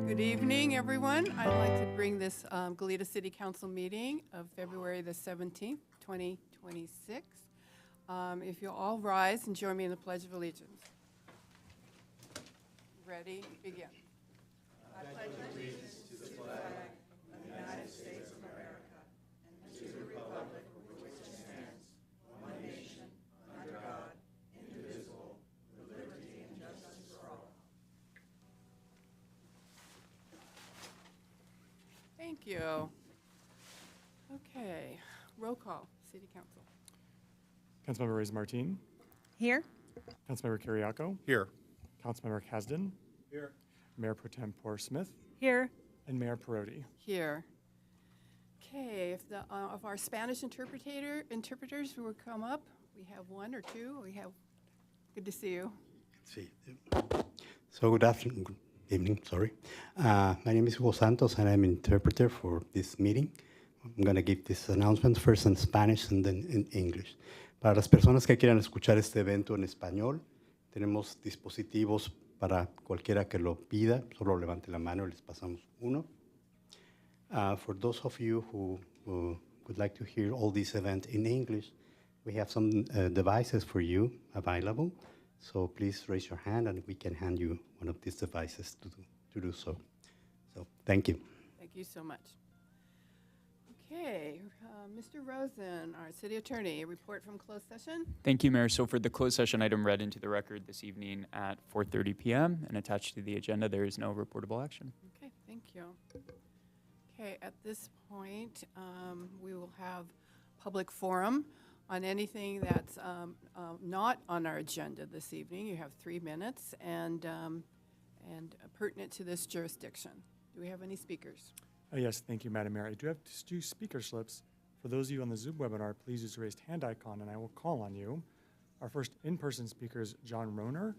Good evening, everyone. I'd like to bring this Goleta City Council meeting of February the 17th, 2026. If you'll all rise and join me in the Pledge of Allegiance. Ready? Begin. I pledge allegiance to the flag of the United States of America and to the republic for which it stands, one nation, under God, indivisible, with liberty and justice for all. Thank you. Okay, roll call, City Council. Councilmember Reyes-Martin. Here. Councilmember Kiriakou. Here. Councilmember Kasdan. Here. Mayor Pro Tem Smith. Here. And Mayor Perotti. Here. Okay, if our Spanish interpreters who would come up, we have one or two. Good to see you. Sí. So good evening, sorry. My name is Hugo Santos and I'm an interpreter for this meeting. I'm going to give this announcement first in Spanish and then in English. Para las personas que quieran escuchar este evento en español, tenemos dispositivos para cualquiera que lo pida. Solo levante la mano y les pasamos uno. For those of you who would like to hear all this event in English, we have some devices for you available. So please raise your hand and we can hand you one of these devices to do so. So thank you. Thank you so much. Okay, Mr. Rosen, our city attorney, a report from closed session. Thank you, Mayor. So for the closed session item read into the record this evening at 4:30 p.m. and attached to the agenda, there is no reportable action. Okay, thank you. Okay, at this point, we will have public forum on anything that's not on our agenda this evening. You have 3 minutes and pertinent to this jurisdiction. Do we have any speakers? Yes, thank you, Madam Mayor. I do have 2 speaker slips. For those of you on the Zoom webinar, please use the raised hand icon and I will call on you. Our first in-person speaker is John Rohner.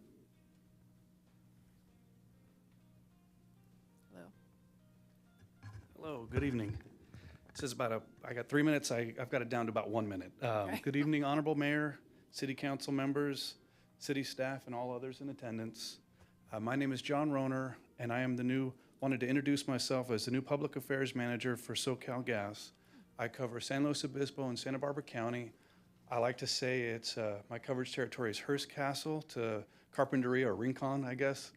Hello. Hello, good evening. This is I got 3 minutes. I've got it down to about 1 minute. Okay. Good evening, Honorable Mayor, City Council members, city staff, and all others in attendance. My name is John Rohner, and I am wanted to introduce myself as the new Public Affairs Manager for SoCal Gas. I cover San Luis Obispo and Santa Barbara County. I like to say it's, my coverage territory is Hearst Castle to Carpinteria or Rincon, I guess.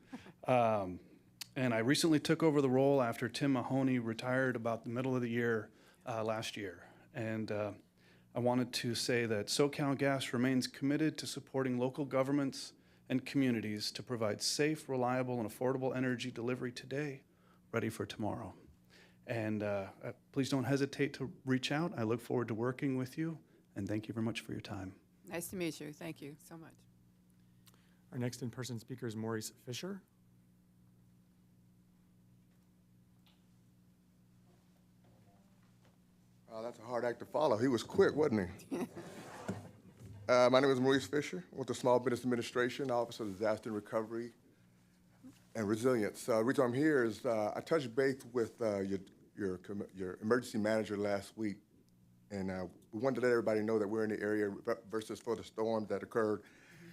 And I recently took over the role after Tim Mahoney retired about the middle of the year last year. And I wanted to say that SoCal Gas remains committed to supporting local governments and communities to provide safe, reliable, and affordable energy delivery today, ready for tomorrow. And please don't hesitate to reach out. I look forward to working with you, and thank you very much for your time. Nice to meet you. Thank you so much. Our next in-person speaker is Maurice Fisher. That's a hard act to follow. He was quick, wasn't he? My name is Maurice Fisher with the Small Business Administration, Office of Disaster and Recovery and Resilience. The reason I'm here is I touched base with your emergency manager last week, and we wanted to let everybody know that we're in the area versus for the storm that occurred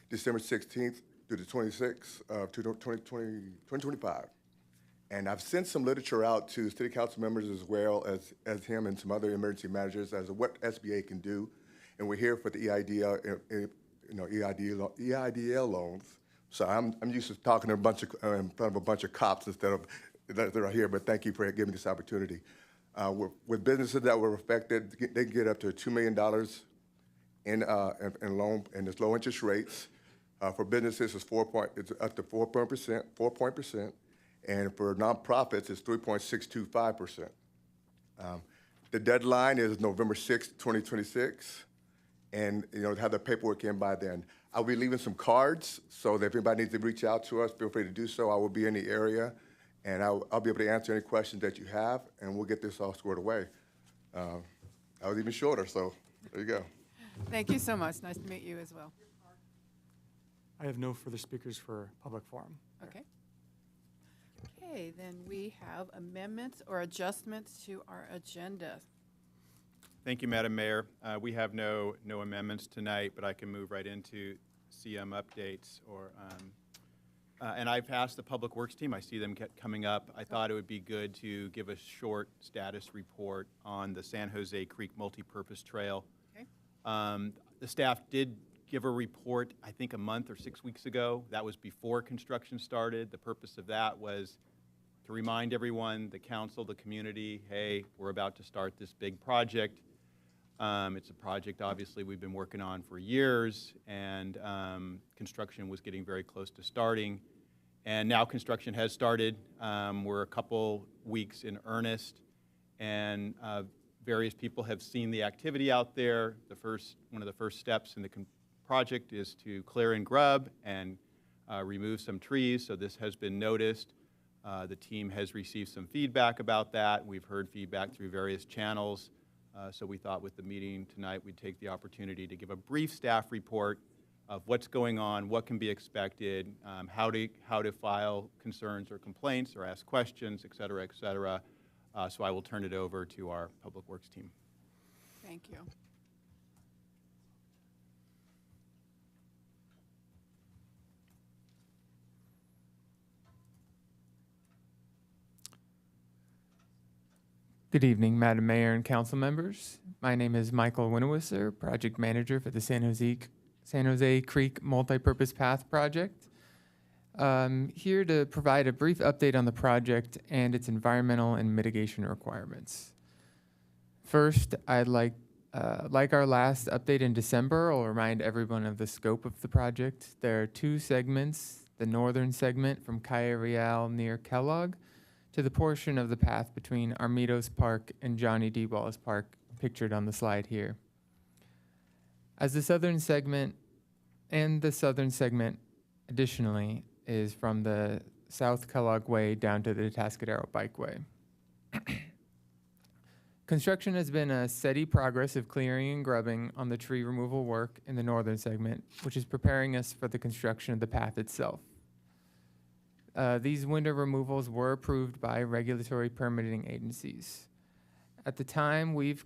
December 16th through the 26th of 2025. And I've sent some literature out to city council members as well as him and some other emergency managers as to what SBA can do. And we're here for the EIDL loans. So I'm used to talking to in front of a bunch of cops instead of that are here, but thank you for giving me this opportunity. With businesses that were affected, they can get up to $2 million in loan, and it's low interest rates. For businesses, it's up to 4%. And for nonprofits, it's 3.625%. The deadline is November 6th, 2026, and have the paperwork in by then. I'll be leaving some cards, so that if anybody needs to reach out to us, feel free to do so. I will be in the area, and I'll be able to answer any questions that you have, and we'll get this all squared away. I was even shorter, so there you go. Thank you so much. Nice to meet you as well. I have no further speakers for public forum. Okay. Okay, then we have amendments or adjustments to our agenda. Thank you, Madam Mayor. We have no amendments tonight, but I can move right into CM updates. And I've asked the Public Works team, I see them coming up. I thought it would be good to give a short status report on the San Jose Creek Multipurpose Trail. Okay. The staff did give a report, I think a month or 6 weeks ago. That was before construction started. The purpose of that was to remind everyone, the council, the community, hey, we're about to start this big project. It's a project, obviously, we've been working on for years, and construction was getting very close to starting. And now construction has started. We're a couple weeks in earnest, and various people have seen the activity out there. One of the first steps in the project is to clear and grub and remove some trees, so this has been noticed. The team has received some feedback about that. We've heard feedback through various channels. So we thought with the meeting tonight, we'd take the opportunity to give a brief staff report of what's going on, what can be expected, how to file concerns or complaints or ask questions, et cetera, et cetera. So I will turn it over to our Public Works team. Thank you. Good evening, Madam Mayor and council members. My name is Michael Winnewisser, project manager for the San Jose Creek Multipurpose Path project. Here to provide a brief update on the project and its environmental and mitigation requirements. First, I'd like our last update in December, I'll remind everyone of the scope of the project. There are 2 segments, the northern segment from Calle Real near Kellogg to the portion of the path between Armitos Park and Johnny D. Wallace Park, pictured on the slide here. As the southern segment, additionally, is from the South Kellogg Way down to the Atascadero Bikeway. Construction has been a steady progress of clearing and grubbing on the tree removal work in the northern segment, which is preparing us for the construction of the path itself. These winter removals were approved by regulatory permitting agencies. At this time, we've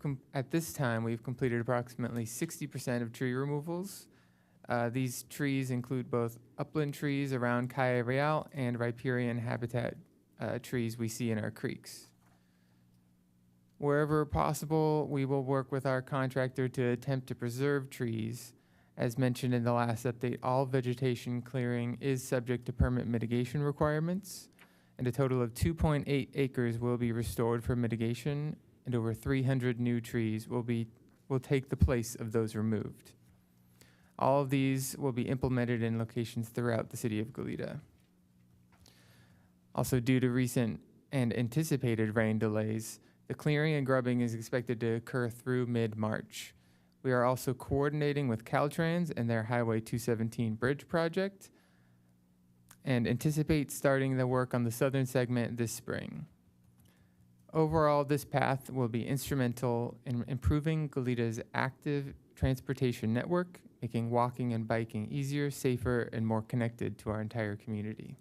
completed approximately 60% of tree removals. These trees include both upland trees around Calle Real and riparian habitat trees we see in our creeks. Wherever possible, we will work with our contractor to attempt to preserve trees. As mentioned in the last update, all vegetation clearing is subject to permit mitigation requirements, and a total of 2.8 acres will be restored for mitigation, and over 300 new trees will take the place of those removed. All of these will be implemented in locations throughout the city of Goleta. Also, due to recent and anticipated rain delays, the clearing and grubbing is expected to occur through mid-March. We are also coordinating with Caltrans and their Highway 217 bridge project and anticipate starting the work on the southern segment this spring. Overall, this path will be instrumental in improving Goleta's active transportation network, making walking and biking easier, safer, and more connected to our entire community.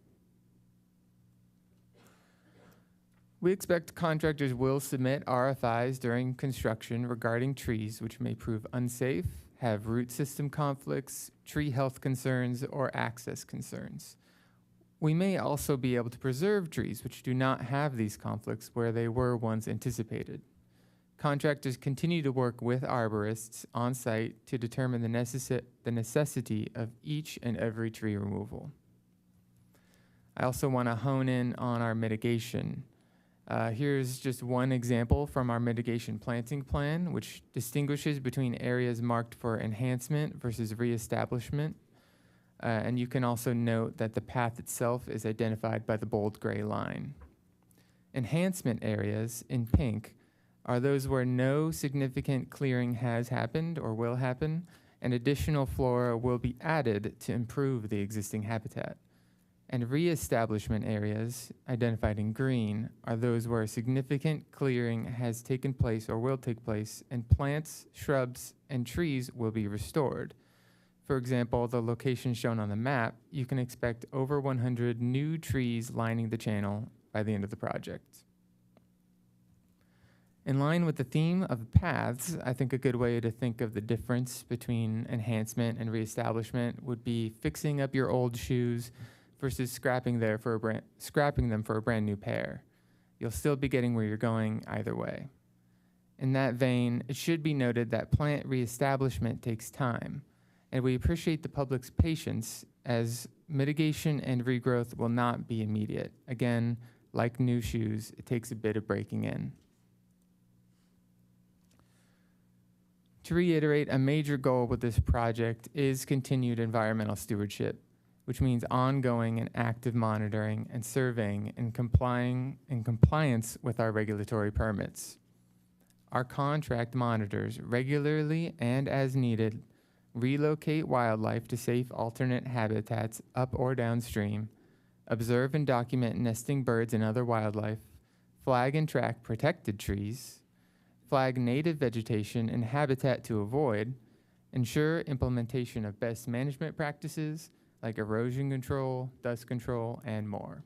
We expect contractors will submit RFIs during construction regarding trees which may prove unsafe, have root system conflicts, tree health concerns, or access concerns. We may also be able to preserve trees which do not have these conflicts where they were once anticipated. Contractors continue to work with arborists on site to determine the necessity of each and every tree removal. I also want to hone in on our mitigation. Here's just one example from our mitigation planting plan, which distinguishes between areas marked for enhancement versus reestablishment. And you can also note that the path itself is identified by the bold gray line. Enhancement areas in pink are those where no significant clearing has happened or will happen, and additional flora will be added to improve the existing habitat. And reestablishment areas, identified in green, are those where significant clearing has taken place or will take place, and plants, shrubs, and trees will be restored. For example, the location shown on the map, you can expect over 100 new trees lining the channel by the end of the project. In line with the theme of paths, I think a good way to think of the difference between enhancement and reestablishment would be fixing up your old shoes versus scrapping them for a brand new pair. You'll still be getting where you're going either way. In that vein, it should be noted that plant reestablishment takes time, and we appreciate the public's patience as mitigation and regrowth will not be immediate. Again, like new shoes, it takes a bit of breaking in. To reiterate, a major goal with this project is continued environmental stewardship, which means ongoing and active monitoring and surveying and compliance with our regulatory permits. Our contract monitors regularly and as needed relocate wildlife to safe alternate habitats up or downstream, observe and document nesting birds and other wildlife, flag and track protected trees, flag native vegetation and habitat to avoid, ensure implementation of best management practices like erosion control, dust control, and more.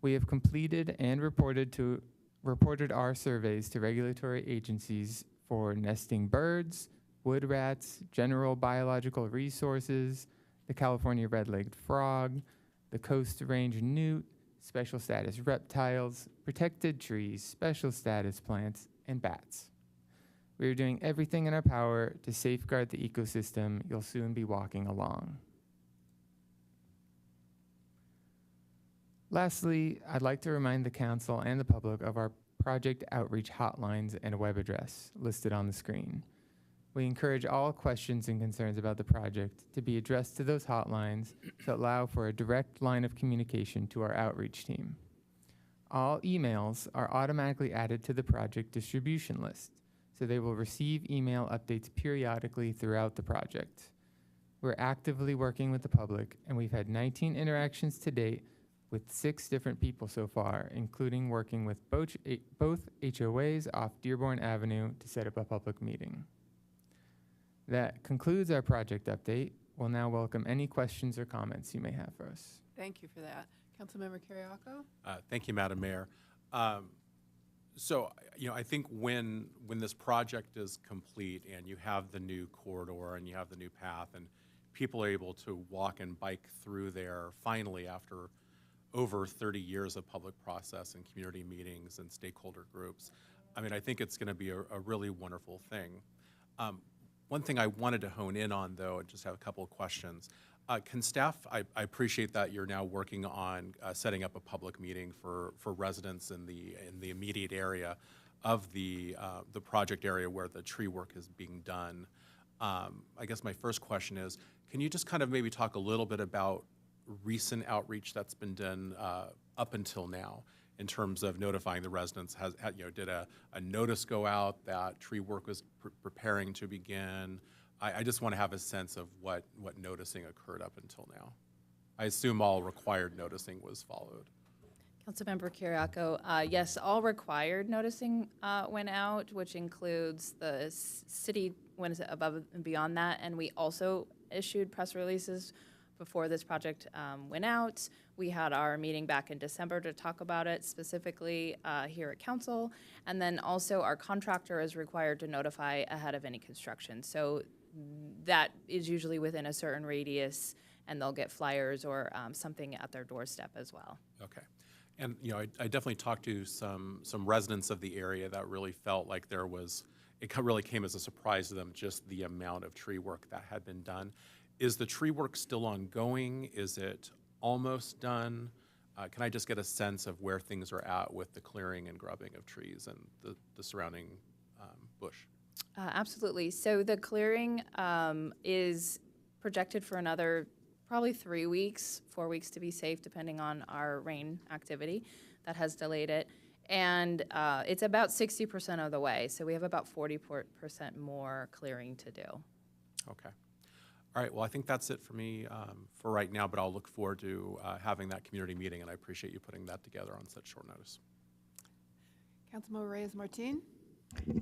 We have completed and reported our surveys to regulatory agencies for nesting birds, wood rats, general biological resources, the California red-legged frog, the Coast Range newt, special status reptiles, protected trees, special status plants, and bats. We are doing everything in our power to safeguard the ecosystem you'll soon be walking along. Lastly, I'd like to remind the council and the public of our project outreach hotlines and web address listed on the screen. We encourage all questions and concerns about the project to be addressed to those hotlines to allow for a direct line of communication to our outreach team. all emails are automatically added to the project distribution list, so they will receive email updates periodically throughout the project. We're actively working with the public, and we've had 19 interactions to date with 6 different people so far, including working with both HOAs off Dearborn Avenue to set up a public meeting. That concludes our project update. We'll now welcome any questions or comments you may have for us. Thank you for that. Councilmember Kiriakou? Thank you, Madam Mayor. So, I think when this project is complete and you have the new corridor and you have the new path and people are able to walk and bike through there finally after over 30 years of public process and community meetings and stakeholder groups, I think it's going to be a really wonderful thing. One thing I wanted to hone in on, though, and just have a couple of questions. Can staff, I appreciate that you're now working on setting up a public meeting for residents in the immediate area of the project area where the tree work is being done. I guess my first question is, can you just kind of maybe talk a little bit about recent outreach that's been done up until now in terms of notifying the residents? Did a notice go out that tree work was preparing to begin? I just want to have a sense of what noticing occurred up until now. I assume all required noticing was followed. Councilmember Kiriakou, yes, all required noticing went out, which includes the city went above and beyond that, and we also issued press releases before this project went out. We had our meeting back in December to talk about it specifically here at council, and then also our contractor is required to notify ahead of any construction. So that is usually within a certain radius, and they'll get flyers or something at their doorstep as well. Okay. And I definitely talked to some residents of the area that really felt like it really came as a surprise to them, just the amount of tree work that had been done. Is the tree work still ongoing? Is it almost done? Can I just get a sense of where things are at with the clearing and grubbing of trees and the surrounding bush? Absolutely. So the clearing is projected for another probably 3 weeks, 4 weeks to be safe, depending on our rain activity that has delayed it. And it's about 60% of the way. So we have about 40% more clearing to do. Okay. All right. Well, I think that's it for me for right now, but I'll look forward to having that community meeting, and I appreciate you putting that together on such short notice. Councilmember Reyes-Martin?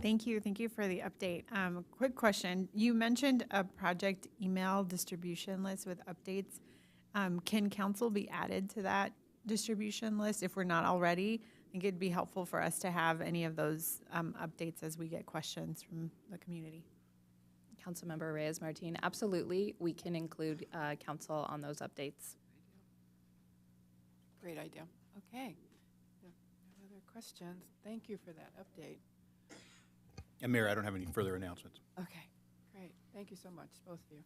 Thank you. Thank you for the update. Quick question. You mentioned a project email distribution list with updates. Can council be added to that distribution list if we're not already? I think it'd be helpful for us to have any of those updates as we get questions from the community. Councilmember Reyes-Martin, absolutely. We can include council on those updates. Great idea. Okay. No other questions. Thank you for that update. And Mayor, I don't have any further announcements. Okay, great. Thank you so much, both of you.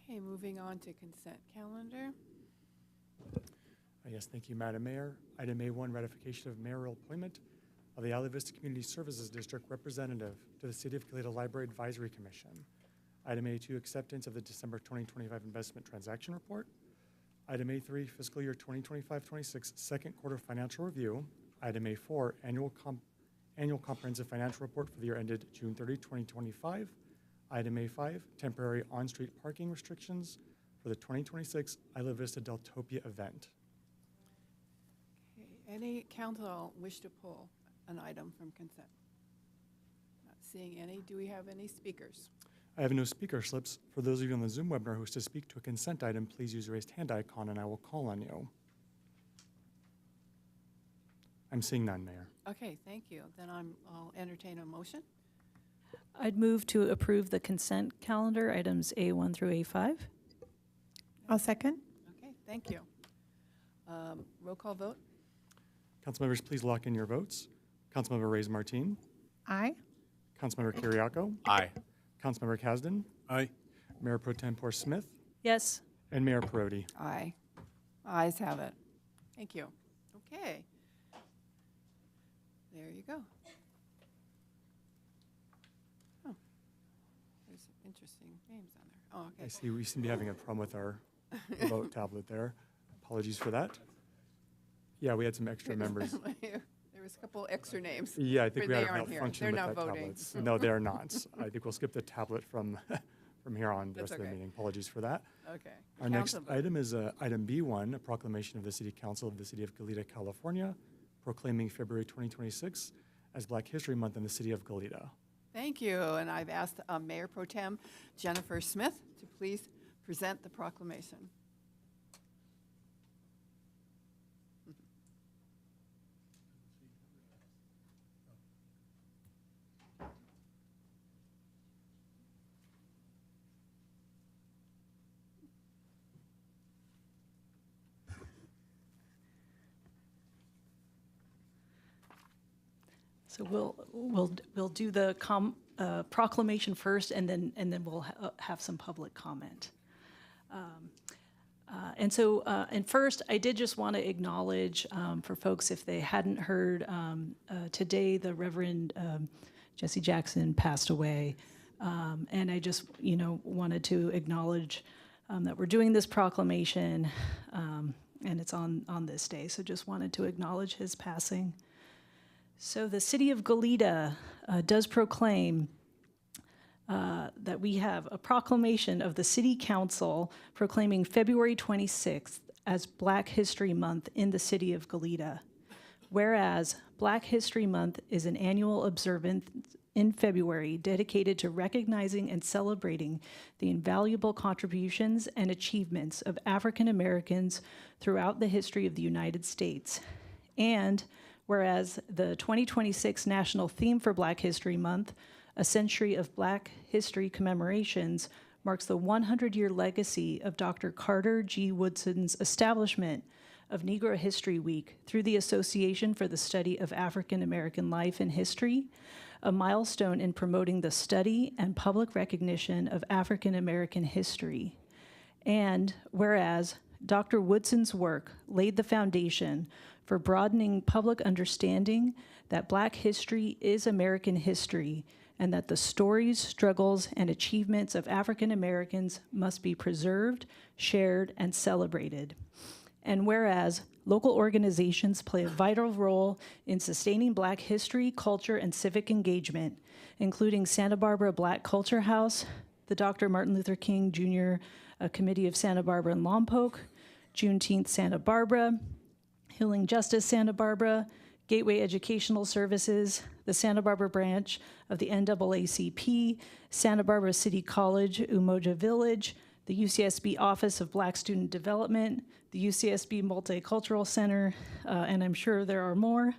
Okay, moving on to consent calendar. Yes, thank you, Madam Mayor. Item A1, ratification of mayoral appointment of the Isla Vista Community Services District representative to the City of Caleta Library Advisory Commission. Item A2, acceptance of the December 2025 investment transaction report. Item A3, fiscal year 2025-26 second quarter financial review. Item A4, annual comprehensive financial report for the year ended June 30, 2025. Item A5, temporary on-street parking restrictions for the 2026 Isla Vista Deltopia event. Okay, any council wish to pull an item from consent? Not seeing any. Do we have any speakers? I have no speaker slips. For those of you on the Zoom webinar who wish to speak to a consent item, please use the raised hand icon and I will call on you. I'm seeing none, Mayor. Okay, thank you. Then I'll entertain a motion. I'd move to approve the consent calendar, items A1 through A5. I'll second. Okay, thank you. Roll call vote. Councilmembers, please lock in your votes. Councilmember Reyes-Martin. Aye. Councilmember Kiriakou. Aye. Councilmember Kasdan. Aye. Mayor Pro Tempore Smith. Yes. And Mayor Perotti. Aye. Ayes have it. Thank you. Okay. There you go. Oh, there's some interesting names on there. Oh, I okay. see we seem to be having a problem with our vote tablet there. Apologies for that. Yeah, we had some extra members. There was a couple extra names. Yeah, I think but we had they a aren't here. malfunction They're with not that voting. tablets. No, they are not. I think we'll skip the tablet from here on the That's rest of the okay. meeting. Apologies for that. Okay. Our next Council vote. item is item B1, a proclamation of the City Council of the City of Goleta, California, proclaiming February 2026 as Black History Month in the City of Goleta. Thank you, and I've asked Mayor Pro Tem Jennifer Smith to please present the proclamation. So we'll do the proclamation first, and then we'll have some public comment. And first, I did just want to acknowledge for folks, if they hadn't heard, today the Reverend Jesse Jackson passed away. And I just, wanted to acknowledge that we're doing this proclamation, and it's on this day. So just wanted to acknowledge his passing. So the City of Goleta does proclaim that we have a proclamation of the City Council proclaiming February 26th as Black History Month in the City of Goleta. Whereas Black History Month is an annual observance in February dedicated to recognizing and celebrating the invaluable contributions and achievements of African Americans throughout the history of the United States. And whereas the 2026 national theme for Black History Month, A Century of Black History Commemorations, marks the 100-year legacy of Dr. Carter G. Woodson's establishment of Negro History Week through the Association for the Study of African American Life and History, a milestone in promoting the study and public recognition of African American history. And whereas Dr. Woodson's work laid the foundation for broadening public understanding that Black history is American history, and that the stories, struggles, and achievements of African Americans must be preserved, shared, and celebrated. And whereas local organizations play a vital role in sustaining Black history, culture, and civic engagement, including Santa Barbara Black Culture House, the Dr. Martin Luther King Jr. Committee of Santa Barbara and Lompoc, Juneteenth Santa Barbara, Healing Justice Santa Barbara, Gateway Educational Services, the Santa Barbara branch of the NAACP, Santa Barbara City College, Umoja Village, the UCSB Office of Black Student Development, the UCSB Multicultural Center, and I'm sure there are more.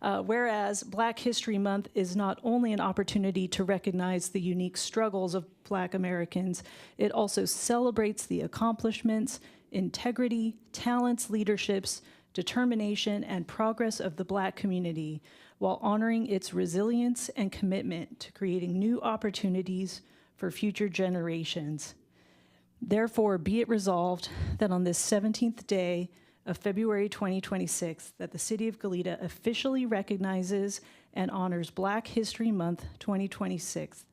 Whereas Black History Month is not only an opportunity to recognize the unique struggles of Black Americans, it also celebrates the accomplishments, integrity, talents, leaderships, determination, and progress of the Black community, while honoring its resilience and commitment to creating new opportunities for future generations. Therefore, be it resolved that on this 17th day of February 2026, that the City of Goleta officially recognizes and honors Black History Month 2026,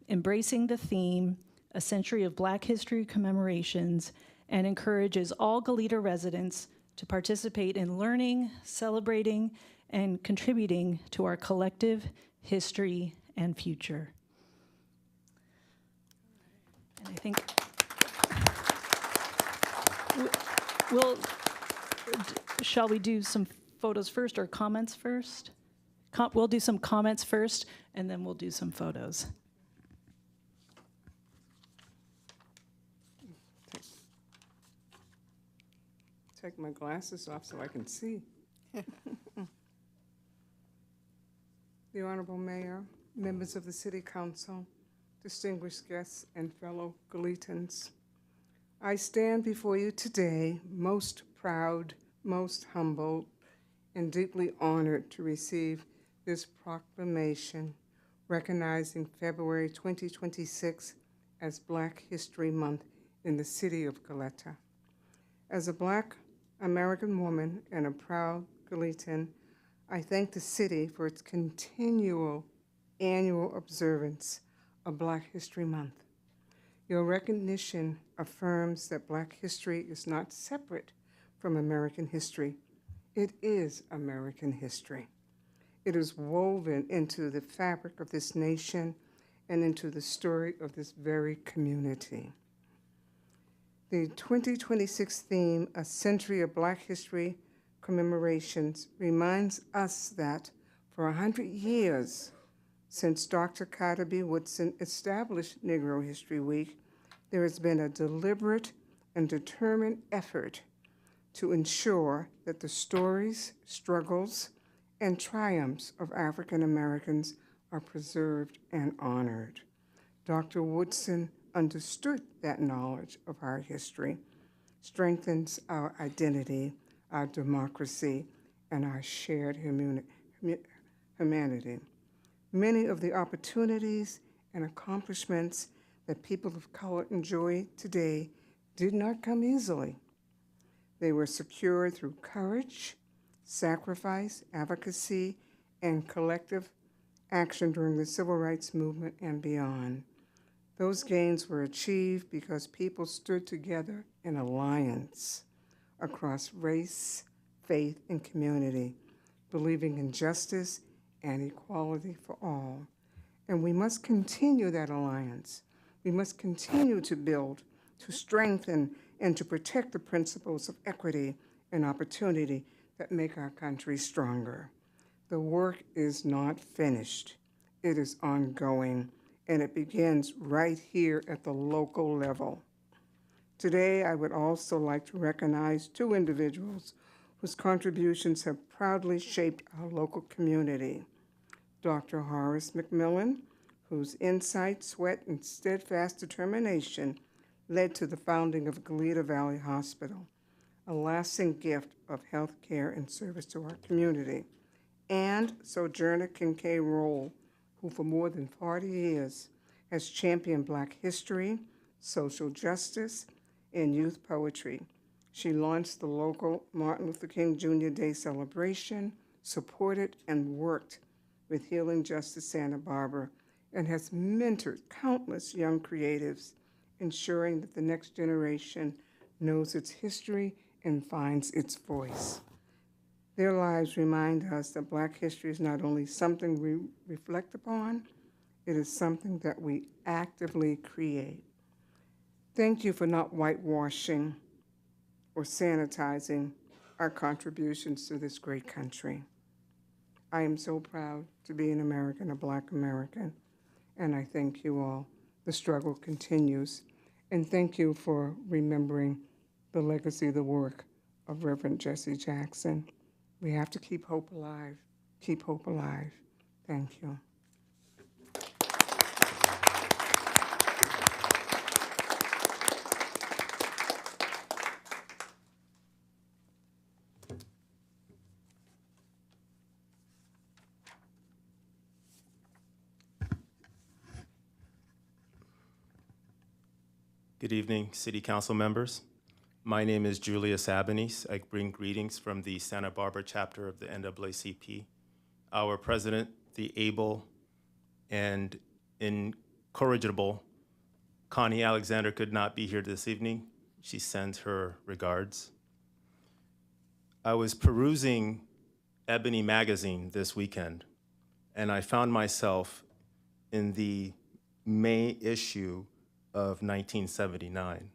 embracing the theme, A Century of Black History Commemorations, and encourages all Goleta residents to participate in learning, celebrating, and contributing to our collective history and future. And I think shall we do some photos first or comments first? We'll do some comments first, and then we'll do some photos. Take my glasses off so I can see. The Honorable Mayor, members of the City Council, distinguished guests, and fellow Goletans, I stand before you today most proud, most humbled, and deeply honored to receive this proclamation recognizing February 2026 as Black History Month in the City of Goleta. As a Black American woman and a proud Goletan, I thank the city for its continual annual observance of Black History Month. Your recognition affirms that Black history is not separate from American history. It is American history. It is woven into the fabric of this nation and into the story of this very community. The 2026 theme, A Century of Black History Commemorations, reminds us that for 100 years since Dr. Carter B. Woodson established Negro History Week, there has been a deliberate and determined effort to ensure that the stories, struggles, and triumphs of African Americans are preserved and honored. Dr. Woodson understood that knowledge of our history strengthens our identity, our democracy, and our shared humanity. Many of the opportunities and accomplishments that people of color enjoy today did not come easily. They were secured through courage, sacrifice, advocacy, and collective action during the Civil Rights Movement and beyond. Those gains were achieved because people stood together in alliance across race, faith, and community, believing in justice and equality for all. And we must continue that alliance. We must continue to build, to strengthen, and to protect the principles of equity and opportunity that make our country stronger. The work is not finished. It is ongoing, and it begins right here at the local level. Today, I would also like to recognize two individuals whose contributions have proudly shaped our local community. Dr. Horace McMillan, whose insight, sweat, and steadfast determination led to the founding of Goleta Valley Hospital, a lasting gift of health care and service to our community. And Sojourner Kincaid Roll, who for more than 40 years has championed Black history, social justice, and youth poetry. She launched the local Martin Luther King Jr. Day celebration, supported and worked with Healing Justice Santa Barbara, and has mentored countless young creatives, ensuring that the next generation knows its history and finds its voice. Their lives remind us that Black history is not only something we reflect upon, it is something that we actively create. Thank you for not whitewashing or sanitizing our contributions to this great country. I am so proud to be an American, a Black American, and I thank you all. The struggle continues, and thank you for remembering the legacy, the work of Reverend Jesse Jackson. We have to keep hope alive. Keep hope alive. Thank you. Good evening, City Council members. My name is Julius Abanis. I bring greetings from the Santa Barbara chapter of the NAACP. Our president, the able and incorrigible Connie Alexander, could not be here this evening. She sends her regards. I was perusing Ebony magazine this weekend, and I found myself in the May issue of 1979.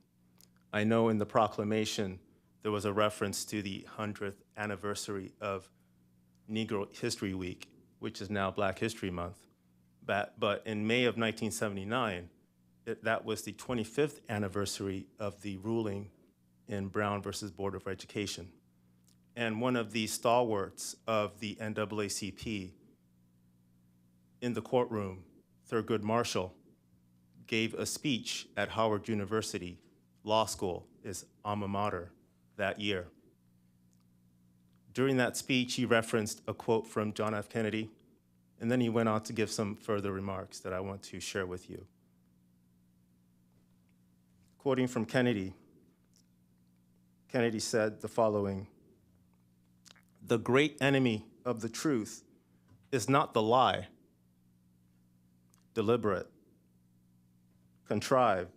I know in the proclamation there was a reference to the 100th anniversary of Negro History Week, which is now Black History Month. But in May of 1979, that was the 25th anniversary of the ruling in Brown versus Board of Education. And one of the stalwarts of the NAACP in the courtroom, Thurgood Marshall, gave a speech at Howard University Law School, his alma mater, that year. During that speech, he referenced a quote from John F. Kennedy, and then he went on to give some further remarks that I want to share with you. Quoting from Kennedy, Kennedy said the following: "The great enemy of the truth is not the lie, deliberate, contrived,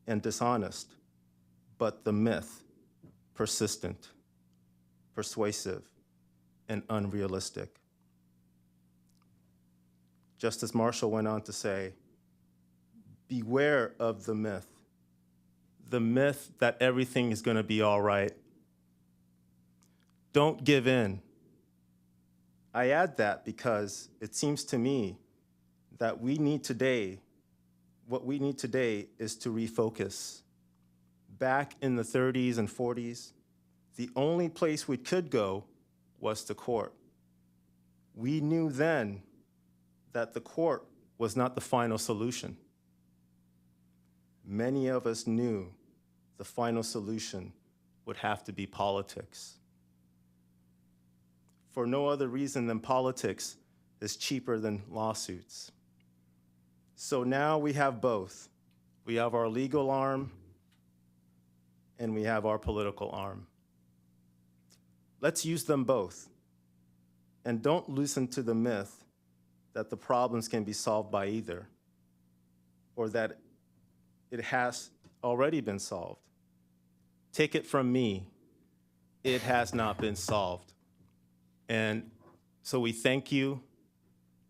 and dishonest, but the myth, persistent. persuasive, and unrealistic. Justice Marshall went on to say, beware of the myth that everything is going to be all right. Don't give in. I add that because it seems to me that what we need today is to refocus. Back in the 30s and 40s, the only place we could go was to court. We knew then that the court was not the final solution. Many of us knew the final solution would have to be politics. For no other reason than politics is cheaper than lawsuits. So now we have both. We have our legal arm and we have our political arm. Let's use them both. And don't listen to the myth that the problems can be solved by either, or that it has already been solved. Take it from me, it has not been solved. And so we thank you,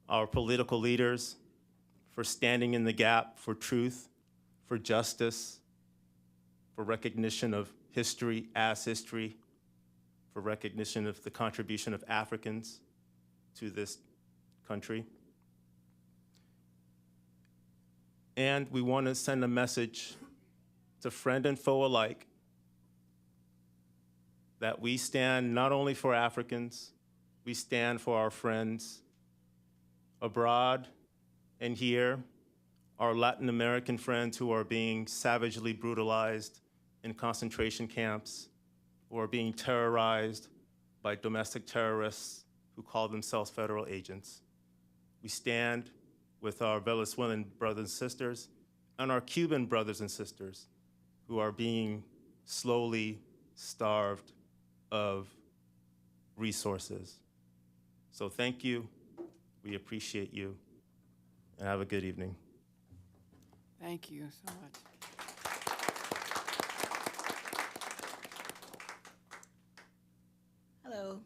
our political leaders, for standing in the gap for truth, for justice, for recognition of history as history, for recognition of the contribution of Africans to this country. And we want to send a message to friend and foe alike that we stand not only for Africans, we stand for our friends abroad and here, our Latin American friends who are being savagely brutalized in concentration camps, who are being terrorized by domestic terrorists who call themselves federal agents. We stand with our Venezuelan brothers and sisters and our Cuban brothers and sisters who are being slowly starved of resources. So thank you, we appreciate you, and have a good evening. Thank you so much. Hello,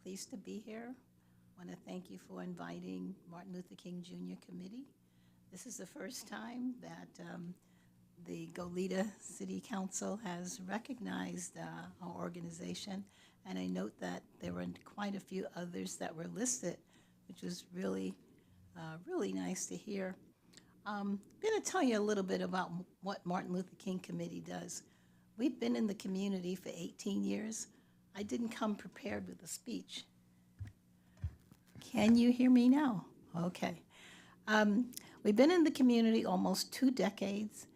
pleased to be here. Want to thank you for inviting Martin Luther King Jr. Committee. This is the first time that the Goleta City Council has recognized our organization, and I note that there were quite a few others that were listed, which was really, really nice to hear. I'm going to tell you a little bit about what Martin Luther King Committee does. We've been in the community for 18 years. I didn't come prepared with a speech. Can you hear me now? Okay. We've been in the community almost 2 decades,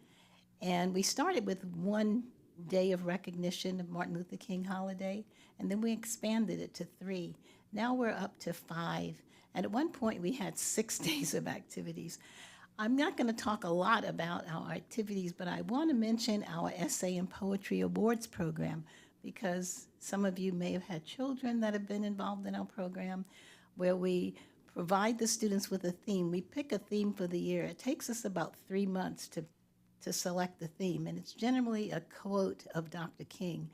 and we started with one day of recognition of Martin Luther King holiday, and then we expanded it to 3. Now we're up to 5, and at one point we had 6 days of activities. I'm not going to talk a lot about our activities, but I want to mention our Essay and Poetry Awards program, because some of you may have had children that have been involved in our program, where we provide the students with a theme. We pick a theme for the year. It takes us about 3 months to select the theme, and it's generally a quote of Dr. King.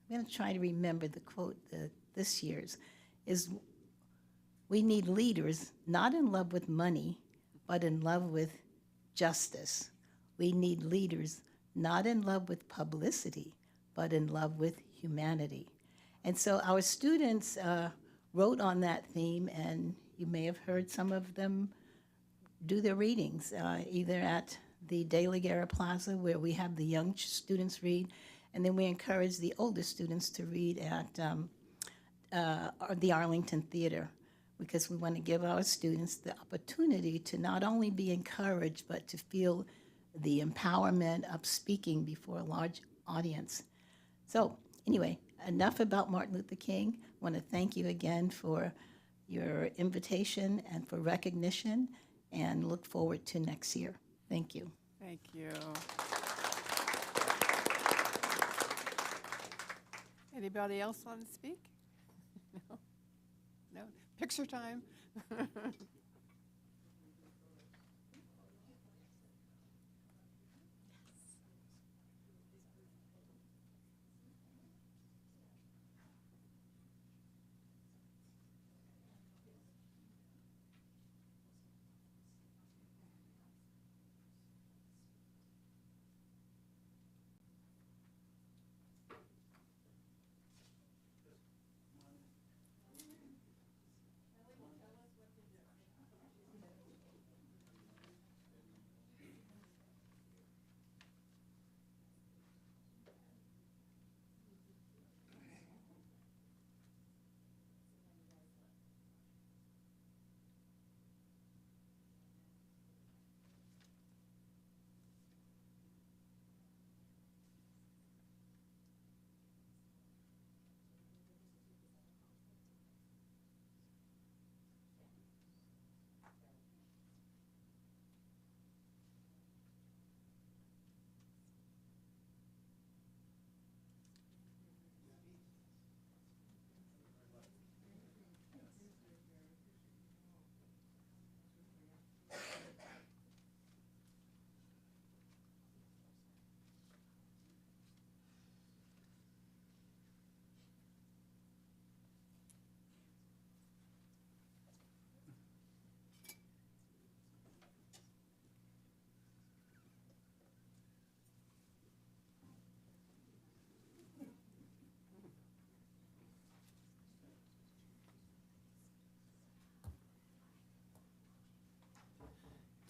I'm going to try to remember the quote this year's is, "We need leaders not in love with money, but in love with justice. We need leaders not in love with publicity, but in love with humanity." And so our students wrote on that theme, and you may have heard some of them do their readings, either at the De La Guerra Plaza, where we have the young students read, and then we encourage the older students to read at the Arlington Theater, because we want to give our students the opportunity to not only be encouraged, but to feel the empowerment of speaking before a large audience. So anyway, enough about Martin Luther King. I want to thank you again for your invitation and for recognition, and look forward to next year. Thank you. Thank you. Anybody else want to speak? No? No? Picture time?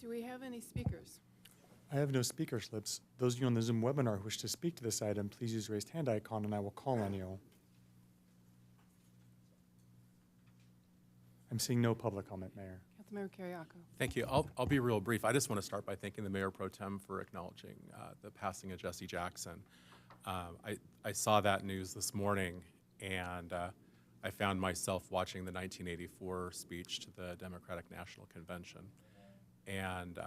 Do we have any speakers? I have no speaker slips. Those of you on the Zoom webinar who wish to speak to this item, please use the raised hand icon and I will call on you. I'm seeing no public comment, Mayor. Councilmember Carriaco. Thank you. I'll be real brief. I just want to start by thanking the Mayor Pro Tem for acknowledging the passing of Jesse Jackson. I saw that news this morning, and I found myself watching the 1984 speech to the Democratic National Convention. And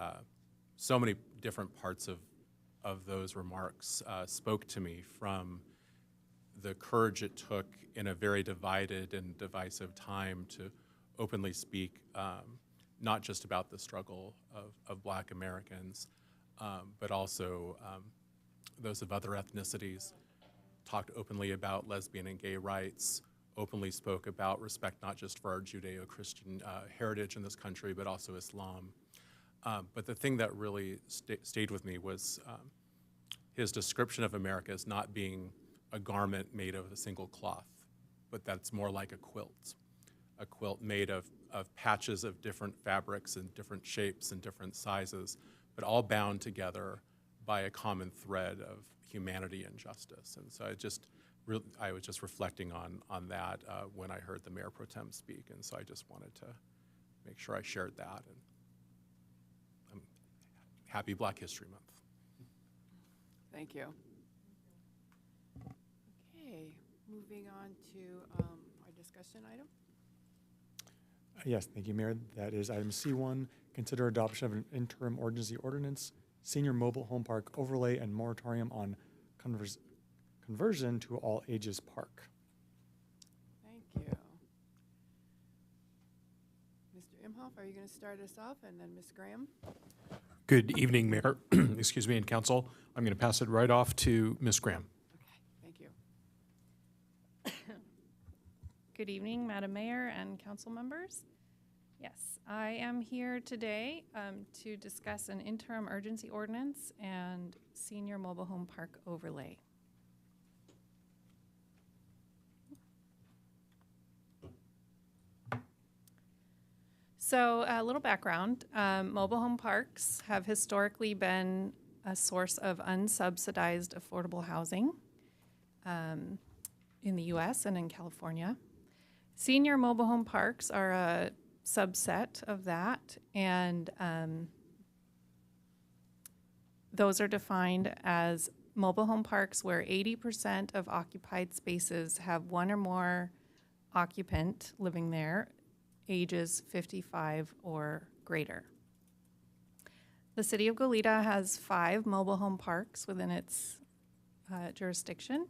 so many different parts of those remarks spoke to me, from the courage it took in a very divided and divisive time to openly speak not just about the struggle of Black Americans, but also those of other ethnicities, talked openly about lesbian and gay rights, openly spoke about respect not just for our Judeo-Christian heritage in this country, but also Islam. But the thing that really stayed with me was his description of America as not being a garment made of a single cloth, but that's more like a quilt made of patches of different fabrics and different shapes and different sizes, but all bound together by a common thread of humanity and justice. And so I was just reflecting on that when I heard the Mayor Pro Tem speak, and so I just wanted to make sure I shared that. And happy Black History Month. Thank you. Okay, moving on to our discussion item. Yes, thank you, Mayor. That is item C1, consider adoption of an interim urgency ordinance, senior mobile home park overlay and moratorium on conversion to all ages park. Thank you. Mr. Imhoff, are you going to start us off, and then Ms. Graham? Good evening, Mayor, excuse me, and Council. I'm going to pass it right off to Ms. Graham. Thank you. Good evening, Madam Mayor and council members. Yes, I am here today to discuss an interim urgency ordinance and senior mobile home park overlay. So a little background, mobile home parks have historically been a source of unsubsidized affordable housing in the US and in California. Senior mobile home parks are a subset of that, and those are defined as mobile home parks where 80% of occupied spaces have one or more occupant living there, ages 55 or greater. The City of Goleta has 5 mobile home parks within its jurisdiction,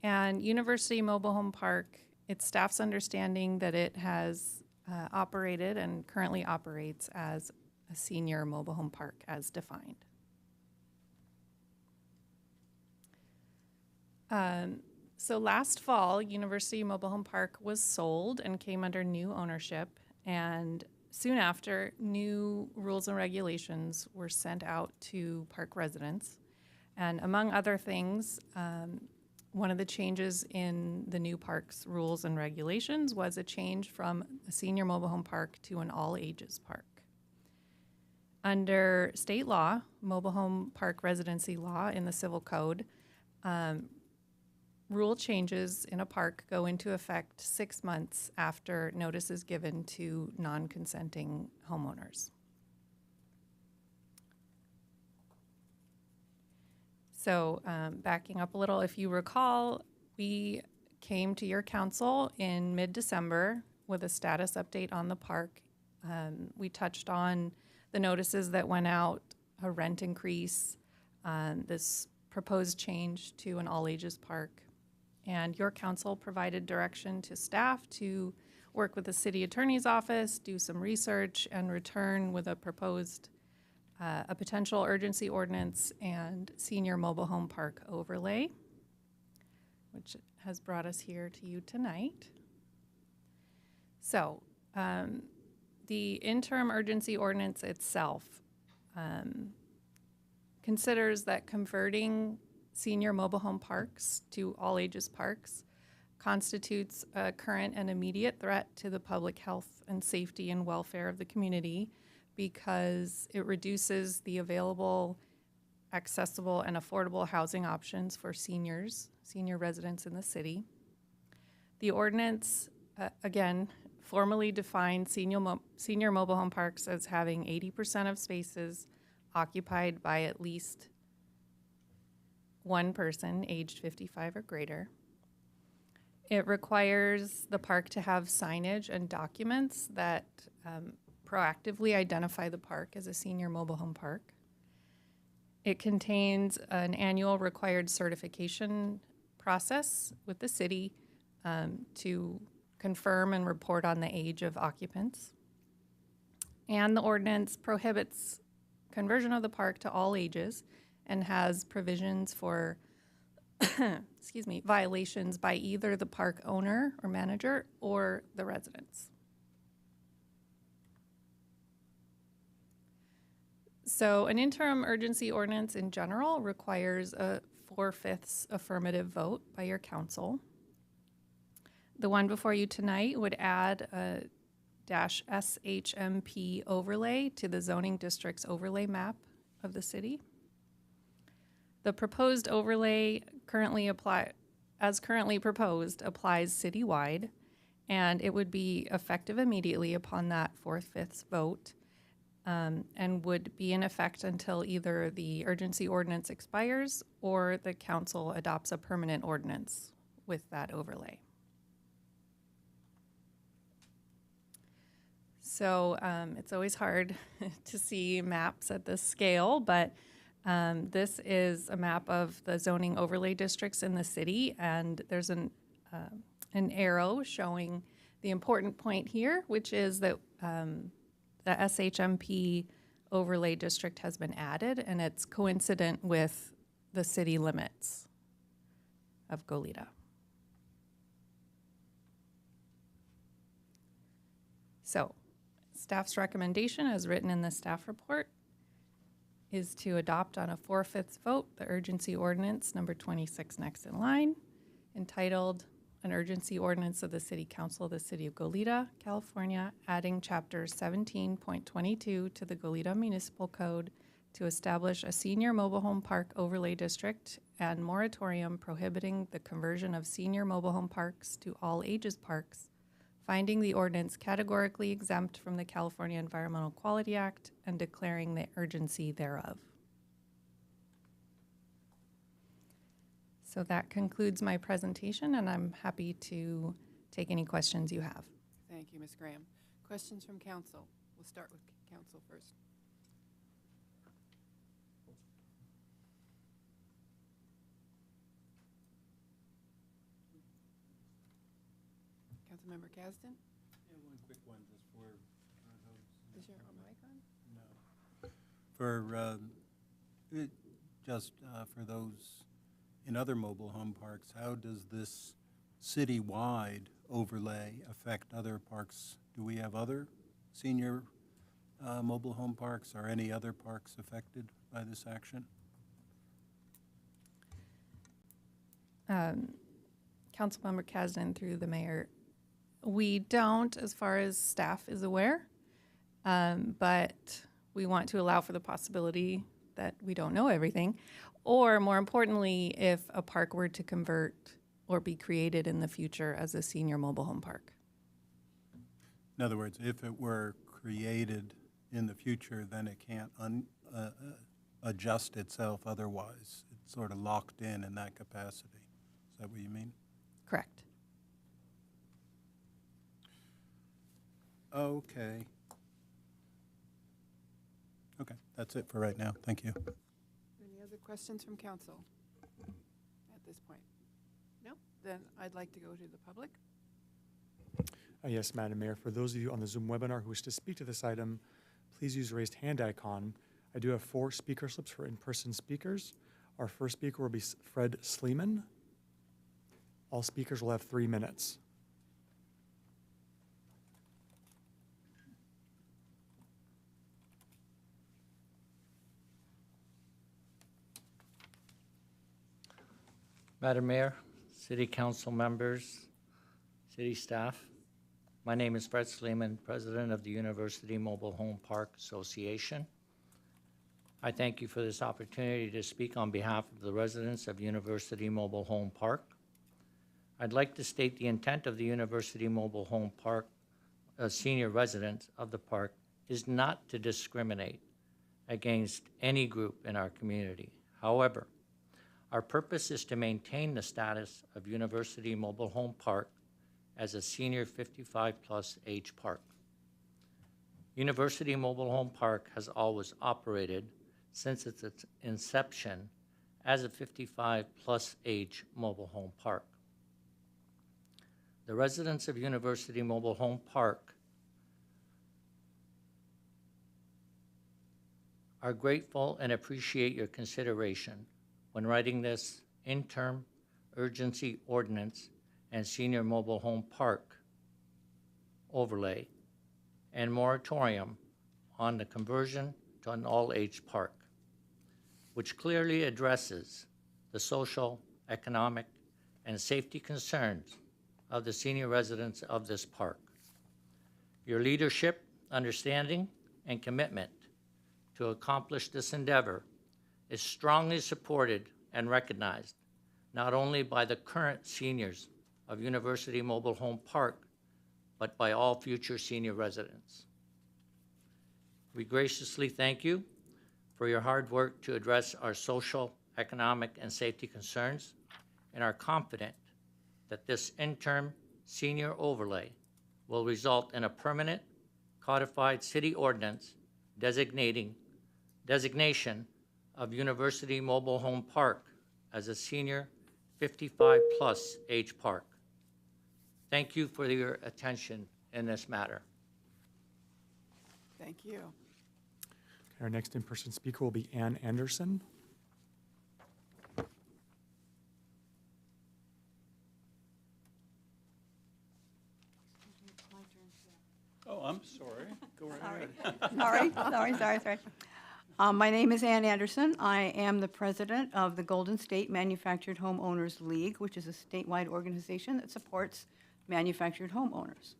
and University Mobile Home Park, it's staff's understanding that it has operated and currently operates as a senior mobile home park as defined. So last fall, University Mobile Home Park was sold and came under new ownership, and soon after, new rules and regulations were sent out to park residents. And among other things, one of the changes in the new park's rules and regulations was a change from a senior mobile home park to an all-ages park. Under state law, mobile home park residency law in the Civil Code, rule changes in a park go into effect 6 months after notice is given to non-consenting homeowners. So backing up a little, if you recall, we came to your council in mid-December with a status update on the park. We touched on the notices that went out, a rent increase, this proposed change to an all-ages park. And your council provided direction to staff to work with the city attorney's office, do some research, and return with a proposed a potential urgency ordinance and senior mobile home park overlay, which has brought us here to you tonight. So the interim urgency ordinance itself considers that converting senior mobile home parks to all ages parks constitutes a current and immediate threat to the public health and safety and welfare of the community because it reduces the available, accessible, and affordable housing options for seniors, senior residents in the city. The ordinance, again, formally defines senior mobile home parks as having 80% of spaces occupied by at least one person aged 55 or greater. It requires the park to have signage and documents that proactively identify the park as a senior mobile home park. It contains an annual required certification process with the city to confirm and report on the age of occupants. And the ordinance prohibits conversion of the park to all ages and has provisions for excuse me, violations by either the park owner or manager or the residents. So an interim urgency ordinance in general requires a 4/5 affirmative vote by your council. The one before you tonight would add a -SHMP overlay to the zoning district's overlay map of the city. The proposed overlay currently proposed applies citywide, and it would be effective immediately upon that 4/5 vote, and would be in effect until either the urgency ordinance expires or the council adopts a permanent ordinance with that overlay. So it's always hard to see maps at this scale, but this is a map of the zoning overlay districts in the city, and there's an arrow showing the important point here, which is that the SHMP overlay district has been added, and it's coincident with the city limits of Goleta. So, staff's recommendation, as written in the staff report, is to adopt on a 4/5 vote the urgency ordinance number 26 next in line, entitled An Urgency Ordinance of the City Council of the City of Goleta, California, adding Chapter 17.22 to the Goleta Municipal Code to establish a senior mobile home park overlay district and moratorium prohibiting the conversion of senior mobile home parks to all ages parks, finding the ordinance categorically exempt from the California Environmental Quality Act and declaring the urgency thereof. So that concludes my presentation, and I'm happy to take any questions you have. Thank you, Ms. Graham. Questions from council? We'll start with council first. Councilmember Kasdan? Yeah, one quick one just for those. Is your mic on? No. For those in other mobile home parks, how does this citywide overlay affect other parks? Do we have other senior mobile home parks or any other parks affected by this action? Councilmember Kasdan, through the mayor, we don't, as far as staff is aware, but we want to allow for the possibility that we don't know everything, or more importantly, if a park were to convert or be created in the future as a senior mobile home park. In other words, if it were created in the future, then it can't adjust itself otherwise. It's sort of locked in that capacity. Is that what you mean? Correct. Okay. Okay, that's it for right now. Thank you. Any other questions from council at this point? No? Then I'd like to go to the public. Yes, Madam Mayor. For those of you on the Zoom webinar who wish to speak to this item, please use the raised hand icon. I do have 4 speaker slips for in-person speakers. Our first speaker will be Fred Sleeman. All speakers will have 3 minutes. Madam Mayor, City Council members, City staff, My name is Fred Sleeman, President of the University Mobile Home Park Association. I thank you for this opportunity to speak on behalf of the residents of University Mobile Home Park. I'd like to state the intent of the University Mobile Home Park senior residents of the park is not to discriminate against any group in our community. However, our purpose is to maintain the status of University Mobile Home Park as a senior 55-plus age park. University Mobile Home Park has always operated since its inception as a 55-plus age mobile home park. The residents of University Mobile Home Park are grateful and appreciate your consideration when writing this interim urgency ordinance and senior mobile home park overlay and moratorium on the conversion to an all-age park, which clearly addresses the social, economic, and safety concerns of the senior residents of this park. Your leadership, understanding, and commitment to accomplish this endeavor is strongly supported and recognized not only by the current seniors of University Mobile Home Park, but by all future senior residents. We graciously thank you for your hard work to address our social, economic, and safety concerns, and are confident that this interim senior overlay will result in a permanent codified city ordinance designation of University Mobile Home Park as a senior 55-plus age park. Thank you for your attention in this matter. Thank you. Our next in-person speaker will be Ann Anderson. Oh, I'm sorry. Go right Sorry. ahead. Sorry. My name is Ann Anderson. I am the president of the Golden State Manufactured Homeowners League, which is a statewide organization that supports manufactured homeowners.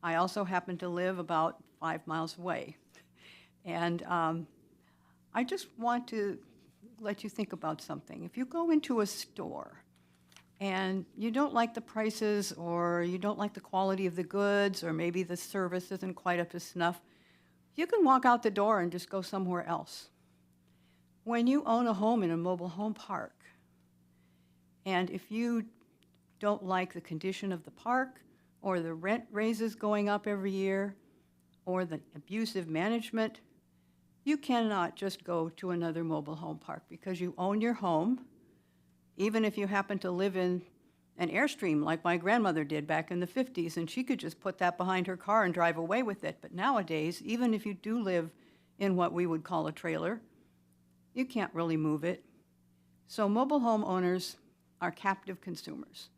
I also happen to live about 5 miles away. And I just want to let you think about something. If you go into a store and you don't like the prices, or you don't like the quality of the goods, or maybe the service isn't quite up to snuff, you can walk out the door and just go somewhere else. When you own a home in a mobile home park, and if you don't like the condition of the park, or the rent raises going up every year, or the abusive management, you cannot just go to another mobile home park because you own your home, even if you happen to live in an Airstream like my grandmother did back in the 50s, and she could just put that behind her car and drive away with it. But nowadays, even if you do live in what we would call a trailer, you can't really move it. So mobile home owners are captive consumers.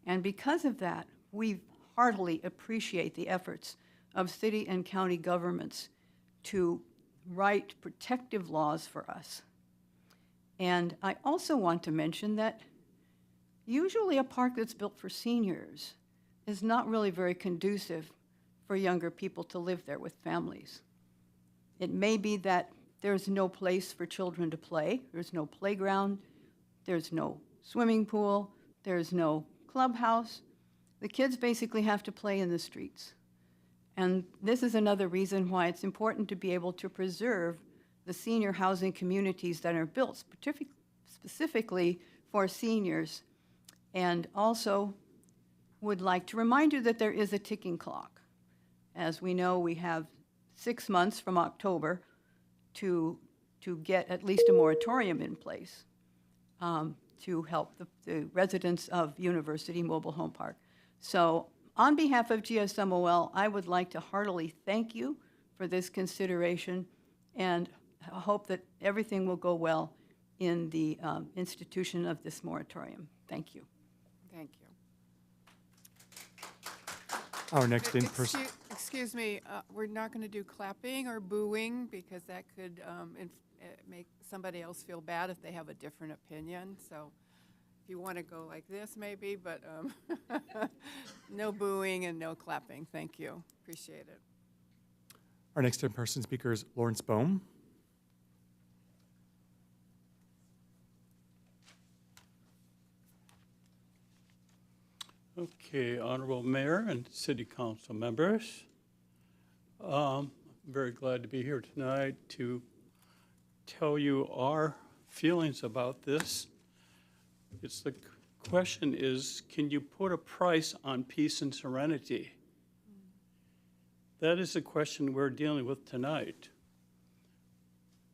And because of that, we heartily appreciate the efforts of city and county governments to write protective laws for us. And I also want to mention that usually a park that's built for seniors is not really very conducive for younger people to live there with families. It may be that there's no place for children to play, there's no playground, there's no swimming pool, there's no clubhouse. The kids basically have to play in the streets. And this is another reason why it's important to be able to preserve the senior housing communities that are built specifically for seniors. And also would like to remind you that there is a ticking clock. As we know, we have 6 months from October to get at least a moratorium in place to help the residents of University Mobile Home Park. So on behalf of GSMOL, I would like to heartily thank you for this consideration, and I hope that everything will go well in the institution of this moratorium. Thank you. Thank you. Our next in-person. Excuse me, we're not going to do clapping or booing because that could make somebody else feel bad if they have a different opinion. So If you want to go like this, maybe, but no booing and no clapping. Thank you. Appreciate it. Our next in-person speaker is Lawrence Bohm. Okay, Honorable Mayor and City Council members. I'm very glad to be here tonight to tell you our feelings about this. The question is, can you put a price on peace and serenity? That is the question we're dealing with tonight.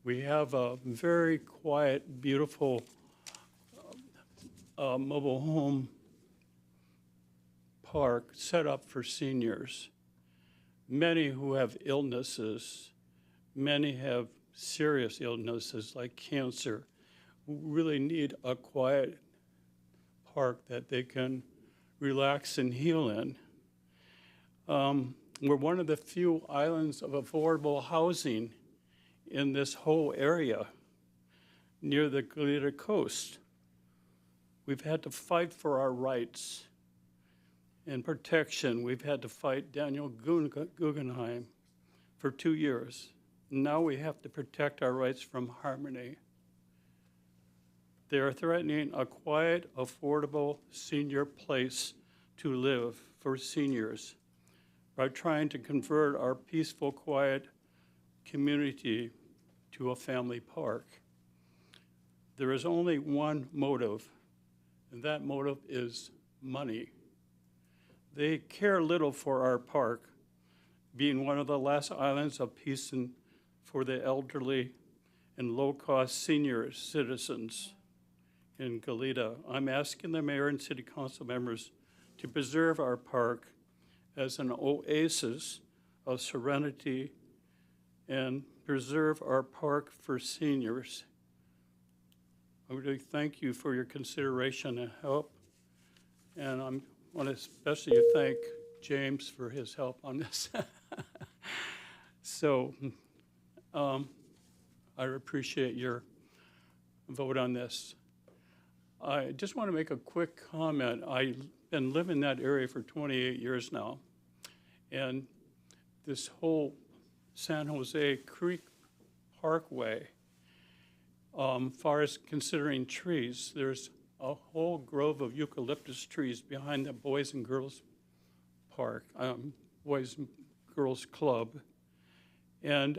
We have a very quiet, beautiful mobile home park set up for seniors. Many who have illnesses, many have serious illnesses like cancer, who really need a quiet park that they can relax and heal in. We're one of the few islands of affordable housing in this whole area near the Goleta coast. We've had to fight for our rights and protection. We've had to fight Daniel Guggenheim for 2 years. Now we have to protect our rights from Harmony. They are threatening a quiet, affordable senior place to live for seniors by trying to convert our peaceful, quiet community to a family park. There is only one motive, and that motive is money. They care little for our park, being one of the last islands of peace and for the elderly and low-cost senior citizens in Goleta. I'm asking the mayor and city council members to preserve our park as an oasis of serenity and preserve our park for seniors. I really thank you for your consideration and help, and I want to especially thank James for his help on this. So I appreciate your vote on this. I just want to make a quick comment. I've been living in that area for 28 years now, and this whole San Jose Creek Parkway, far as considering trees, there's a whole grove of eucalyptus trees behind the Boys and Girls Park, Boys and Girls Club. And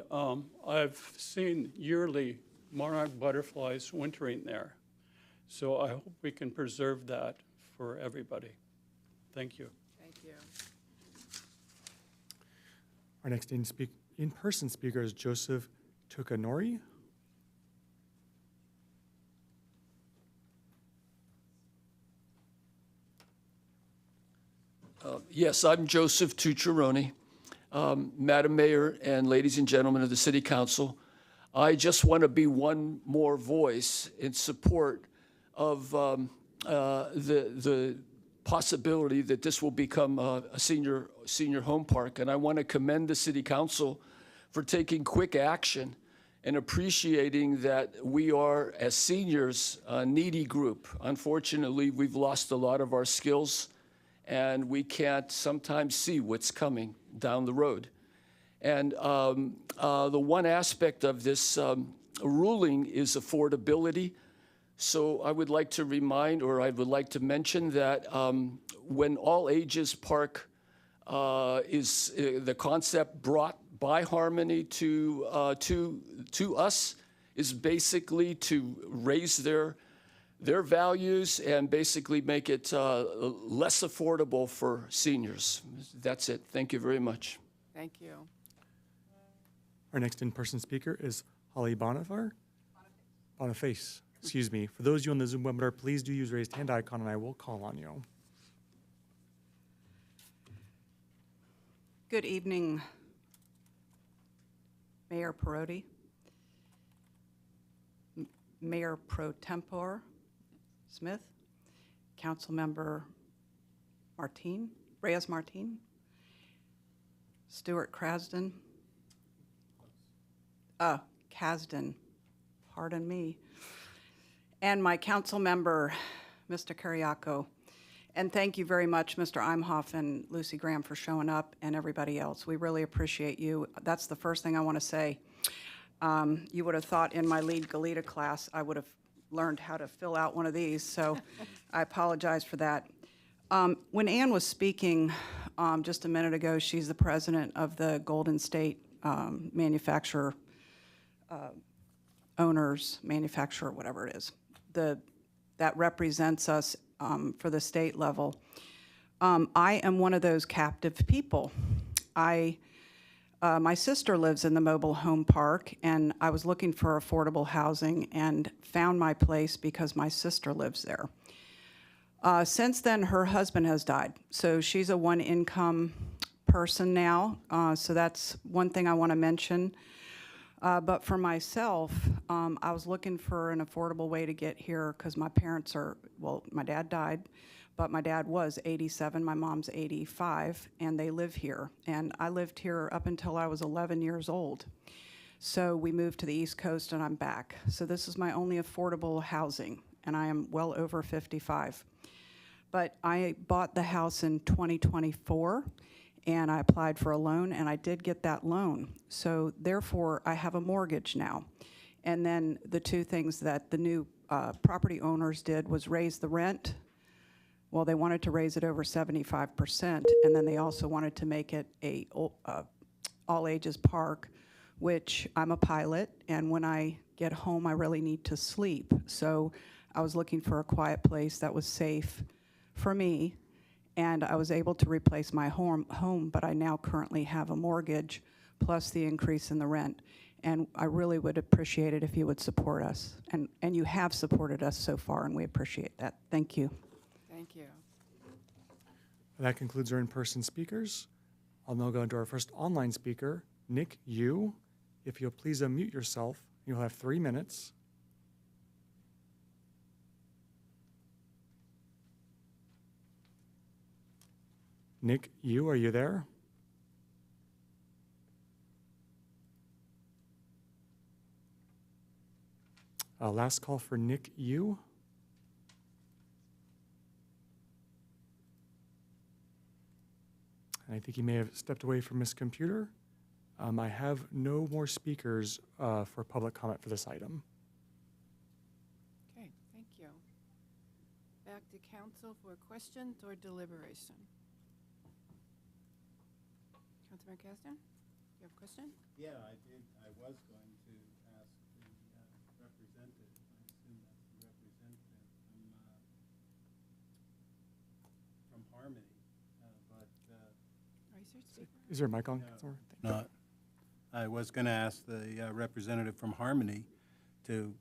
I've seen yearly monarch butterflies wintering there. So I hope we can preserve that for everybody. Thank you. Thank you. Our next in-person speaker is Joseph Tukanori. Yes, I'm Joseph Tucciaroni. Madam Mayor and ladies and gentlemen of the City Council, I just want to be one more voice in support of the possibility that this will become a senior home park. And I want to commend the City Council for taking quick action and appreciating that we are, as seniors, a needy group. Unfortunately, we've lost a lot of our skills, and we can't sometimes see what's coming down the road. And the one aspect of this ruling is affordability. So I would like to remind, or I would like to mention that when All Ages Park is the concept brought by Harmony to us is basically to raise their values and basically make it less affordable for seniors. That's it. Thank you very much. Thank you. Our next in-person speaker is Holly Boniface. Excuse me. For those of you on the Zoom webinar, please do use raised hand icon and I will call on you. Good evening, Mayor Perotti, Mayor Pro Tempore Smith, Councilmember Reyes Martin, Stuart Kasdan, pardon me, and my council member, Mr. Kiriakou. And thank you very much, Mr. Imhoff and Lucy Graham, for showing up, and everybody else. We really appreciate you. That's the first thing I want to say. You would have thought in my lead Goleta class I would have learned how to fill out one of these, so I apologize for that. When Ann was speaking just a minute ago, she's the president of the Golden State Manufacturer Owners, Manufacturer, whatever it is, that represents us for the state level. I am one of those captive people. My sister lives in the mobile home park, and I was looking for affordable housing and found my place because my sister lives there. Since then, her husband has died, so she's a one-income person now, so that's one thing I want to mention. But for myself, I was looking for an affordable way to get here because my parents my dad died, but my dad was 87, my mom's 85, and they live here. And I lived here up until I was 11 years old. So we moved to the East Coast and I'm back. So this is my only affordable housing, and I am well over 55. But I bought the house in 2024, and I applied for a loan, and I did get that loan. So therefore, I have a mortgage now. And then the two things that the new property owners did was raise the rent. Well, they wanted to raise it over 75%, and then they also wanted to make it a all-ages park, which I'm a pilot, and when I get home, I really need to sleep. So I was looking for a quiet place that was safe for me, and I was able to replace my home, but I now currently have a mortgage plus the increase in the rent. And I really would appreciate it if you would support us. And you have supported us so far, and we appreciate that. Thank you. Thank you. That concludes our in-person speakers. I'll now go into our first online speaker, Nick Yu. If you'll please unmute yourself, you'll have 3 minutes. Nick Yu, are you there? Last call for Nick Yu. And I think he may have stepped away from his computer. I have no more speakers for public comment for this item. Okay, thank you. Back to council for questions or deliberation. Councilman Caston, you have a question? Yeah, I did. I was going to ask the representative, I assume that's the representative from Harmony, but. Is there a mic on? No, not. I was going to ask the representative from Harmony to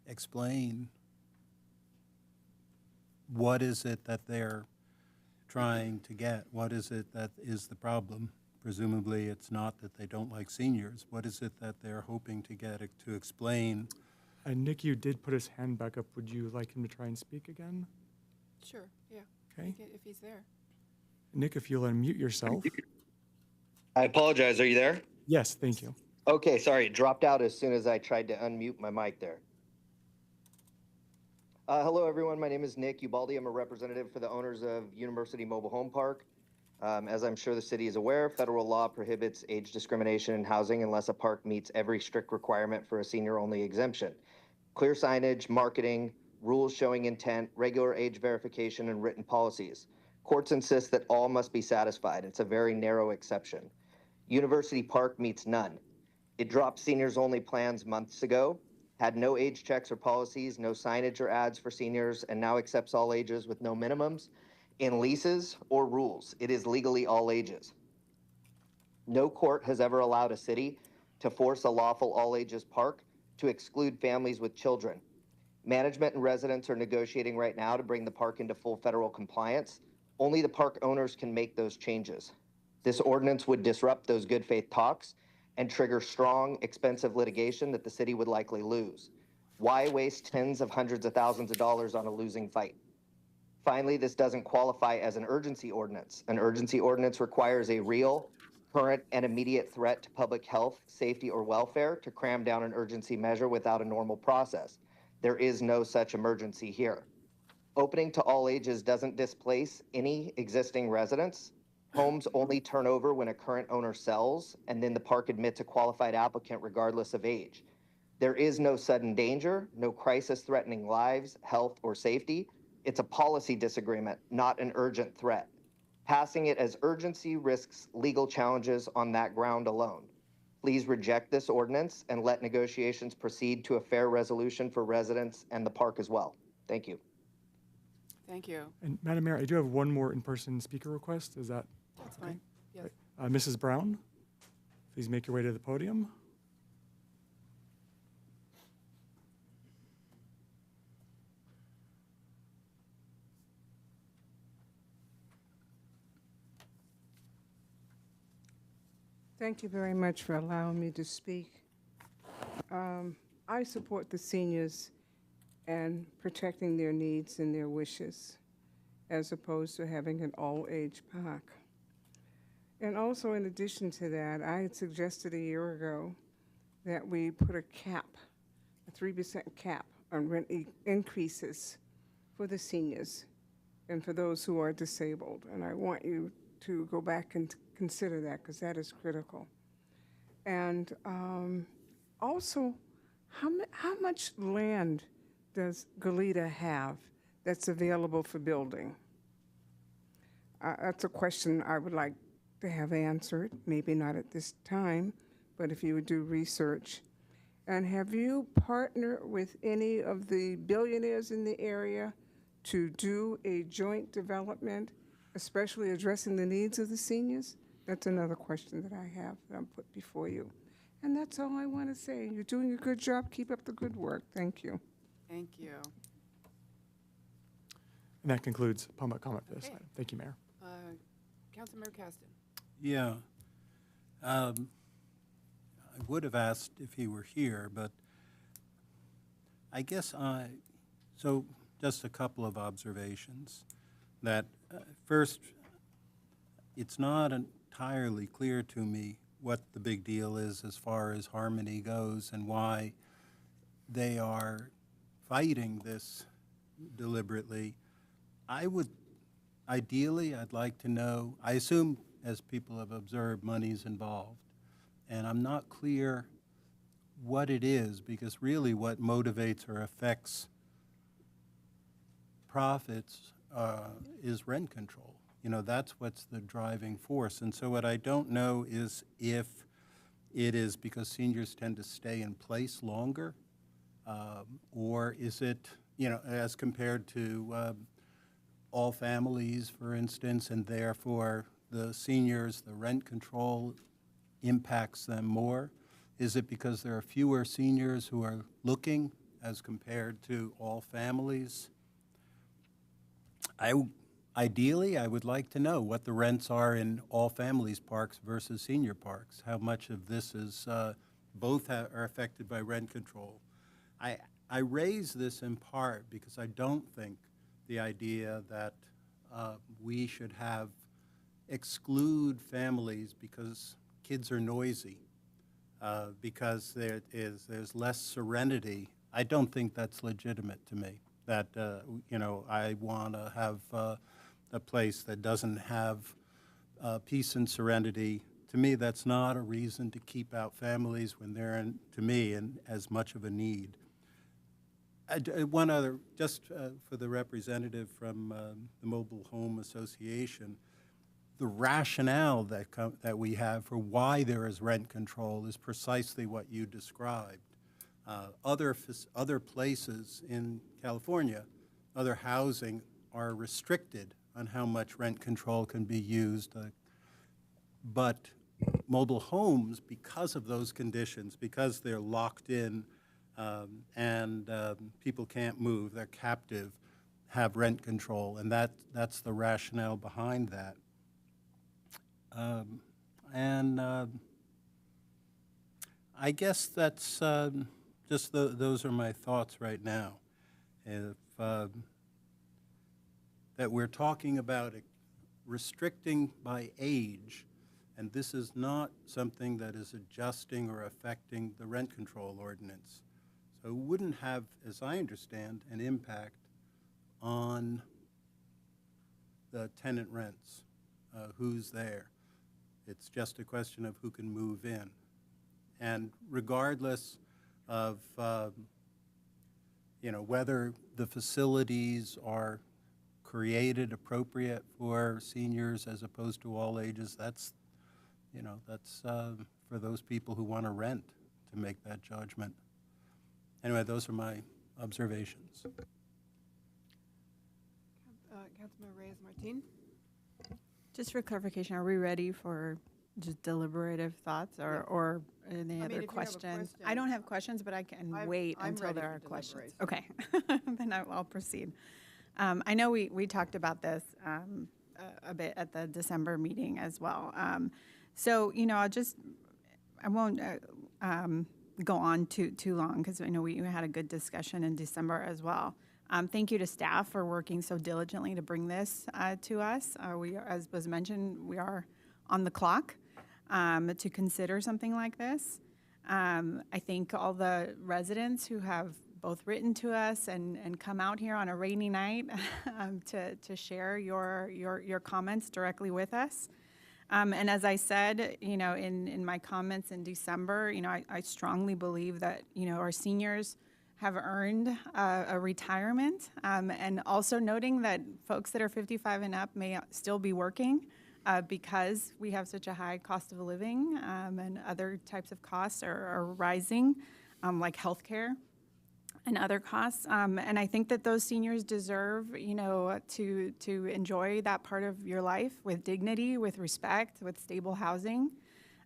explain what is it that they're trying to get? What is it that is the problem? Presumably, it's not that they don't like seniors. What is it that they're hoping to get to explain? Nick, you did put his hand back up. Would you like him to try and speak again? Sure, yeah. Okay. If he's there. Nick, if you'll unmute yourself. I apologize. Are you there? Yes, thank you. Okay, sorry. It dropped out as soon as I tried to unmute my mic there. Hello, everyone. My name is Nick Ubaldi. I'm a representative for the owners of University Mobile Home Park. As I'm sure the city is aware, federal law prohibits age discrimination in housing unless a park meets every strict requirement for a senior-only exemption. Clear signage, marketing, rules showing intent, regular age verification, and written policies. Courts insist that all must be satisfied. It's a very narrow exception. University Park meets none. It dropped seniors-only plans months ago, had no age checks or policies, no signage or ads for seniors, and now accepts all ages with no minimums in leases or rules. It is legally all ages. No court has ever allowed a city to force a lawful all ages park to exclude families with children. Management and residents are negotiating right now to bring the park into full federal compliance. Only the park owners can make those changes. This ordinance would disrupt those good faith talks and trigger strong, expensive litigation that the city would likely lose. Why waste tens of hundreds of thousands of dollars on a losing fight? Finally, this doesn't qualify as an urgency ordinance. An urgency ordinance requires a real, current, and immediate threat to public health, safety, or welfare to cram down an urgency measure without a normal process. There is no such emergency here. Opening to all ages doesn't displace any existing residents. Homes only turn over when a current owner sells, and then the park admits a qualified applicant regardless of age. There is no sudden danger, no crisis threatening lives, health, or safety. It's a policy disagreement, not an urgent threat. Passing it as urgency risks legal challenges on that ground alone. Please reject this ordinance and let negotiations proceed to a fair resolution for residents and the park as well. Thank you. Thank you. And Madam Mayor, I do have one more in-person speaker request. Is that? That's fine. Yes. Mrs. Brown, please make your way to the podium. Thank you very much for allowing me to speak. I support the seniors and protecting their needs and their wishes, as opposed to having an all-age park. And also, in addition to that, I had suggested a year ago that we put a cap, a 3% cap on rent increases for the seniors and for those who are disabled. And I want you to go back and consider that, because that is critical. And also, how much land does Goleta have that's available for building? That's a question I would like to have answered, maybe not at this time, but if you would do research. And have you partnered with any of the billionaires in the area to do a joint development, especially addressing the needs of the seniors? That's another question that I have that I'm put before you. And that's all I want to say. You're doing a good job. Keep up the good work. Thank you. Thank you. And that concludes public comment for this Okay. item. Thank you, Mayor. Councilmember Caston. Yeah. I would have asked if he were here, but I guess so just a couple of observations. That first, it's not entirely clear to me what the big deal is as far as Harmony goes and why they are fighting this deliberately. Ideally, I'd like to know, I assume, as people have observed, money's involved. And I'm not clear what it is, because really what motivates or affects profits is rent control. You know, that's what's the driving force. And so what I don't know is if it is because seniors tend to stay in place longer, or is it, you know, as compared to all families, for instance, and therefore the seniors, the rent control impacts them more? Is it because there are fewer seniors who are looking as compared to all families? Ideally, I would like to know what the rents are in all families parks versus senior parks. How much of this is, both are affected by rent control. I raise this in part because I don't think the idea that we should exclude families because kids are noisy, because there's less serenity. I don't think that's legitimate to me. That you know, I want to have a place that doesn't have peace and serenity. To me, that's not a reason to keep out families when they're, to me, in as much of a need. One other, just for the representative from the Mobile Home Association, the rationale that we have for why there is rent control is precisely what you described. Other places in California, other housing are restricted on how much rent control can be used. But mobile homes, because of those conditions, because they're locked in and people can't move, they're captive, have rent control, and that's the rationale behind that. I guess that's just those are my thoughts right now. If, that we're talking about restricting by age, and this is not something that is adjusting or affecting the rent control ordinance. So it wouldn't have, as I understand, an impact on the tenant rents, who's there. It's just a question of who can move in. And regardless of, whether the facilities are created appropriate for seniors as opposed to all ages, that's for those people who want to rent to make that judgment. Anyway, those are my observations. Councilmember Reyes-Martin? Just for clarification, are we ready for just deliberative thoughts or any other if you have a questions? I question- don't have questions, but I can wait I'm until ready there for are questions. deliberation. Okay, then I'll proceed. I know we talked about this a bit at the December meeting as well. So, I won't go on too long because I know we had a good discussion in December as well. Thank you to staff for working so diligently to bring this to us. As was mentioned, we are on the clock to consider something like this. I thank all the residents who have both written to us and come out here on a rainy night to share your comments directly with us. And as I said, in my comments in December, I strongly believe that, our seniors have earned a retirement, and also noting that folks that are 55 and up may still be working because we have such a high cost of living, and other types of costs are rising, like healthcare and other costs. And I think that those seniors deserve, to enjoy that part of your life with dignity, with respect, with stable housing.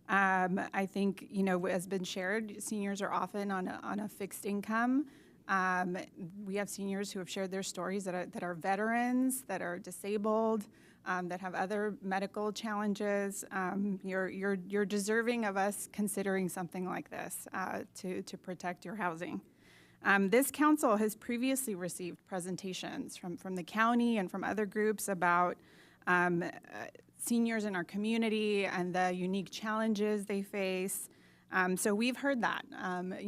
I think, as been shared, seniors are often on a fixed income. We have seniors who have shared their stories that are veterans, that are disabled, that have other medical challenges. You're deserving of us considering something like this to protect your housing. This council has previously received presentations from the county and from other groups about seniors in our community and the unique challenges they face. So we've heard that,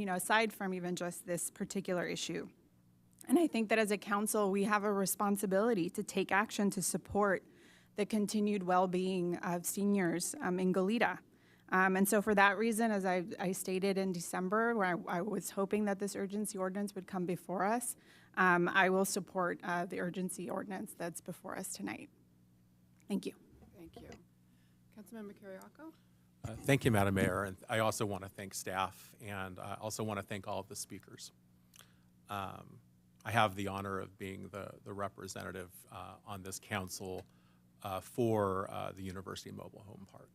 aside from even just this particular issue. And I think that as a council, we have a responsibility to take action to support the continued well-being of seniors in Goleta. And so for that reason, as I stated in December, where I was hoping that this urgency ordinance would come before us, I will support the urgency ordinance that's before us tonight. Thank you. Thank you. Councilmember Carriaco? Thank you, Madam Mayor, and I also want to thank staff, and I also want to thank all of the speakers. I have the honor of being the representative on this council for the University Mobile Home Park.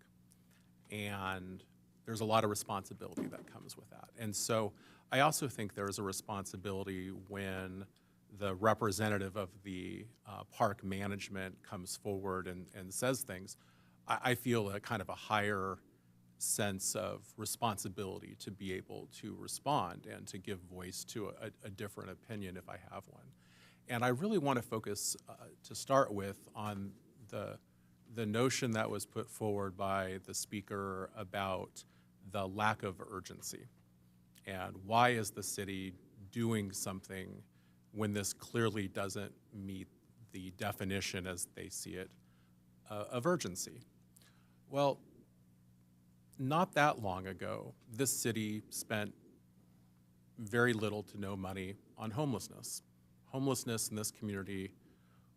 And there's a lot of responsibility that comes with that. And so I also think there's a responsibility when the representative of the park management comes forward and says things. I feel a kind of a higher sense of responsibility to be able to respond and to give voice to a different opinion if I have one. And I really want to focus to start with on the notion that was put forward by the speaker about the lack of urgency. And why is the city doing something when this clearly doesn't meet the definition as they see it of urgency? Well, not that long ago, this city spent very little to no money on homelessness. Homelessness in this community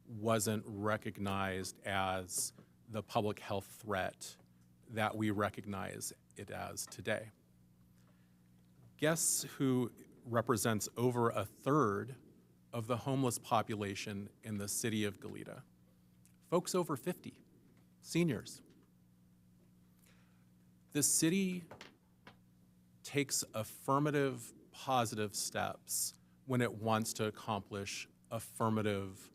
wasn't recognized as the public health threat that we recognize it as today. Guess who represents over a third of the homeless population in the city of Goleta? Folks over 50, seniors. The city takes affirmative, positive steps when it wants to accomplish affirmative,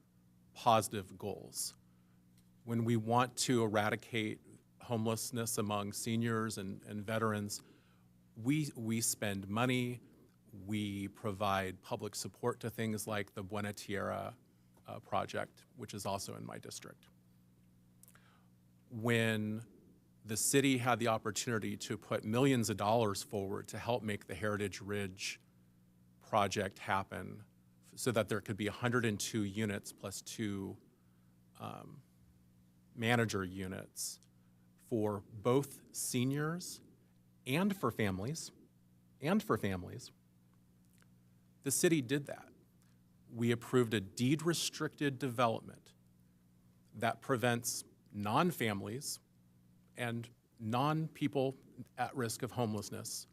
positive goals. When we want to eradicate homelessness among seniors and veterans, we spend money, we provide public support to things like the Buena Tierra project, which is also in my district. When the city had the opportunity to put millions of dollars forward to help make the Heritage Ridge project happen, so that there could be 102 units plus 2 manager units for both seniors and for families, the city did that. We approved a deed-restricted development that prevents non-families and non-people at risk of homelessness.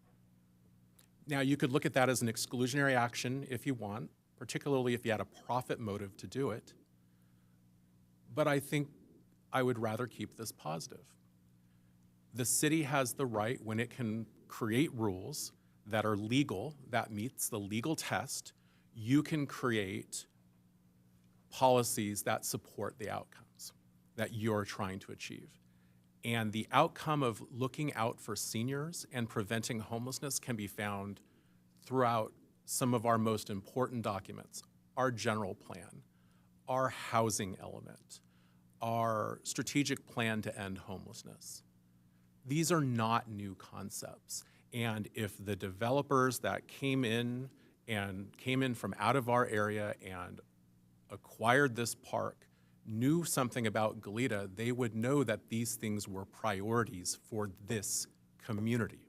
Now, you could look at that as an exclusionary action if you want, particularly if you had a profit motive to do it. But I think I would rather keep this positive. The city has the right, when it can create rules that are legal, that meets the legal test, you can create policies that support the outcomes that you're trying to achieve. And the outcome of looking out for seniors and preventing homelessness can be found throughout some of our most important documents: our general plan, our housing element, our strategic plan to end homelessness. These are not new concepts. And if the developers that came in from out of our area and acquired this park knew something about Goleta, they would know that these things were priorities for this community,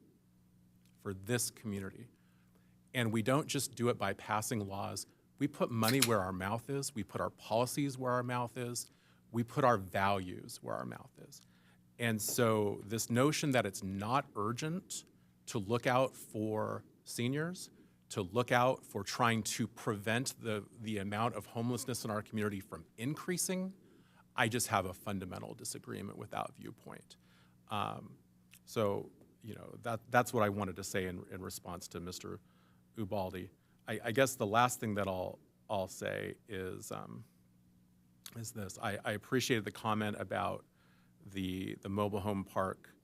And we don't just do it by passing laws. We put money where our mouth is. We put our policies where our mouth is. We put our values where our mouth is. And so this notion that it's not urgent to look out for seniors, to look out for trying to prevent the amount of homelessness in our community from increasing, I just have a fundamental disagreement with that viewpoint. So, you know, that's what I wanted to say in response to Mr. Ubaldi. I guess the last thing that I'll say is this. I appreciated the comment about the mobile home park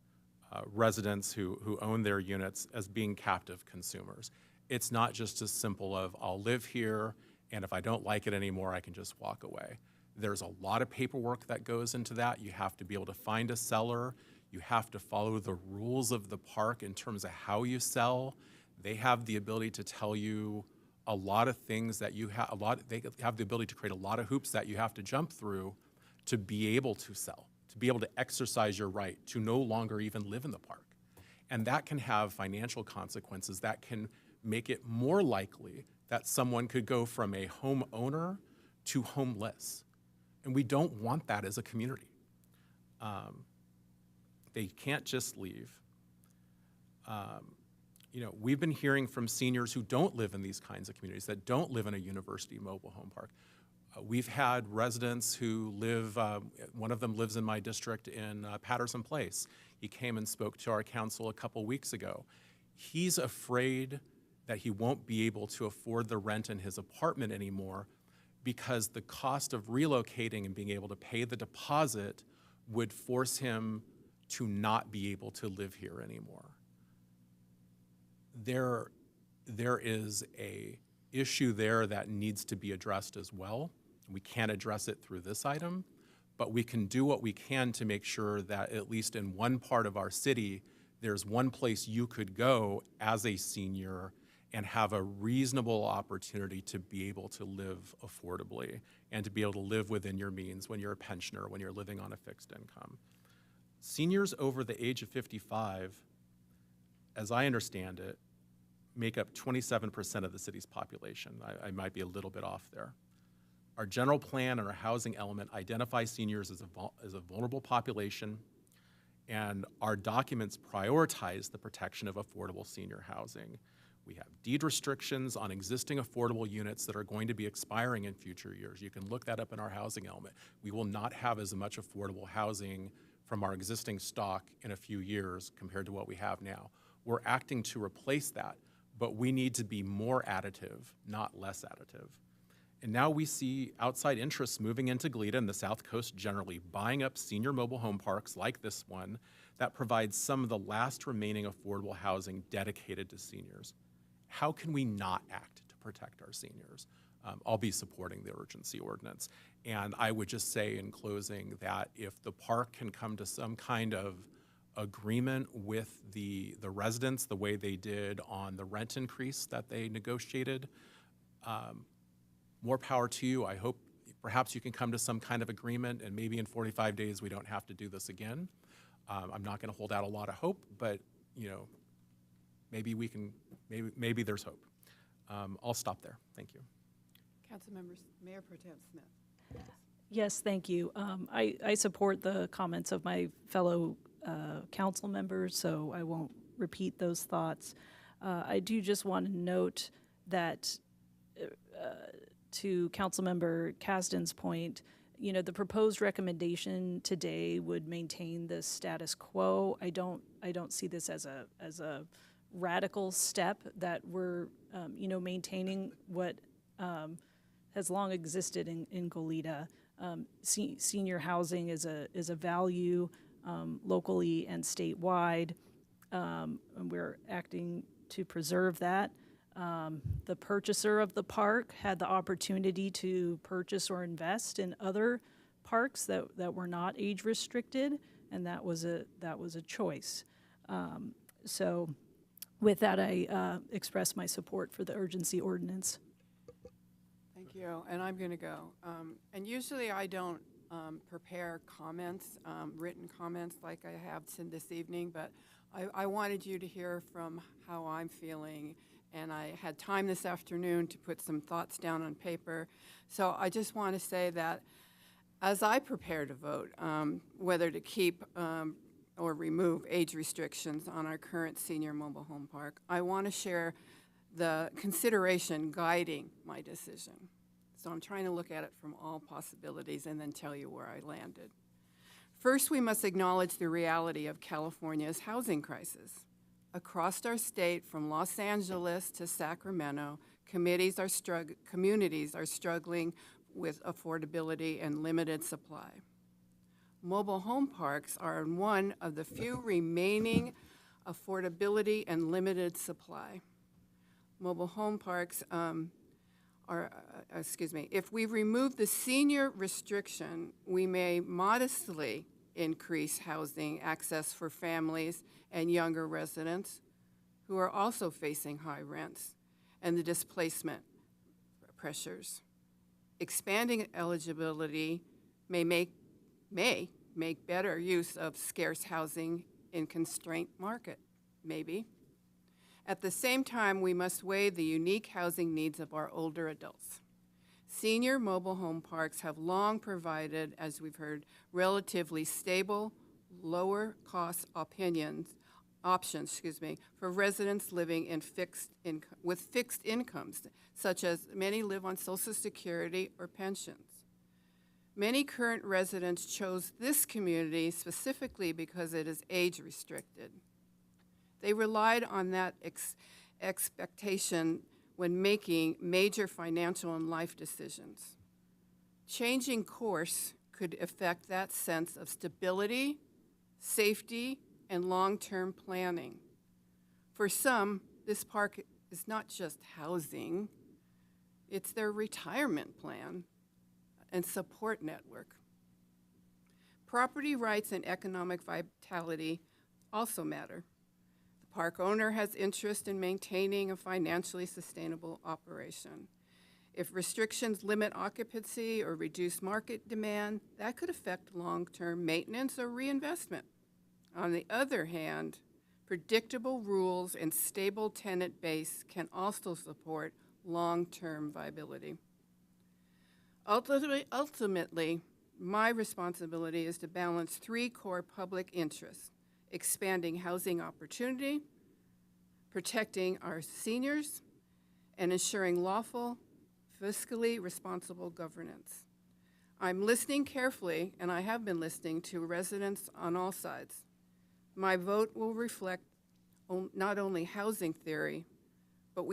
residents who own their units as being captive consumers. It's not just as simple of, I'll live here, and if I don't like it anymore, I can just walk away. There's a lot of paperwork that goes into that. You have to be able to find a seller. You have to follow the rules of the park in terms of how you sell. They have the ability to tell you a lot of things that you have, they have the ability to create a lot of hoops that you have to jump through to be able to sell, to be able to exercise your right to no longer even live in the park. And that can have financial consequences that can make it more likely that someone could go from a homeowner to homeless. And we don't want that as a community. They can't just leave. You know, we've been hearing from seniors who don't live in these kinds of communities, that don't live in a university mobile home park. We've had residents who live, one of them lives in my district in Patterson Place. He came and spoke to our council a couple weeks ago. He's afraid that he won't be able to afford the rent in his apartment anymore because the cost of relocating and being able to pay the deposit would force him to not be able to live here anymore. There is a issue there that needs to be addressed as well. We can't address it through this item, but we can do what we can to make sure that at least in one part of our city, there's one place you could go as a senior and have a reasonable opportunity to be able to live affordably and to be able to live within your means when you're a pensioner, when you're living on a fixed income. Seniors over the age of 55, as I understand it, make up 27% of the city's population. I might be a little bit off there. Our general plan and our housing element identify seniors as a vulnerable population, and our documents prioritize the protection of affordable senior housing. We have deed restrictions on existing affordable units that are going to be expiring in future years. You can look that up in our housing element. We will not have as much affordable housing from our existing stock in a few years compared to what we have now. We're acting to replace that, but we need to be more additive, not less additive. And now we see outside interests moving into Goleta and the South Coast generally, buying up senior mobile home parks like this one that provides some of the last remaining affordable housing dedicated to seniors. How can we not act to protect our seniors? I'll be supporting the urgency ordinance. And I would just say in closing that if the park can come to some kind of agreement with the residents the way they did on the rent increase that they negotiated, more power to you. I hope perhaps you can come to some kind of agreement, and maybe in 45 days we don't have to do this again. I'm not going to hold out a lot of hope, but maybe we can. Maybe there's hope. I'll stop there. Thank you. Council members, Mayor Pro Tem Smith. Yes, thank you. I support the comments of my fellow council members, so I won't repeat those thoughts. I do just want to note that to Councilmember Kasdan's point, the proposed recommendation today would maintain the status quo. I don't see this as a radical step that we're maintaining what has long existed in Goleta. Senior housing is a value locally and statewide, and we're acting to preserve that. The purchaser of the park had the opportunity to purchase or invest in other parks that were not age restricted, and that was a choice. So with that, I express my support for the urgency ordinance. Thank you, and I'm going to go. And usually I don't prepare comments, written comments like I have this evening, but I wanted you to hear from how I'm feeling, and I had time this afternoon to put some thoughts down on paper. So I just want to say that as I prepare to vote, whether to keep or remove age restrictions on our current senior mobile home park, I want to share the consideration guiding my decision. So I'm trying to look at it from all possibilities and then tell you where I landed. First, we must acknowledge the reality of California's housing crisis. Across our state, from Los Angeles to Sacramento, communities are struggling with affordability and limited supply. Mobile home parks are one of the few remaining affordability and limited supply. Mobile home parks if we remove the senior restriction, we may modestly increase housing access for families and younger residents who are also facing high rents and the displacement pressures. Expanding eligibility may make better use of scarce housing in constraint market, maybe. At the same time, we must weigh the unique housing needs of our older adults. Senior mobile home parks have long provided, as we've heard, relatively stable, lower cost options for residents living in with fixed incomes, such as many live on Social Security or pensions. Many current residents chose this community specifically because it is age restricted. They relied on that expectation when making major financial and life decisions. Changing course could affect that sense of stability, safety, and long-term planning. For some, this park is not just housing, it's their retirement plan and support network. Property rights and economic vitality also matter. Park owner has interest in maintaining a financially sustainable operation. If restrictions limit occupancy or reduce market demand, that could affect long-term maintenance or reinvestment. On the other hand, predictable rules and stable tenant base can also support long-term viability. Ultimately, my responsibility is to balance three core public interests: expanding housing opportunity, protecting our seniors, and ensuring lawful, fiscally responsible governance. I'm listening carefully, and I have been listening to residents on all sides. My vote will reflect not only housing theory, but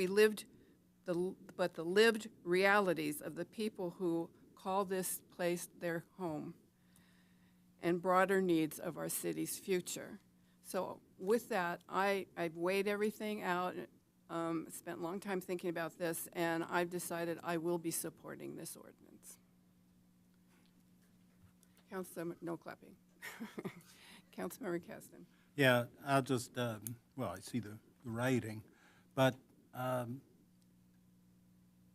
the lived realities of the people who call this place their home, and broader needs of our city's future. So with that, I've weighed everything out, spent a long time thinking about this, and I've decided I will be supporting this ordinance. Councilmember, no clapping. Councilmember Kasdan. Yeah, I'll just, I see the writing, but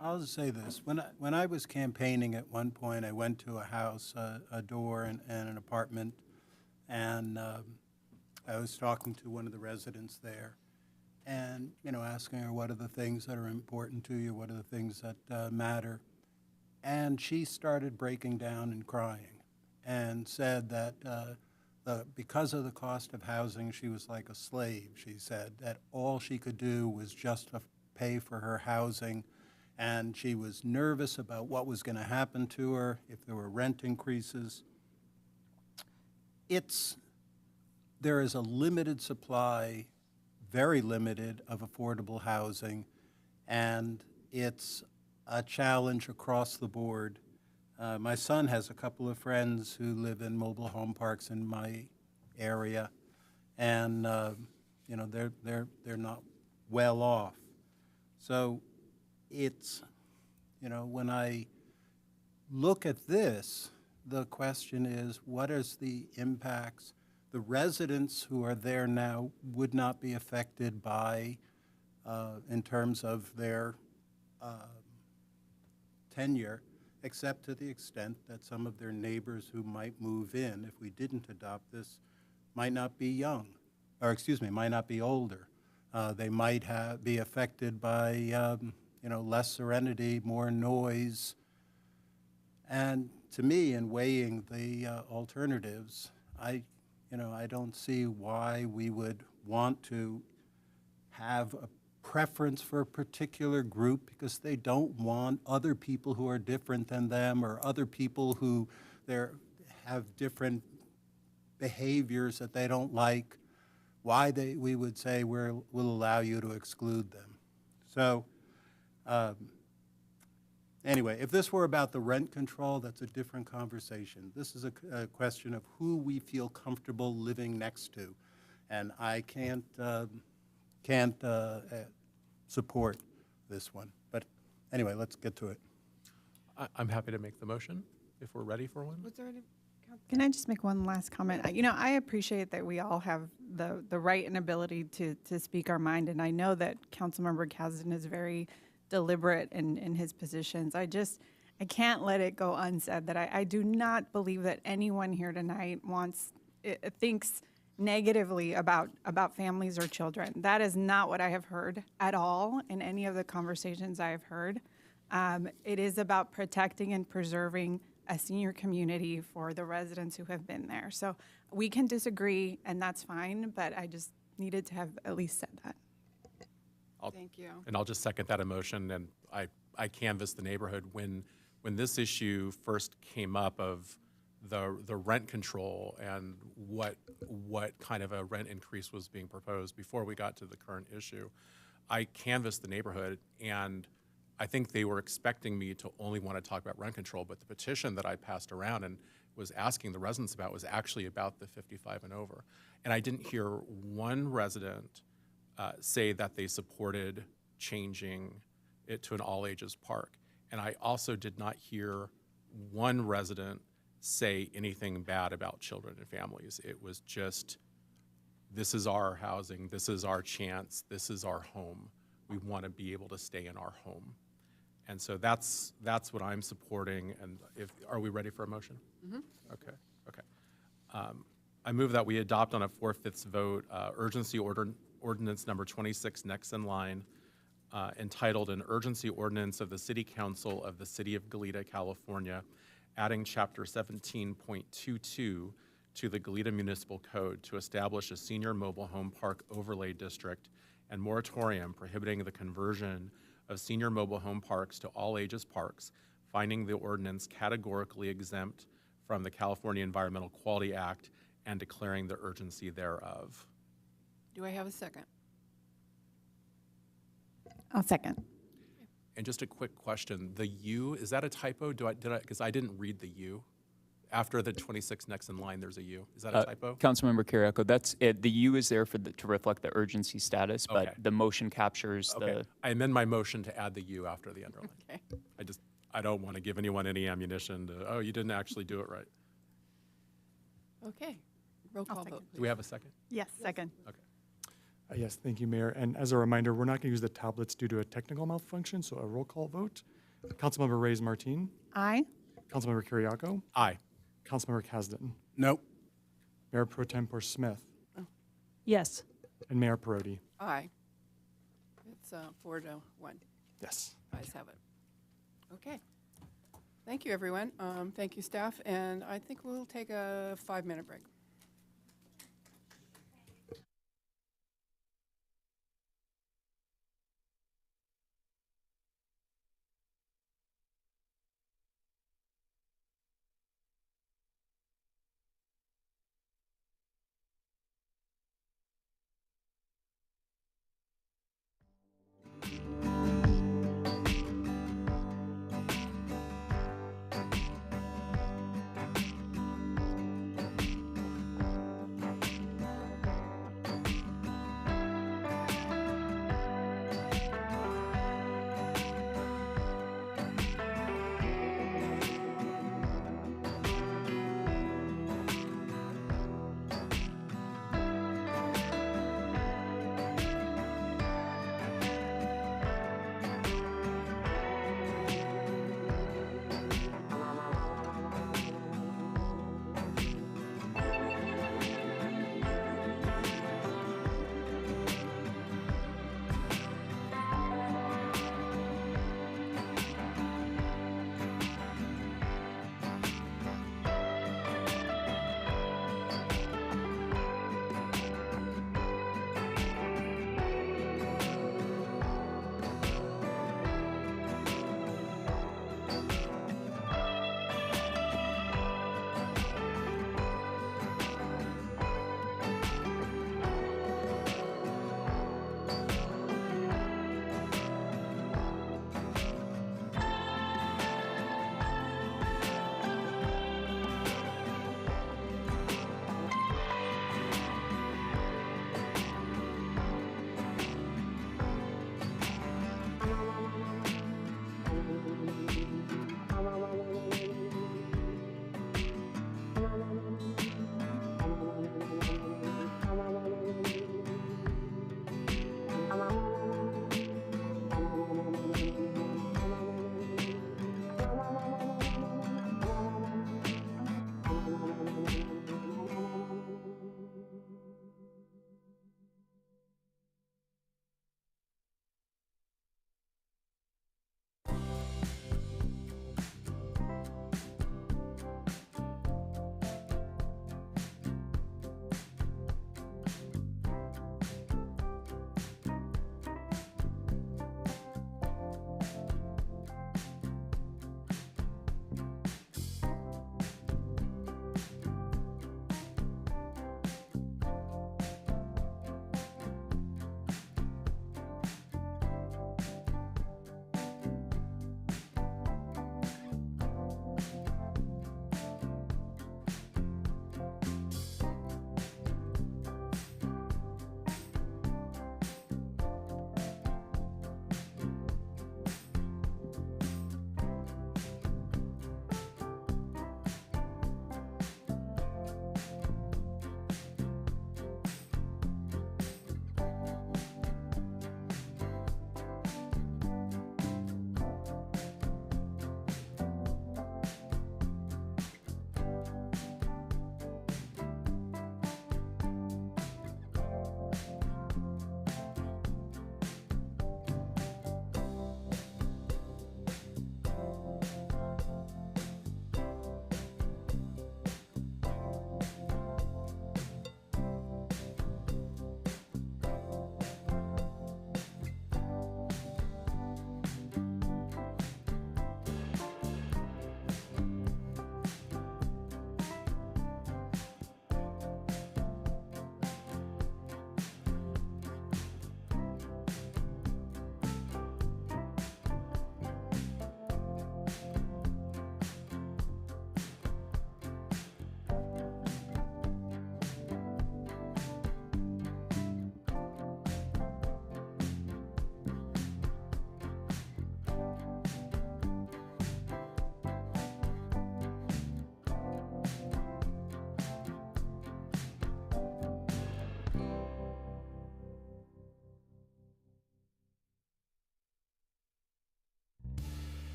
I'll just say this. When I was campaigning at one point, I went to a house, a door and an apartment, and I was talking to one of the residents there and, asking her, what are the things that are important to you? What are the things that matter? And she started breaking down and crying and said that because of the cost of housing, she was like a slave. She said that all she could do was just to pay for her housing, and she was nervous about what was going to happen to her if there were rent increases. There is a limited supply, very limited, of affordable housing, and it's a challenge across the board. My son has a couple of friends who live in mobile home parks in my area, and they're not well off. So it's, when I look at this, the question is, what is the impacts? The residents who are there now would not be affected by, in terms of their tenure, except to the extent that some of their neighbors who might move in, if we didn't adopt this, might not be might not be older. They might be affected by, less serenity, more noise. And to me, in weighing the alternatives, I don't see why we would want to have a preference for a particular group because they don't want other people who are different than them or other people who have different behaviors that they don't like, why we would say we'll allow you to exclude them. So anyway, if this were about the rent control, that's a different conversation. This is a question of who we feel comfortable living next to. And I can't support this one. But anyway, let's get to it. I'm happy to make the motion if we're ready for one. Can I just make one last comment? I appreciate that we all have the right and ability to speak our mind, and I know that Councilmember Kasdan is very deliberate in his positions. I can't let it go unsaid that I do not believe that anyone here tonight thinks negatively about families or children. That is not what I have heard at all in any of the conversations I have heard. It is about protecting and preserving a senior community for the residents who have been there. So we can disagree, and that's fine, but I just needed to have at least said that. Thank you. And I'll just second that emotion, and I canvassed the neighborhood when this issue first came up of the rent control and what kind of a rent increase was being proposed before we got to the current issue. I canvassed the neighborhood, and I think they were expecting me to only want to talk about rent control, but the petition that I passed around and was asking the residents about was actually about the 55 and over. And I didn't hear one resident say that they supported changing it to an all-ages park. And I also did not hear one resident say anything bad about children and families. It was just, this is our housing, this is our chance, this is our home. We want to be able to stay in our home. And so that's what I'm supporting. And are we ready for a motion? Mm-hmm. Okay. I move that we adopt on a 4/5 vote urgency ordinance number 26 next in line, entitled An Urgency Ordinance of the City Council of the City of Goleta, California, adding Chapter 17.22 to the Goleta Municipal Code to establish a senior mobile home park overlay district and moratorium prohibiting the conversion of senior mobile home parks to all-ages parks, finding the ordinance categorically exempt from the California Environmental Quality Act and declaring the urgency thereof. Do I have a second? I'll second. And just a quick question, the U, is that a typo? Because I didn't read the U. After the 26 next in line, there's a U. Is that a typo? Councilmember Carriaco, that's it. The U is there to reflect the urgency status, but Okay. the motion captures Okay. I amend my motion to add the U after the underline. Okay. I don't want to give anyone any ammunition to, oh, you didn't actually do it right. Okay. Roll call vote, Do we have a second? Yes, second. Okay. Yes, thank you, Mayor. And as a reminder, we're not going to use the tablets due to a technical malfunction, so a roll call vote. Councilmember Reyes Martin, Aye. Councilmember Kiriakou, Aye. Councilmember Kasdan, Nope. Mayor Pro Tempore Smith, Yes. and Mayor Perotti. Aye. It's 4-1. Yes. Ayes have it. Okay. Thank you, everyone. Thank you, staff. And I think we'll take a 5-minute break.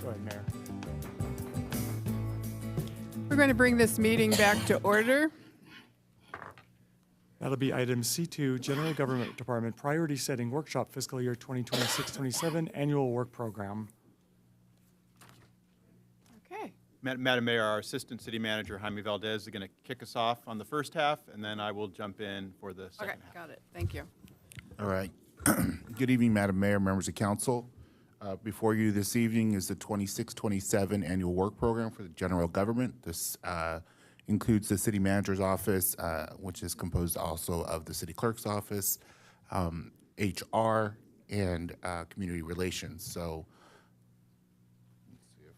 Go ahead, Mayor. We're going to bring this meeting back to order. That'll be item C2, General Government Department Priority Setting Workshop Fiscal Year 2026-27 Annual Work Program. Okay. Madam Mayor, our Assistant City Manager, Jaime Valdez, is going to kick us off on the first half, and then I will jump in for the second Okay, half. got it. Thank you. All right. Good evening, Madam Mayor, members of council. Before you this evening is the 26-27 Annual Work Program for the General Government. This includes the City Manager's Office, which is composed also of the City Clerk's Office, HR, and Community Relations. So, let's see if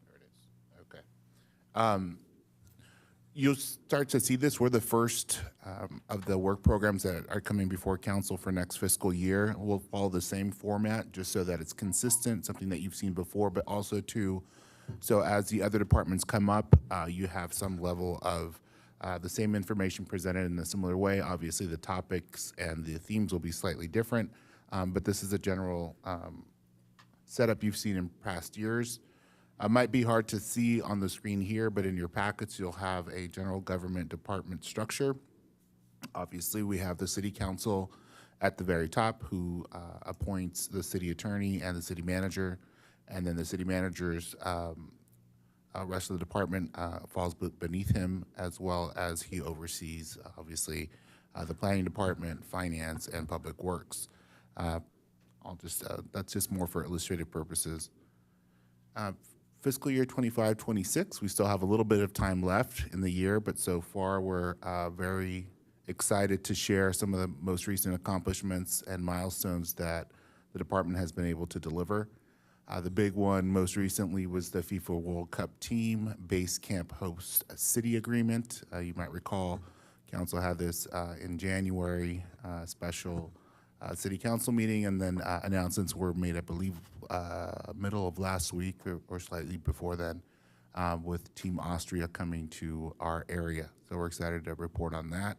there it is. Okay. You'll start to see this. We're the first of the work programs that are coming before council for next fiscal year. We'll follow the same format just so that it's consistent, something that you've seen before, but also so as the other departments come up, you have some level of the same information presented in a similar way. Obviously, the topics and the themes will be slightly different, but this is a general setup you've seen in past years. Might be hard to see on the screen here, but in your packets, you'll have a general government department structure. Obviously, we have the city council at the very top who appoints the city attorney and the city manager, and then the city manager's rest of the department falls beneath him, as well as he oversees, obviously, the planning department, finance, and public works. That's just more for illustrative purposes. Fiscal year 25-26, we still have a little bit of time left in the year, but so far we're very excited to share some of the most recent accomplishments and milestones that the department has been able to deliver. The big one most recently was the FIFA World Cup team base camp host city agreement. You might recall council had this in January, special city council meeting, and then announcements were made, I believe, middle of last week or slightly before then, with Team Austria coming to our area. So we're excited to report on that.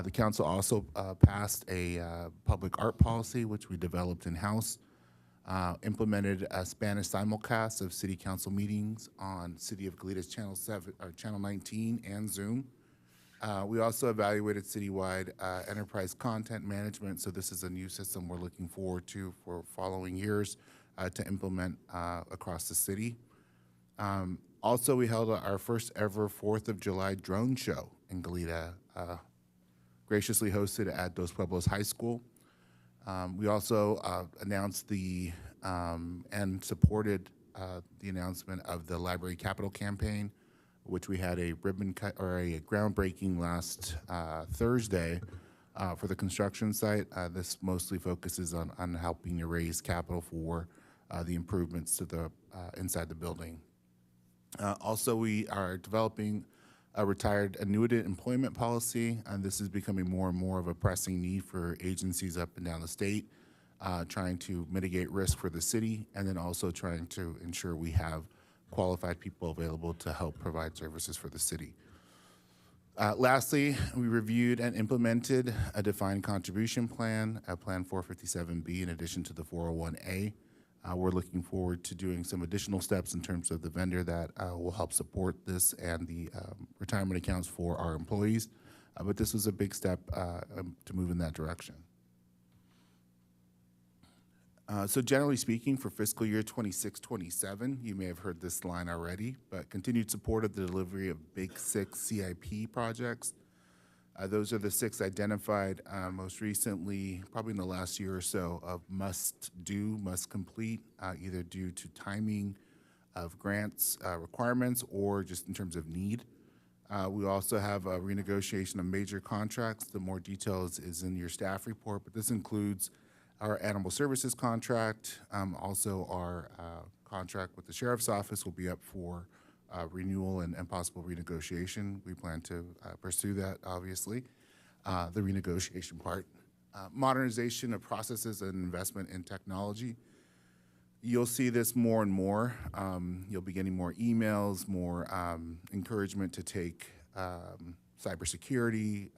The council also passed a public art policy, which we developed in-house, implemented a Spanish simulcast of city council meetings on City of Goleta's Channel 19 and Zoom. We also evaluated citywide enterprise content management, so this is a new system we're looking forward to for following years to implement across the city. Also, we held our first ever 4th of July drone show in Goleta, graciously hosted at Dos Pueblos High School. We also announced and supported the announcement of the Library Capital Campaign, which we had a ribbon cut or a groundbreaking last Thursday for the construction site. This mostly focuses on helping to raise capital for the improvements to the inside the building. Also, we are developing a retired annuity employment policy, and this is becoming more and more of a pressing need for agencies up and down the state, trying to mitigate risk for the city, and then also trying to ensure we have qualified people available to help provide services for the city. Lastly, we reviewed and implemented a defined contribution plan, Plan 457B, in addition to the 401A. We're looking forward to doing some additional steps in terms of the vendor that will help support this and the retirement accounts for our employees. But this was a big step to move in that direction. So generally speaking, for fiscal year 26-27, you may have heard this line already, but continued support of the delivery of Big Six CIP projects. Those are the 6 identified most recently, probably in the last year or so, of must complete, either due to timing of grants requirements or just in terms of need. We also have a renegotiation of major contracts. The more details is in your staff report, but this includes our animal services contract. Also our contract with the Sheriff's Office will be up for renewal and possible renegotiation. We plan to pursue that, obviously, the renegotiation part. Modernization of processes and investment in technology. You'll see this more and more. You'll be getting more emails, more encouragement to take cybersecurity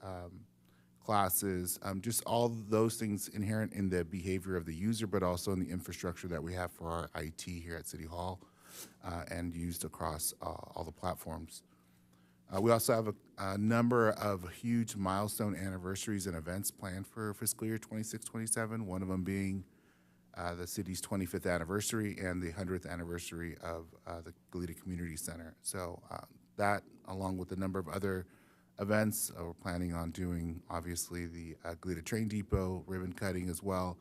classes, just all those things inherent in the behavior of the user, but also in the infrastructure that we have for our IT here at City Hall and used across all the platforms. We also have a number of huge milestone anniversaries and events planned for fiscal year 26-27, one of them being the city's 25th anniversary and the 100th anniversary of the Goleta Community Center. So that, along with a number of other events, we're planning on doing, obviously, the Goleta Train Depot, ribbon cutting as well,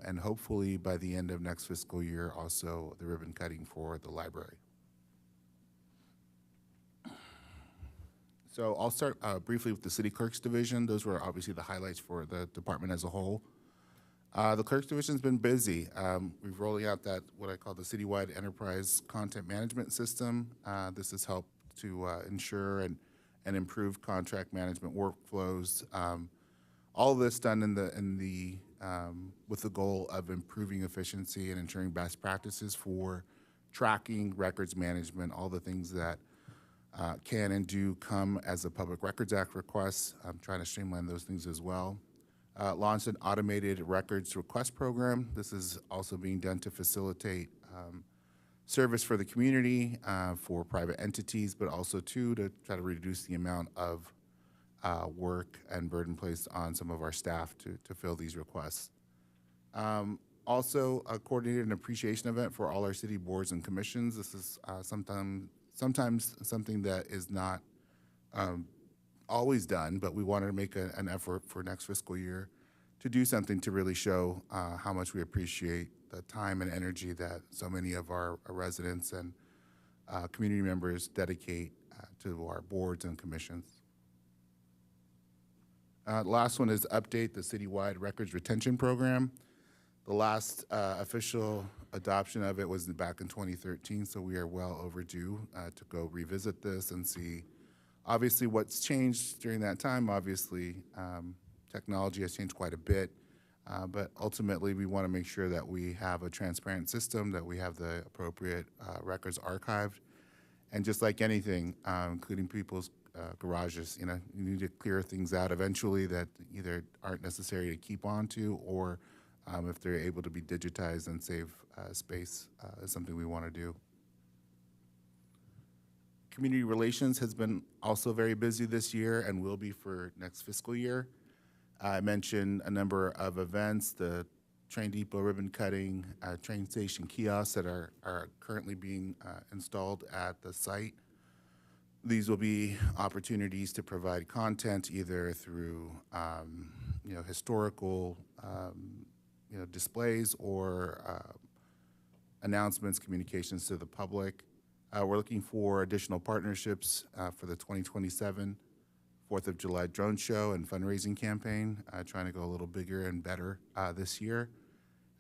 and hopefully by the end of next fiscal year, also the ribbon cutting for the library. So I'll start briefly with the City Clerk's Division. Those were obviously the highlights for the department as a whole. The Clerk's Division's been busy. We've rolling out that, what I call the Citywide Enterprise Content Management System. This has helped to ensure and improve contract management workflows. All of this done with the goal of improving efficiency and ensuring best practices for tracking, records management, all the things that can and do come as a Public Records Act request. I'm trying to streamline those things as well. Launched an automated records request program. This is also being done to facilitate service for the community, for private entities, but also to try to reduce the amount of work and burden placed on some of our staff to fill these requests. Also, coordinated an appreciation event for all our city boards and commissions. This is sometimes something that is not always done, but we wanted to make an effort for next fiscal year to do something to really show how much we appreciate the time and energy that so many of our residents and community members dedicate to our boards and commissions. Last one is update the citywide records retention program. The last official adoption of it was back in 2013, so we are well overdue to go revisit this and see obviously what's changed during that time. Obviously, technology has changed quite a bit, but ultimately we want to make sure that we have a transparent system, that we have the appropriate records archived. And just like anything, including people's garages, you need to clear things out eventually that either aren't necessary to keep on to, or if they're able to be digitized and save space, is something we want to do. Community relations has been also very busy this year and will be for next fiscal year. I mentioned a number of events, the train depot ribbon cutting, train station kiosks that are currently being installed at the site. These will be opportunities to provide content either through historical displays or announcements, communications to the public. We're looking for additional partnerships for the 2027 4th of July drone show and fundraising campaign, trying to go a little bigger and better this year.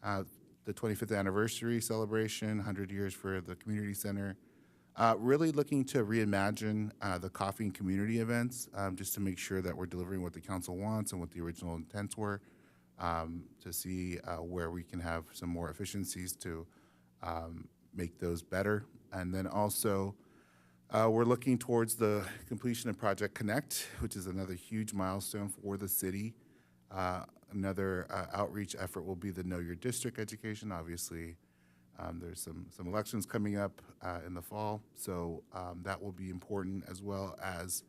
The 25th anniversary celebration, 100 years for the community center. Really looking to reimagine the coffee and community events, just to make sure that we're delivering what the council wants and what the original intents were, to see where we can have some more efficiencies to make those better. And then also, we're looking towards the completion of Project Connect, which is another huge milestone for the city. Another outreach effort will be the Know Your District education. Obviously, there's some elections coming up in the fall, so that will be important, as well as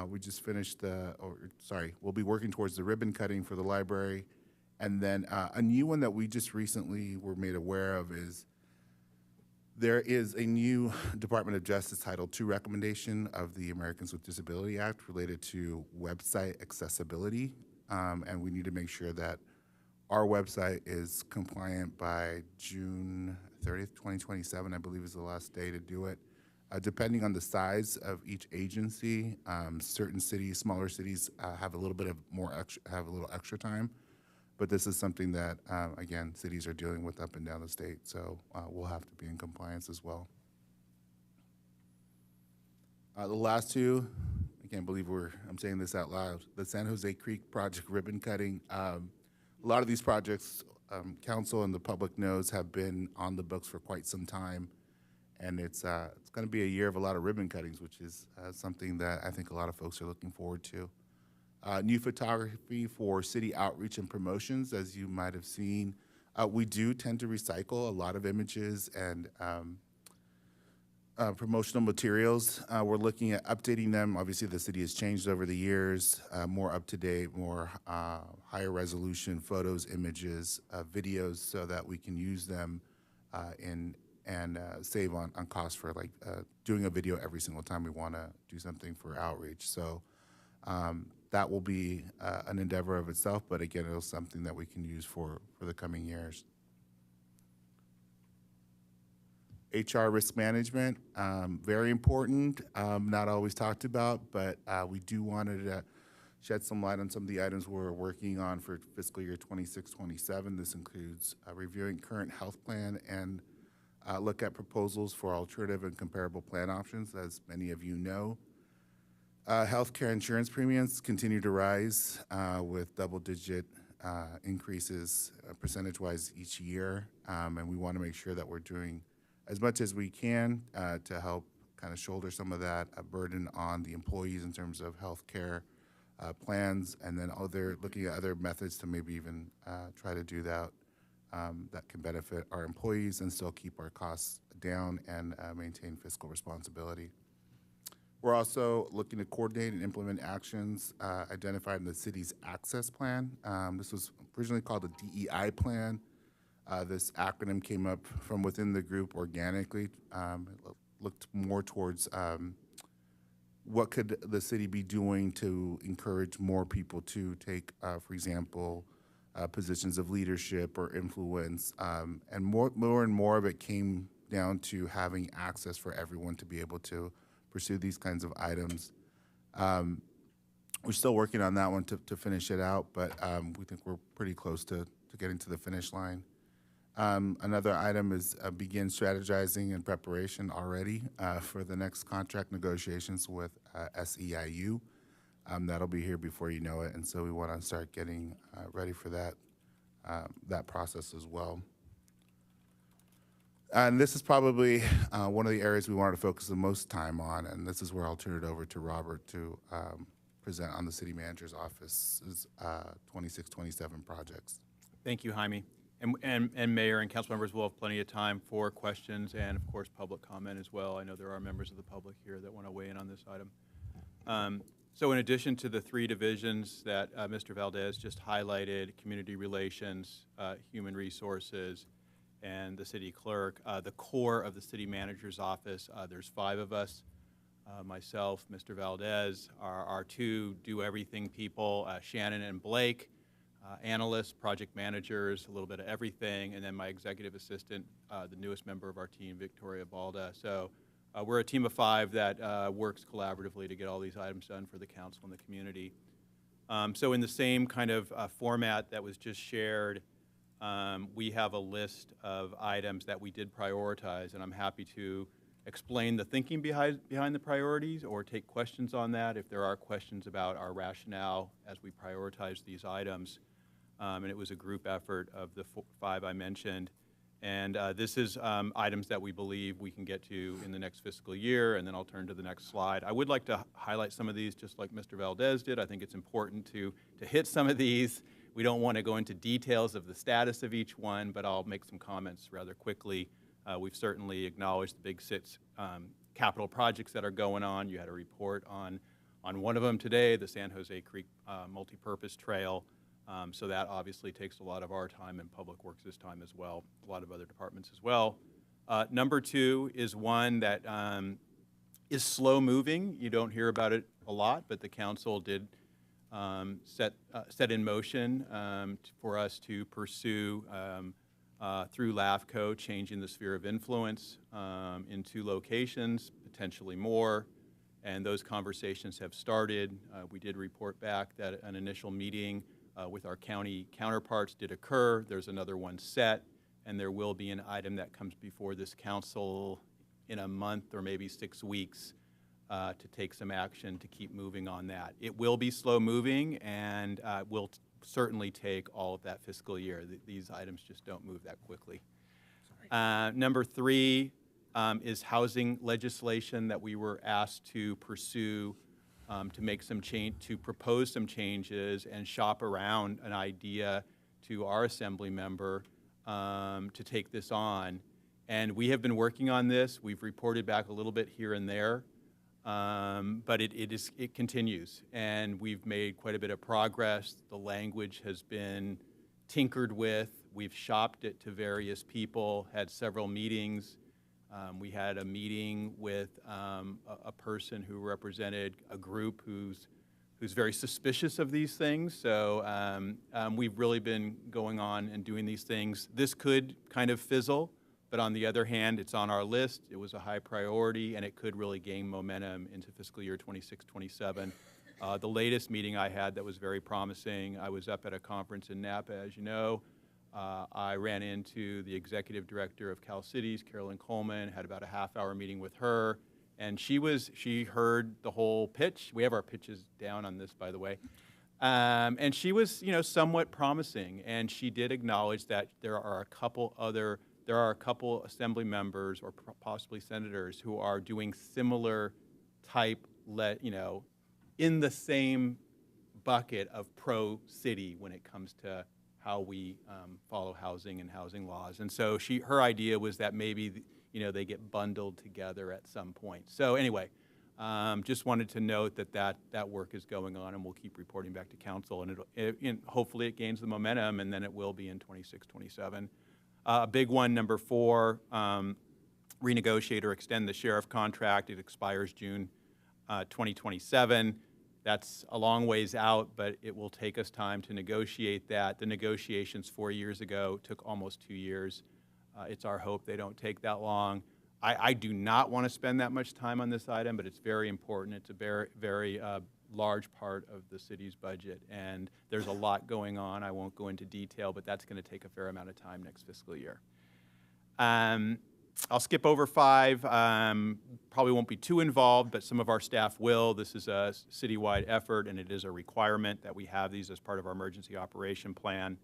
we just finished we'll be working towards the ribbon cutting for the library. And then a new one that we just recently were made aware of is there is a new Department of Justice Title II recommendation of the Americans with Disability Act related to website accessibility, and we need to make sure that our website is compliant by June 30th, 2027, I believe is the last day to do it. Depending on the size of each agency, certain cities, smaller cities, have a little bit of have a little extra time. But this is something that, again, cities are dealing with up and down the state, so we'll have to be in compliance as well. The last two, I can't believe I'm saying this out loud, the San Jose Creek project ribbon cutting. A lot of these projects, council and the public knows, have been on the books for quite some time, and it's going to be a year of a lot of ribbon cuttings, which is something that I think a lot of folks are looking forward to. New photography for city outreach and promotions, as you might have seen. We do tend to recycle a lot of images and promotional materials. We're looking at updating them. Obviously, the city has changed over the years, more up-to-date, more higher resolution photos, images, videos, so that we can use them and save on costs for like doing a video every single time we want to do something for outreach. So that will be an endeavor of itself, but again, it's something that we can use for the coming years. HR risk management, very important, not always talked about, but we do want to shed some light on some of the items we're working on for fiscal year 26-27. This includes reviewing current health plan and look at proposals for alternative and comparable plan options. As many of you know, healthcare insurance premiums continue to rise with double-digit increases percentage-wise each year, and we want to make sure that we're doing as much as we can to help kind of shoulder some of that burden on the employees in terms of healthcare plans, and then looking at other methods to maybe even try to do that that can benefit our employees and still keep our costs down and maintain fiscal responsibility. We're also looking to coordinate and implement actions identified in the city's access plan. This was originally called the DEI plan. This acronym came up from within the group organically. It looked more towards what could the city be doing to encourage more people to take, for example, positions of leadership or influence. And more and more of it came down to having access for everyone to be able to pursue these kinds of items. We're still working on that one to finish it out, but we think we're pretty close to getting to the finish line. Another item is begin strategizing and preparation already for the next contract negotiations with SEIU. That'll be here before you know it, and so we want to start getting ready for that process as well. And this is probably one of the areas we wanted to focus the most time on, and this is where I'll turn it over to Robert to present on the city manager's office's 26-27 projects. Thank you, Jaime. And Mayor and council members will have plenty of time for questions and, of course, public comment as well. I know there are members of the public here that want to weigh in on this item. So in addition to the three divisions that Mr. Valdez just highlighted, community relations, human resources, and the city clerk, the core of the city manager's office, there's 5 of us, myself, Mr. Valdez, our 2 do-everything people, Shannon and Blake, analysts, project managers, a little bit of everything, and then my executive assistant, the newest member of our team, Victoria Balda. So we're a team of 5 that works collaboratively to get all these items done for the council and the community. So in the same kind of format that was just shared, we have a list of items that we did prioritize, and I'm happy to explain the thinking behind the priorities or take questions on that if there are questions about our rationale as we prioritize these items. And it was a group effort of the 5 I mentioned. And this is items that we believe we can get to in the next fiscal year, and then I'll turn to the next slide. I would like to highlight some of these just like Mr. Valdez did. I think it's important to hit some of these. We don't want to go into details of the status of each one, but I'll make some comments rather quickly. We've certainly acknowledged the Big 6 capital projects that are going on. You had a report on one of them today, the San Jose Creek Multipurpose Trail. So that obviously takes a lot of our time and Public Works' time as well, a lot of other departments as well. Number 2 is one that is slow moving. You don't hear about it a lot, but the council did set in motion for us to pursue through LAFCO, changing the sphere of influence in 2 locations, potentially more. And those conversations have started. We did report back that an initial meeting with our county counterparts did occur. There's another one set, and there will be an item that comes before this council in a month or maybe 6 weeks to take some action to keep moving on that. It will be slow moving and will certainly take all of that fiscal year. These items just don't move that quickly. Number 3 is housing legislation that we were asked to pursue to make some change, to propose some changes and shop around an idea to our assembly member to take this on. And we have been working on this. We've reported back a little bit here and there, but it continues. And we've made quite a bit of progress. The language has been tinkered with. We've shopped it to various people, had several meetings. We had a meeting with a person who represented a group who's very suspicious of these things. So we've really been going on and doing these things. This could kind of fizzle, but on the other hand, it's on our list. It was a high priority, and it could really gain momentum into fiscal year 26-27. The latest meeting I had that was very promising, I was up at a conference in Napa, as you know. I ran into the executive director of Cal Cities, Carolyn Coleman, had about a half-hour meeting with her, and she heard the whole pitch. We have our pitches down on this, by the way. And she was, somewhat promising, and she did acknowledge that there are a couple assembly members or possibly senators who are doing similar type, in the same bucket of pro-city when it comes to how we follow housing and housing laws. And so her idea was that maybe they get bundled together at some point. So anyway, just wanted to note that work is going on, and we'll keep reporting back to council, and hopefully it gains the momentum, and then it will be in 26-27. A big one, number 4, renegotiate or extend the sheriff contract. It expires June 2027. That's a long ways out, but it will take us time to negotiate that. The negotiations 4 years ago took almost 2 years. It's our hope they don't take that long. I do not want to spend that much time on this item, but it's very important. It's a very, very large part of the city's budget, and there's a lot going on. I won't go into detail, but that's going to take a fair amount of time next fiscal year. I'll skip over 5. Probably won't be too involved, but some of our staff will. This is a citywide effort, and it is a requirement that we have these as part of our emergency operation plan.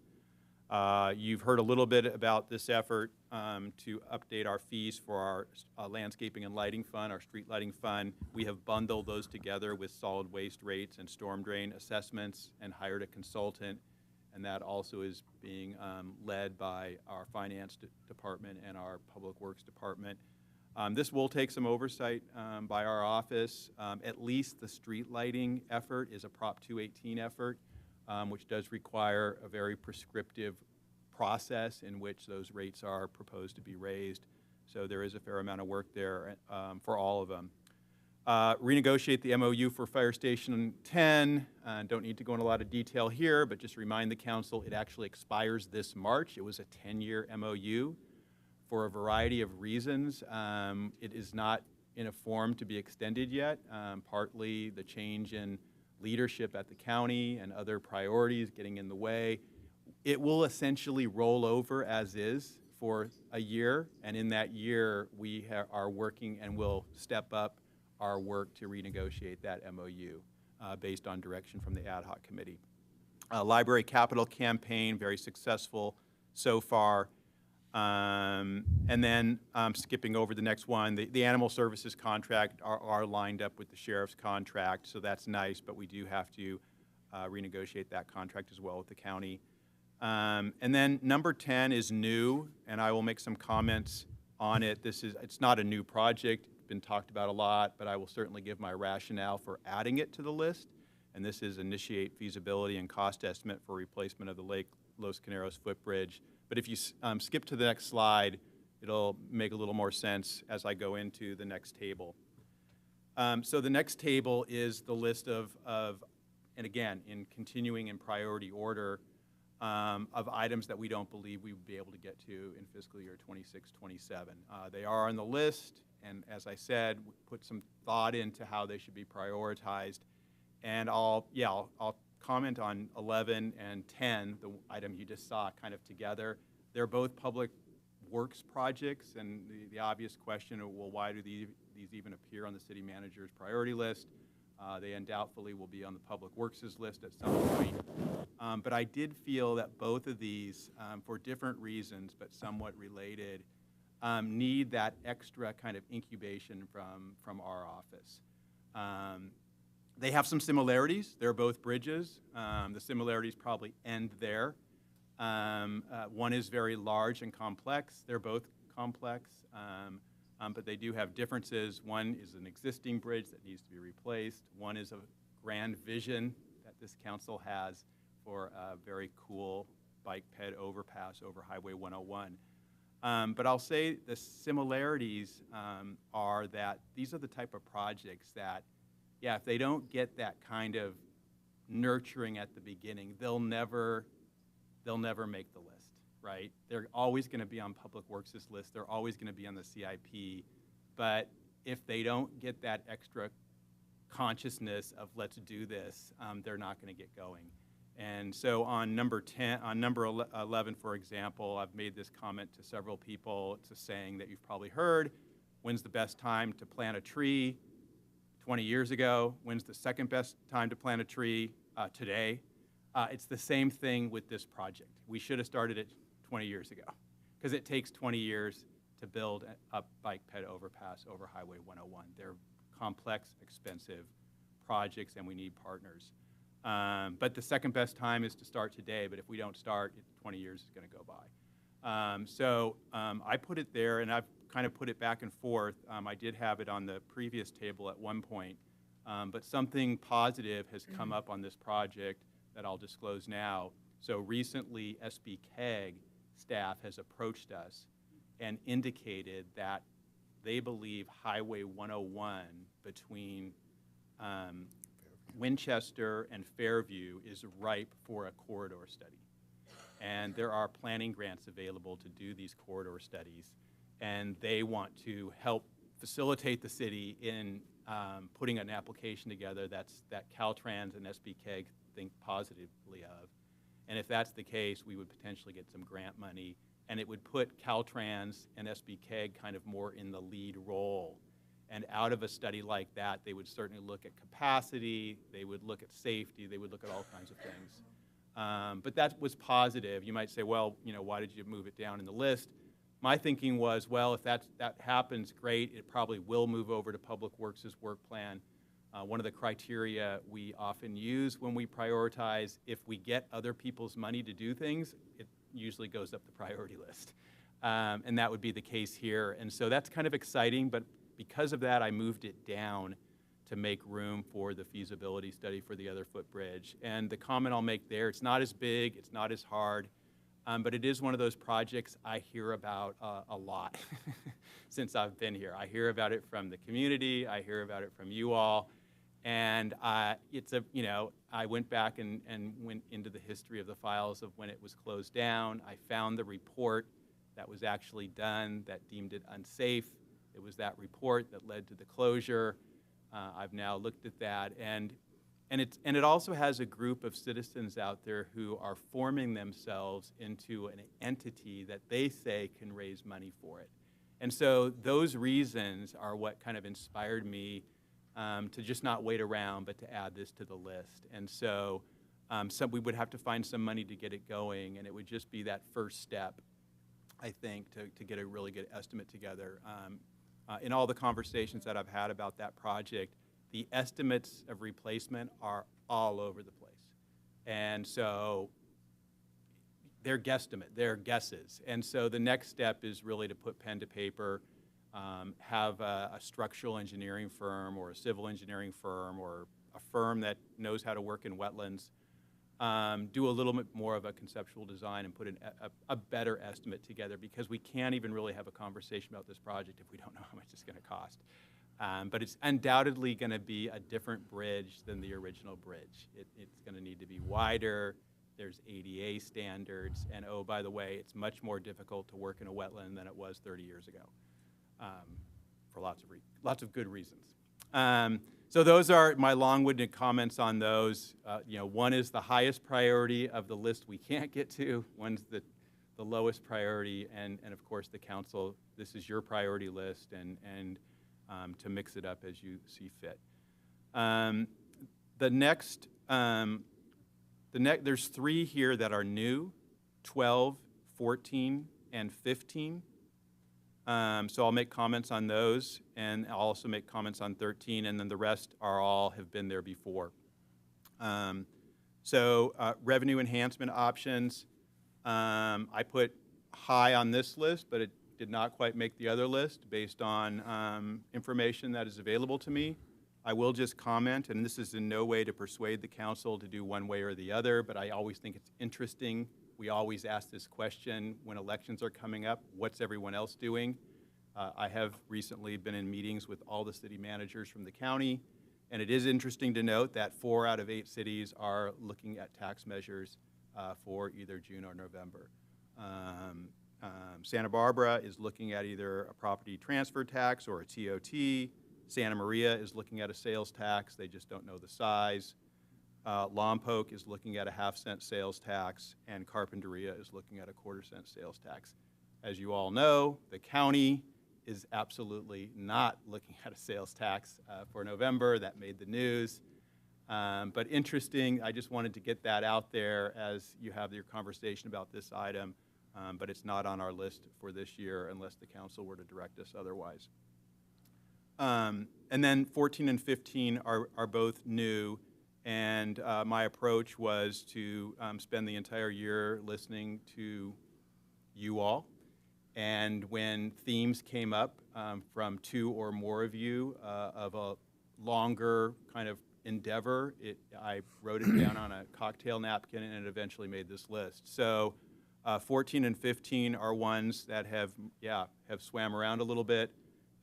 You've heard a little bit about this effort to update our fees for our landscaping and lighting fund, our street lighting fund. We have bundled those together with solid waste rates and storm drain assessments and hired a consultant. And that also is being led by our finance department and our public works department. This will take some oversight by our office. At least the street lighting effort is a Prop 218 effort, which does require a very prescriptive process in which those rates are proposed to be raised. So there is a fair amount of work there for all of them. Renegotiate the MOU for Fire Station 10. Don't need to go into a lot of detail here, but just remind the council it actually expires this March. It was a 10-year MOU for a variety of reasons. It is not in a form to be extended yet, partly the change in leadership at the county and other priorities getting in the way. It will essentially roll over as is for a year, and in that year we are working and will step up our work to renegotiate that MOU based on direction from the ad hoc committee. Library capital campaign, very successful so far. And then skipping over the next one, the animal services contract are lined up with the sheriff's contract, so that's nice, but we do have to renegotiate that contract as well with the county. And then number 10 is new, and I will make some comments on it. It's not a new project. Been talked about a lot, but I will certainly give my rationale for adding it to the list. And this is initiate feasibility and cost estimate for replacement of the Lake Los Caneros footbridge. But if you skip to the next slide, it'll make a little more sense as I go into the next table. So the next table is the list of and again, in continuing in priority order, of items that we don't believe we would be able to get to in fiscal year 26-27. They are on the list. And as I said, put some thought into how they should be prioritized. And I'll comment on 11 and 10, the item you just saw kind of together. They're both public works projects, and the obvious question, well, why do these even appear on the city manager's priority list? They undoubtedly will be on the public works list at some point. But I did feel that both of these, for different reasons, but somewhat related, need that extra kind of incubation from our office. They have some similarities. They're both bridges. The similarities probably end there. One is very large and complex. They're both complex, but they do have differences. One is an existing bridge that needs to be replaced. One is a grand vision that this council has for a very cool bike ped overpass over Highway 101. But I'll say the similarities are that these are the type of projects that, yeah, if they don't get that kind of nurturing at the beginning, they'll never make the list, right? They're always going to be on Public Works' list. They're always going to be on the CIP. But if they don't get that extra consciousness of let's do this, they're not going to get going. And so on number 11, for example, I've made this comment to several people. It's a saying that you've probably heard. When's the best time to plant a tree? 20 years ago. When's the second best time to plant a tree? Today. It's the same thing with this project. We should have started it 20 years ago because it takes 20 years to build a bike ped overpass over Highway 101. They're complex, expensive projects, and we need partners. But the second best time is to start today, but if we don't start, 20 years is going to go by. So I put it there, and I've kind of put it back and forth. I did have it on the previous table at one point, but something positive has come up on this project that I'll disclose now. So recently, SBCAG staff has approached us and indicated that they believe Highway 101 between Winchester and Fairview is ripe for a corridor study. And there are planning grants available to do these corridor studies. And they want to help facilitate the city in putting an application together that Caltrans and SBCAG think positively of. And if that's the case, we would potentially get some grant money, and it would put Caltrans and SBCAG kind of more in the lead role. And out of a study like that, they would certainly look at capacity, they would look at safety, they would look at all kinds of things. But that was positive. You might say, well, you know, why did you move it down in the list? My thinking was, well, if that happens, great. It probably will move over to Public Works' work plan. One of the criteria we often use when we prioritize, if we get other people's money to do things, it usually goes up the priority list. And that would be the case here. And so that's kind of exciting, but because of that, I moved it down to make room for the feasibility study for the other footbridge. And the comment I'll make there, it's not as big, it's not as hard, but it is one of those projects I hear about a lot since I've been here. I hear about it from the community, I hear about it from you all, and it's a, you know, I went back and went into the history of the files of when it was closed down. I found the report that was actually done that deemed it unsafe. It was that report that led to the closure. I've now looked at that, and it also has a group of citizens out there who are forming themselves into an entity that they say can raise money for it. And so those reasons are what kind of inspired me to just not wait around, but to add this to the list. And so we would have to find some money to get it going, and it would just be that first step, I think, to get a really good estimate together. In all the conversations that I've had about that project, the estimates of replacement are all over the place. And so they're guesses. And so the next step is really to put pen to paper, have a structural engineering firm or a civil engineering firm or a firm that knows how to work in wetlands, do a little bit more of a conceptual design and put a better estimate together, because we can't even really have a conversation about this project if we don't know how much it's going to cost. But it's undoubtedly going to be a different bridge than the original bridge. It's going to need to be wider. There's ADA standards. And oh, by the way, it's much more difficult to work in a wetland than it was 30 years ago, for lots of good reasons. So those are my long-winded comments on those. You know, one is the highest priority of the list we can't get to. One's the lowest priority, and of course the council, this is your priority list, and to mix it up as you see fit. There's 3 here that are new, 12, 14, and 15. So I'll make comments on those, and I'll also make comments on 13, and then the rest have been there before. Revenue enhancement options, I put high on this list, but it did not quite make the other list based on information that is available to me. I will just comment, and this is in no way to persuade the council to do one way or the other, but I always think it's interesting. We always ask this question when elections are coming up, what's everyone else doing? I have recently been in meetings with all the city managers from the county, and it is interesting to note that 4 out of 8 cities are looking at tax measures for either June or November. Santa Barbara is looking at either a property transfer tax or a TOT. Santa Maria is looking at a sales tax. They just don't know the size. Lompoc is looking at a half-cent sales tax, and Carpinteria is looking at a quarter-cent sales tax. As you all know, the county is absolutely not looking at a sales tax for November. That made the news. But interesting, I just wanted to get that out there as you have your conversation about this item, but it's not on our list for this year unless the council were to direct us otherwise. And then 14 and 15 are both new, and my approach was to spend the entire year listening to you all. And when themes came up from 2 or more of you of a longer kind of endeavor, I wrote it down on a cocktail napkin, and it eventually made this list. So 14 and 15 are ones that have swam around a little bit,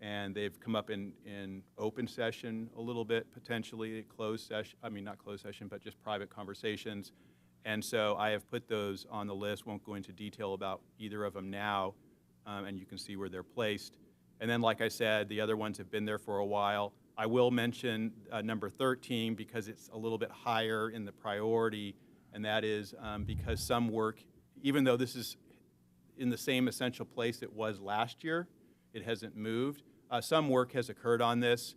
and they've come up in open session a little bit, potentially closed session, not closed session, but just private conversations. And so I have put those on the list, won't go into detail about either of them now, and you can see where they're placed. And then, like I said, the other ones have been there for a while. I will mention number 13 because it's a little bit higher in the priority, and that is because some work, even though this is in the same essential place it was last year, it hasn't moved. Some work has occurred on this.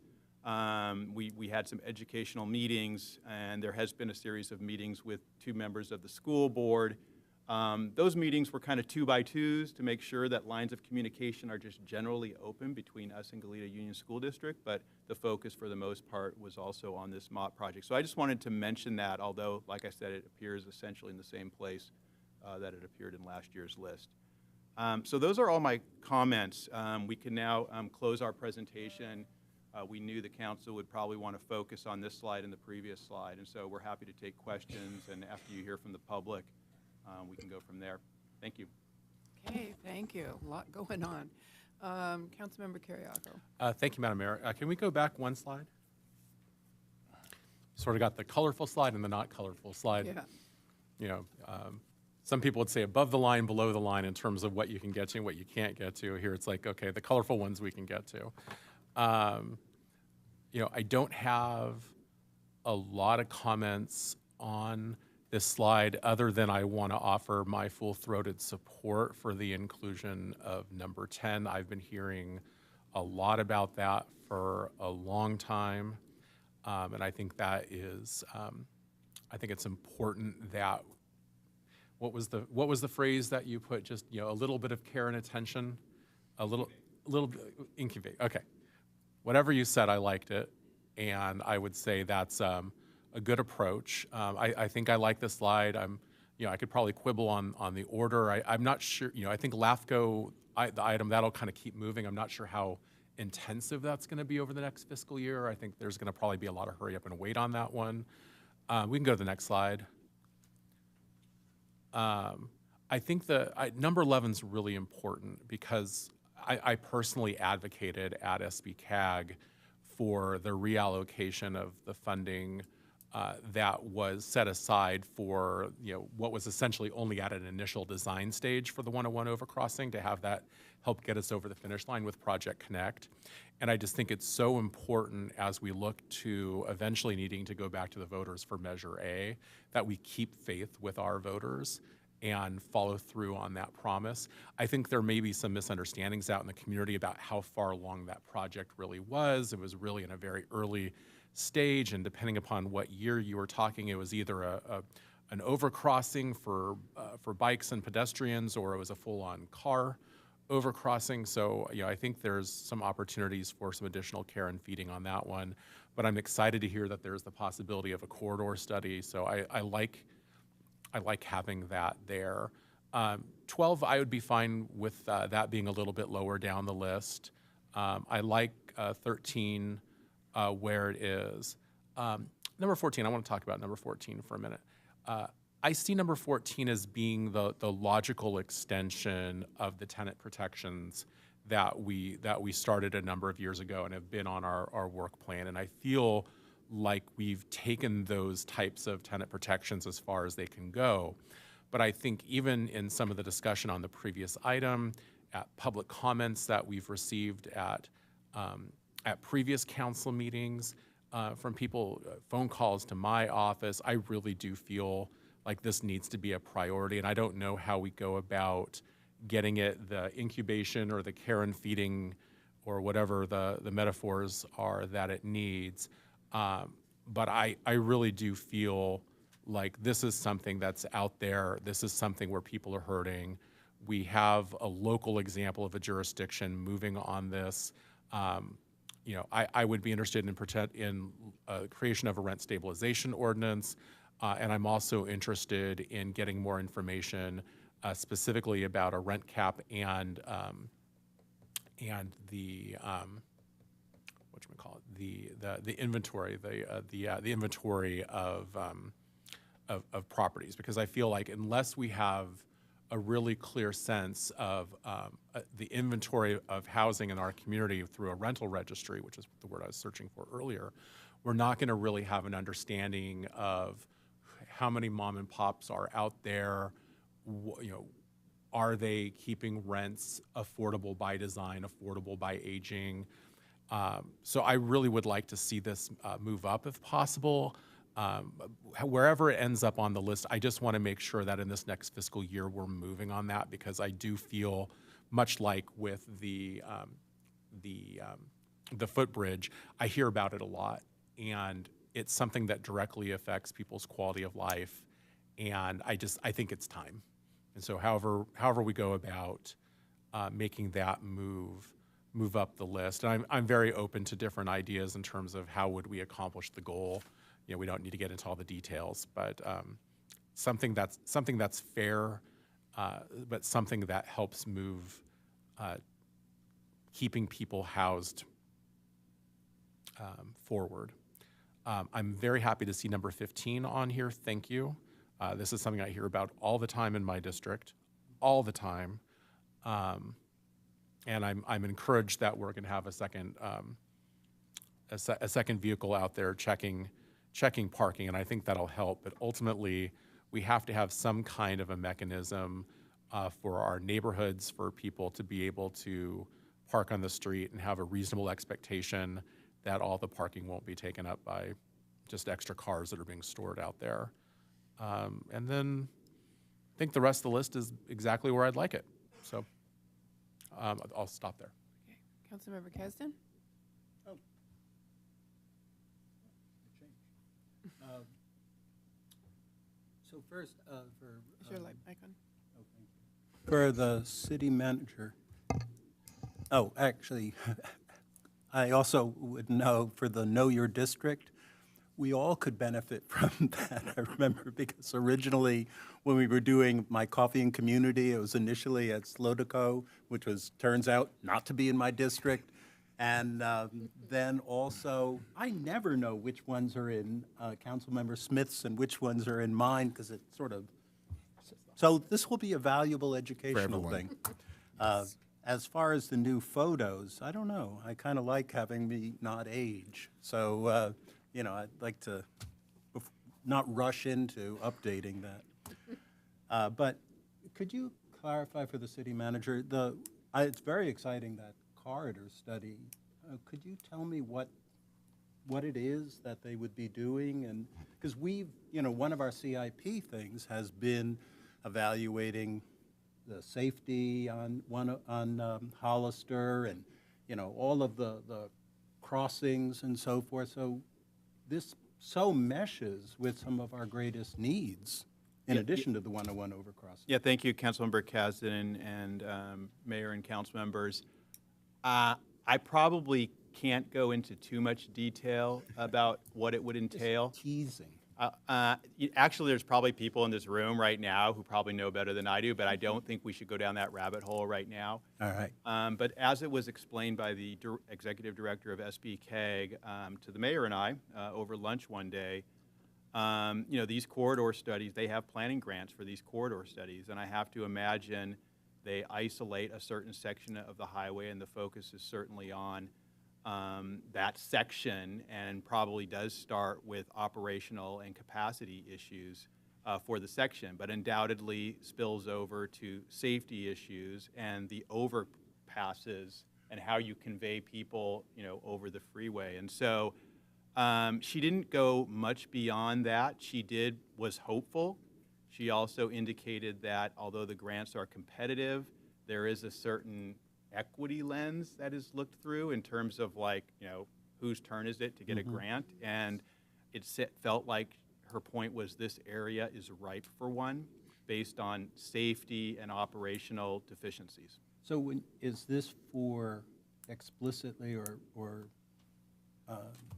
We had some educational meetings, and there has been a series of meetings with 2 members of the school board. Those meetings were kind of 2x2s to make sure that lines of communication are just generally open between us and Goleta Union School District, but the focus for the most part was also on this MOP project. So I just wanted to mention that, although, like I said, it appears essentially in the same place that it appeared in last year's list. So those are all my comments. We can now close our presentation. We knew the council would probably want to focus on this slide and the previous slide, and so we're happy to take questions, and after you hear from the public, we can go from there. Thank you. Okay, thank you. A lot going on. Councilmember Carriaco. Thank you, Madam Mayor. Can we go back one slide? Sort of got the colorful slide and the not colorful slide. Yeah. You know, some people would say above the line, below the line in terms of what you can get to and what you can't get to. Here it's like, okay, the colorful ones we can get to. You know, I don't have a lot of comments on this slide other than I want to offer my full-throated support for the inclusion of number 10. I've been hearing a lot about that for a long time, and I think that is, I think it's important that, what was the phrase that you put, just, you know, a little bit of care and attention, a little incubate, okay. Whatever you said, I liked it, and I would say that's a good approach. I think I like this slide. You know, I could probably quibble on the order. I'm not sure, you know, I think LAFCO, the item, that'll kind of keep moving. I'm not sure how intensive that's going to be over the next fiscal year. I think there's going to probably be a lot of hurry up and wait on that one. We can go to the next slide. I think number 11 is really important because I personally advocated at SB-CAG for the reallocation of the funding that was set aside for, you know, what was essentially only at an initial design stage for the 101 overcrossing, to have that help get us over the finish line with Project Connect. And I just think it's so important as we look to eventually needing to go back to the voters for Measure A, that we keep faith with our voters and follow through on that promise. I think there may be some misunderstandings out in the community about how far along that project really was. It was really in a very early stage, and depending upon what year you were talking, it was either an overcrossing for bikes and pedestrians, or it was a full-on car overcrossing, so I think there's some opportunities for some additional care and feeding on that one. But I'm excited to hear that there's the possibility of a corridor study. So I like having that there. 12, I would be fine with that being a little bit lower down the list. I like 13 where it is. Number 14, I want to talk about number 14 for a minute. I see number 14 as being the logical extension of the tenant protections that we started a number of years ago and have been on our work plan. And I feel like we've taken those types of tenant protections as far as they can go. But I think even in some of the discussion on the previous item, at public comments that we've received at previous council meetings, from people, phone calls to my office, I really do feel like this needs to be a priority. And I don't know how we go about getting it the incubation or the care and feeding or whatever the metaphors are that it needs. But I really do feel like this is something that's out there. This is something where people are hurting. We have a local example of a jurisdiction moving on this. I would be interested in creation of a rent stabilization ordinance, and I'm also interested in getting more information specifically about a rent cap and the the inventory, the inventory of properties, because I feel like unless we have a really clear sense of the inventory of housing in our community through a rental registry, which is the word I was searching for earlier, we're not going to really have an understanding of how many mom and pops are out there. Are they keeping rents affordable by design, affordable by aging? So I really would like to see this move up if possible. Wherever it ends up on the list, I just want to make sure that in this next fiscal year we're moving on that, because I do feel, much like with the footbridge, I hear about it a lot, and it's something that directly affects people's quality of life, and I think it's time. And so however we go about making that move up the list, and I'm very open to different ideas in terms of how would we accomplish the goal. We don't need to get into all the details, but something that's fair, but something that helps move keeping people housed forward. I'm very happy to see number 15 on here. Thank you. This is something I hear about all the time in my district, all the time, and I'm encouraged that we're going to have a second vehicle out there checking parking, and I think that'll help. But ultimately, we have to have some kind of a mechanism for our neighborhoods, for people to be able to park on the street and have a reasonable expectation that all the parking won't be taken up by just extra cars that are being stored out there. And then I think the rest of the list is exactly where I'd like it. So I'll stop there. Okay. Councilmember Kesden? So first, Is your mic on? Oh, thank you. For the city manager. Oh, actually, I also would know for the Know Your District, we all could benefit from that. I remember because originally when we were doing My Coffee and Community, it was initially at Slotico, which turns out not to be in my district. And then also, I never know which ones are in Councilmember Smith's and which ones are in mine, because it sort of, so this will be a valuable educational thing. As far as the new photos, I don't know. I kind of like having me not age. So, I'd like to not rush into updating that. But could you clarify for the city manager, it's very exciting that corridor study. Could you tell me what it is that they would be doing? And because one of our CIP things has been evaluating the safety on Hollister and all of the crossings and so forth. So this so meshes with some of our greatest needs in addition to the 101 overcrossing. Yeah, thank you, Councilmember Kasdan and Mayor and council members. I probably can't go into too much detail about what it would entail. Teasing. Actually, there's probably people in this room right now who probably know better than I do, but I don't think we should go down that rabbit hole right now. All right. But as it was explained by the executive director of SBCAG to the mayor and I over lunch one day, you know, these corridor studies, they have planning grants for these corridor studies, and I have to imagine they isolate a certain section of the highway, and the focus is certainly on that section, and probably does start with operational and capacity issues for the section, but undoubtedly spills over to safety issues and the overpasses and how you convey people, you know, over the freeway. And so she didn't go much beyond that. She was hopeful. She also indicated that although the grants are competitive, there is a certain equity lens that is looked through in terms of, like, you know, whose turn is it to get a grant? And it felt like her point was this area is ripe for one based on safety and operational deficiencies. So is this for explicitly or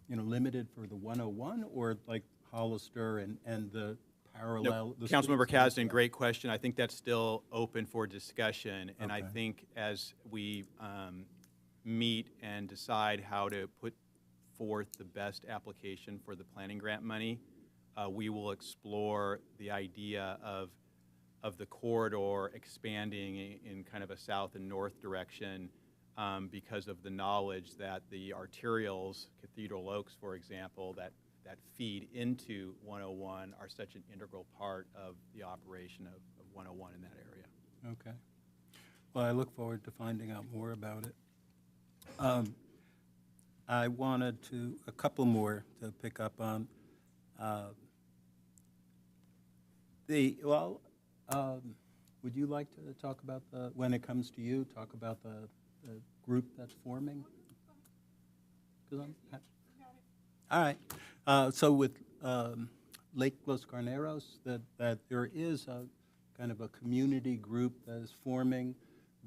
you know, limited for the 101, or like Hollister and the parallel? No, Councilmember Kasdan, great question. I think that's still open for discussion, and I think as we meet and decide how to put forth the best application for the planning grant money, we will explore the idea of the corridor expanding in kind of a south and north direction because of the knowledge that the arterials, Cathedral Oaks, for example, that feed into 101 are such an integral part of the operation of 101 in that area. Okay. Well, I look forward to finding out more about it. I wanted a couple more to pick up on. Would you like to talk about when it comes to you, talk about the group that's forming? All right. So with Lake Los Carneros, that there is a kind of a community group that is forming.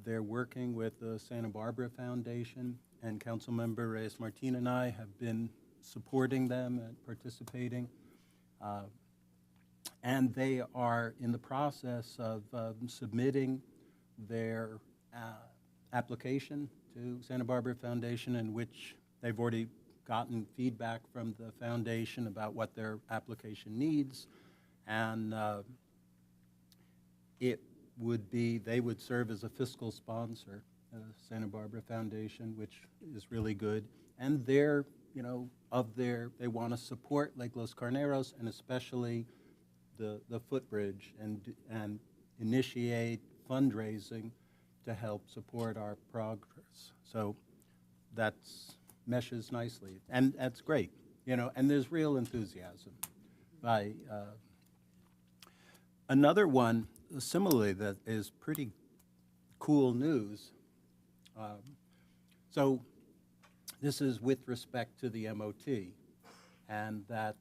They're working with the Santa Barbara Foundation, and Councilmember Reyes-Martin and I have been supporting them and participating. And they are in the process of submitting their application to Santa Barbara Foundation, in which they've already gotten feedback from the foundation about what their application needs, and they would serve as a fiscal sponsor, Santa Barbara Foundation, which is really good. And they're, you know, they want to support Lake Los Carneros, and especially the footbridge, and initiate fundraising to help support our progress. So that's meshes nicely, and that's great, you know, and there's real enthusiasm. Another one, similarly, that is pretty cool news. So this is with respect to the MOT, and that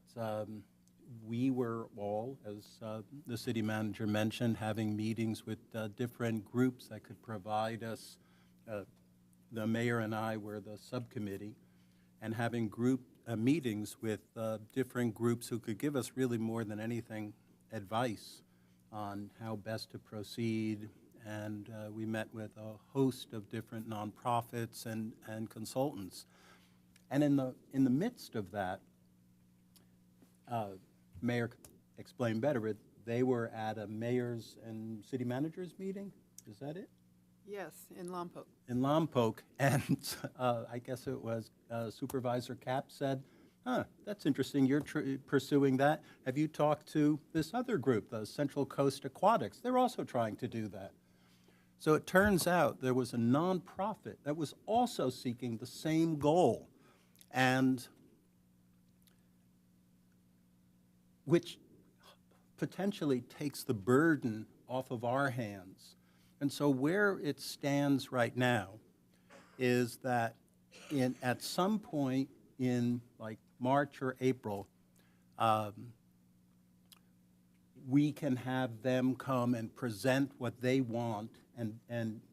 we were all, as the city manager mentioned, having meetings with different groups that could provide us. The mayor and I were the subcommittee, and having group meetings with different groups who could give us really more than anything advice on how best to proceed. And we met with a host of different nonprofits and consultants. And in the midst of that, Mayor explained better, but they were at a mayor's and city managers meeting. Is that it? Yes, in Lompoc. In Lompoc, and I guess it was Supervisor Cap said, that's interesting, you're pursuing that. Have you talked to this other group, the Central Coast Aquatics? They're also trying to do that. So it turns out there was a nonprofit that was also seeking the same goal, and which potentially takes the burden off of our hands. And so where it stands right now is that at some point in like March or April, we can have them come and present what they want, and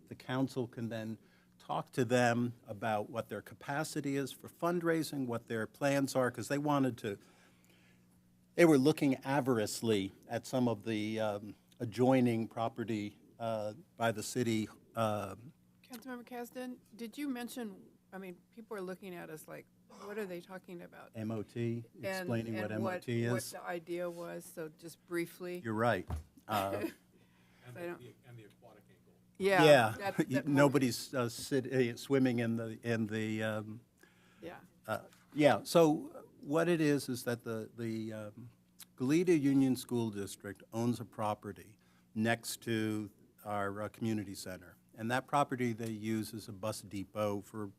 the council can then talk to them about what their capacity is for fundraising, what their plans are, because they were looking avorously at some of the adjoining property by the city. Councilmember Kasdan, did you mention, I mean, people are looking at us like, what are they talking about? MOT, explaining what MOT is. What the idea was, so just briefly. You're right. And the aquatic angle. Yeah. Nobody's swimming in the. Yeah. So what it is that the Goleta Union School District owns a property next to our community center, and that property they use as a bus depot for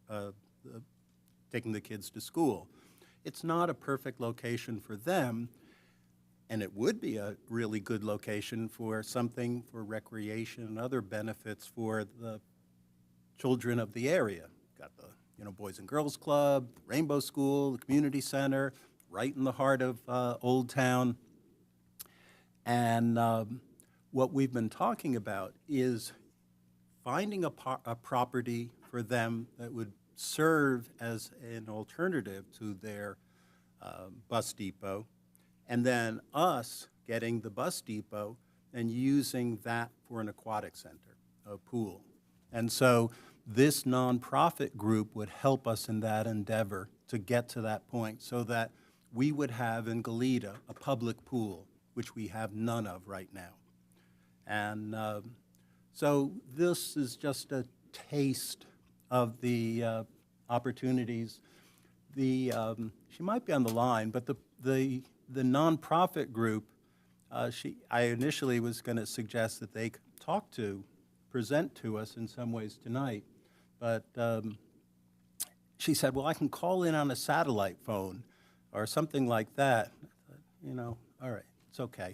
taking the kids to school. It's not a perfect location for them, and it would be a really good location for something for recreation and other benefits for the children of the area. Got the Boys and Girls Club, Rainbow School, the community center, right in the heart of Old Town. And what we've been talking about is finding a property for them that would serve as an alternative to their bus depot, and then us getting the bus depot and using that for an aquatic center, a pool. And so this nonprofit group would help us in that endeavor to get to that point so that we would have in Goleta a public pool, which we have none of right now. And so this is just a taste of the opportunities. She might be on the line, but the nonprofit group, I initially was going to suggest that they present to us in some ways tonight, but she said, well, I can call in on a satellite phone or something like that. All right, it's okay.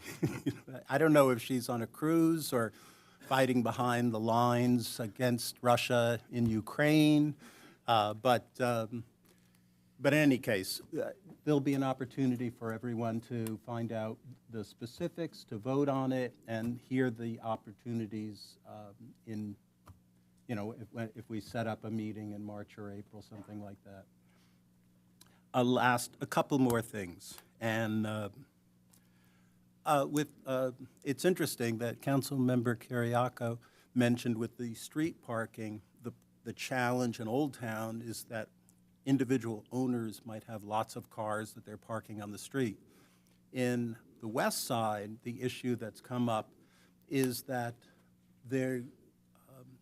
I don't know if she's on a cruise or fighting behind the lines against Russia in Ukraine, but in any case, there'll be an opportunity for everyone to find out the specifics, to vote on it, and hear the opportunities if we set up a meeting in March or April, something like that. A couple more things, and it's interesting that Councilmember Kiriakou mentioned with the street parking, the challenge in Old Town is that individual owners might have lots of cars that they're parking on the street. In the west side, the issue that's come up is that the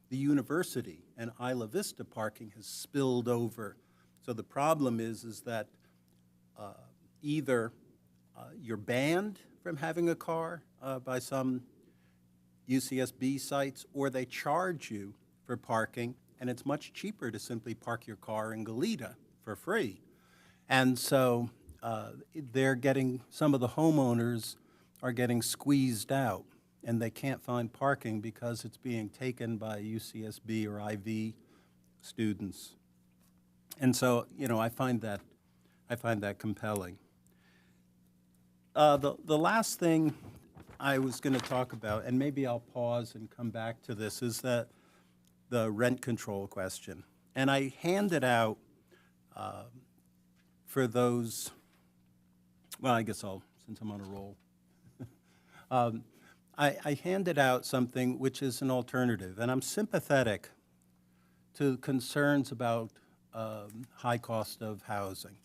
university and Isla Vista parking has spilled over. So the problem is that either you're banned from having a car by some UCSB sites, or they charge you for parking, and it's much cheaper to simply park your car in Goleta for free. And so some of the homeowners are getting squeezed out, and they can't find parking because it's being taken by UCSB or IV students. And so, I find that compelling. The last thing I was going to talk about, and maybe I'll pause and come back to this, is that the rent control question. And I handed out for those, well, I guess since I'm on a roll, I handed out something which is an alternative, and I'm sympathetic to concerns about high cost of housing.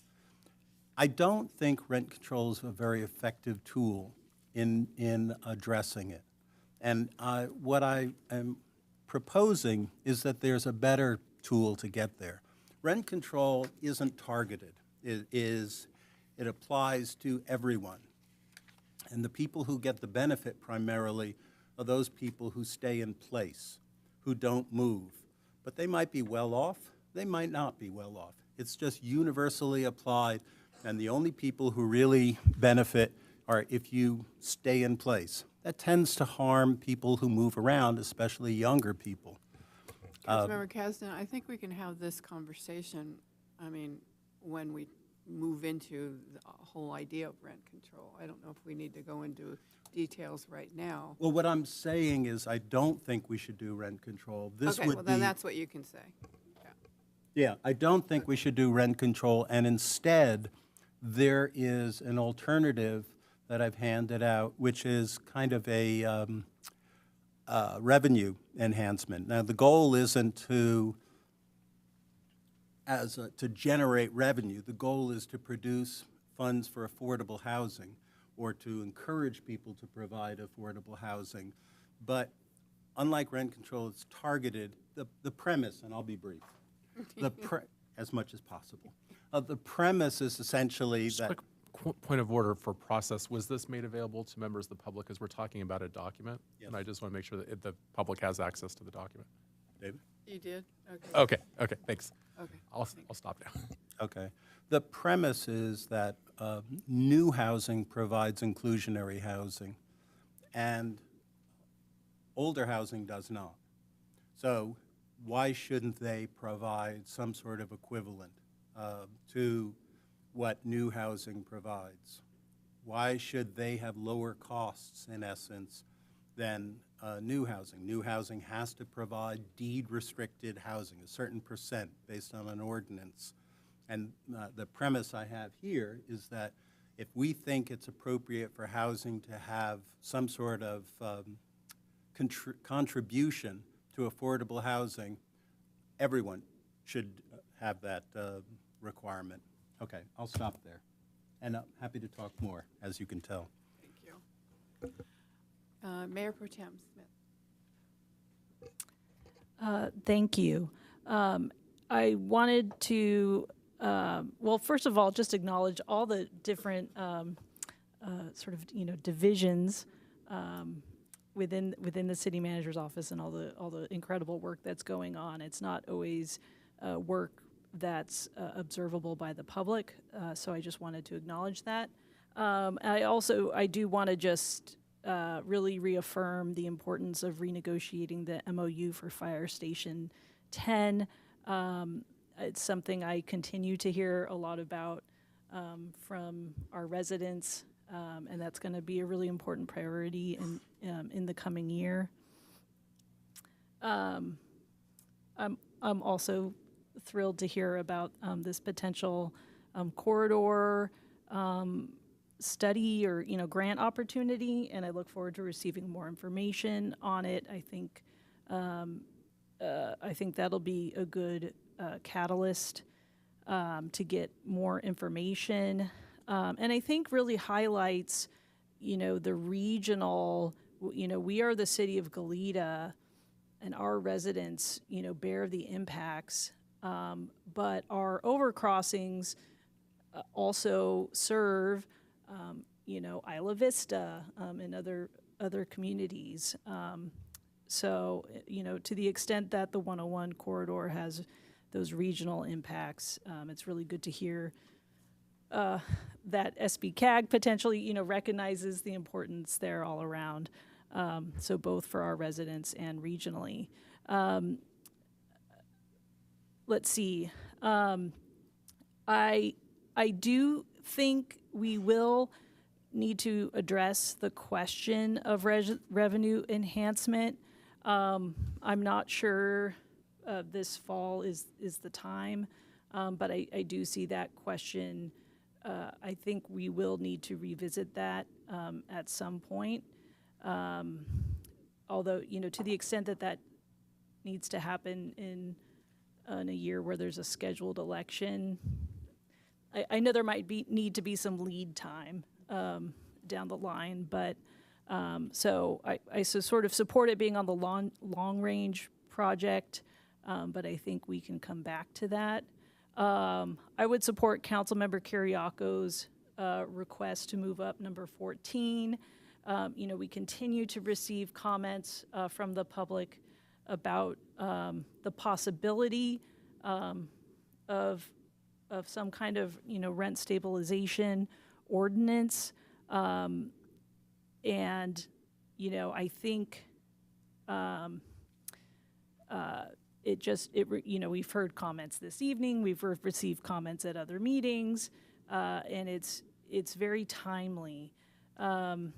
I don't think rent control is a very effective tool in addressing it. And what I am proposing is that there's a better tool to get there. Rent control isn't targeted. It applies to everyone. And the people who get the benefit primarily are those people who stay in place, who don't move. But they might be well off, they might not be well off. It's just universally applied, and the only people who really benefit are if you stay in place. That tends to harm people who move around, especially younger people. Councilmember Kasdan, I think we can have this conversation, when we move into the whole idea of rent control. I don't know if we need to go into details right now. Well, what I'm saying is I don't think we should do rent control. This Okay, would well, then be- that's what you can say. Yeah, I don't think we should do rent control, and instead, there is an alternative that I've handed out, which is kind of a revenue enhancement. Now, the goal isn't to generate revenue. The goal is to produce funds for affordable housing or to encourage people to provide affordable housing. But unlike rent control, it's targeted. The premise, and I'll be brief, as much as possible. The premise is essentially Just a that. quick point of order for process. Was this made available to members of the public as we're talking about a document? Yes. And I just want to make sure that the public has access to the document. David? You did? Okay. Okay, thanks. Okay. I'll stop now. Okay. The premise is that new housing provides inclusionary housing, and older housing does not. So why shouldn't they provide some sort of equivalent to what new housing provides? Why should they have lower costs, in essence, than new housing? New housing has to provide deed-restricted housing, a certain percent based on an ordinance. And the premise I have here is that if we think it's appropriate for housing to have some sort of contribution to affordable housing, everyone should have that requirement. Okay, I'll stop there. And I'm happy to talk more, as you can tell. Thank you. Mayor Pro Tem Smith. Thank you. I wanted to, well, first of all, just acknowledge all the different sort of, divisions within the city manager's office and all the incredible work that's going on. It's not always work that's observable by the public, so I just wanted to acknowledge that. I do want to just really reaffirm the importance of renegotiating the MOU for Fire Station 10. It's something I continue to hear a lot about from our residents, and that's going to be a really important priority in the coming year. I'm also thrilled to hear about this potential corridor study or grant opportunity, and I look forward to receiving more information on it. I think that'll be a good catalyst to get more information, and I think really highlights the regional. We are the city of Goleta, and our residents bear the impacts. But our overcrossings also serve, Isla Vista and other communities. So, to the extent that the 101 corridor has those regional impacts, it's really good to hear that SB-CAG potentially, recognizes the importance there all around. So both for our residents and regionally. Let's see. I do think we will need to address the question of revenue enhancement. I'm not sure this fall is the time, but I do see that question. I think we will need to revisit that at some point. Although, to the extent that needs to happen in a year where there's a scheduled election, I know there might need to be some lead time down the line, but so I sort of support it being on the long range project, but I think we can come back to that. I would support Councilmember Kiriako's request to move up number 14. We continue to receive comments from the public about the possibility of some kind of rent stabilization ordinance, and I think we've heard comments this evening, we've received comments at other meetings, and it's very timely. And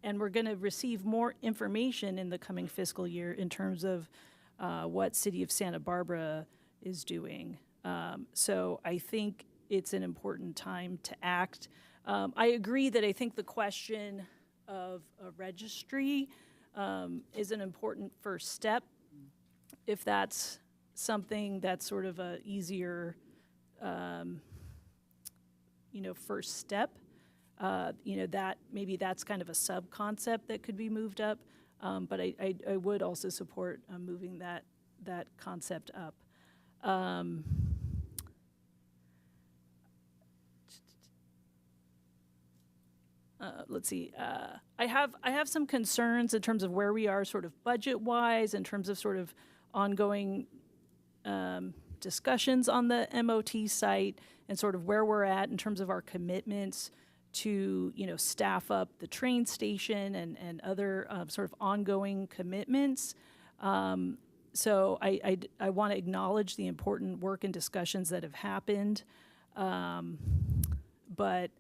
we're going to receive more information in the coming fiscal year in terms of what City of Santa Barbara is doing. So I think it's an important time to act. I agree that I think the question of a registry is an important first step. If that's something that's sort of a easier, first step, that maybe that's kind of a sub-concept that could be moved up. But I would also support moving that concept up. Let's see. I have some concerns in terms of where we are, sort of budget-wise, in terms of sort of ongoing discussions on the MOT site, and sort of where we're at in terms of our commitments to staff up the train station and other sort of ongoing commitments. So I want to acknowledge the important work and discussions that have happened, but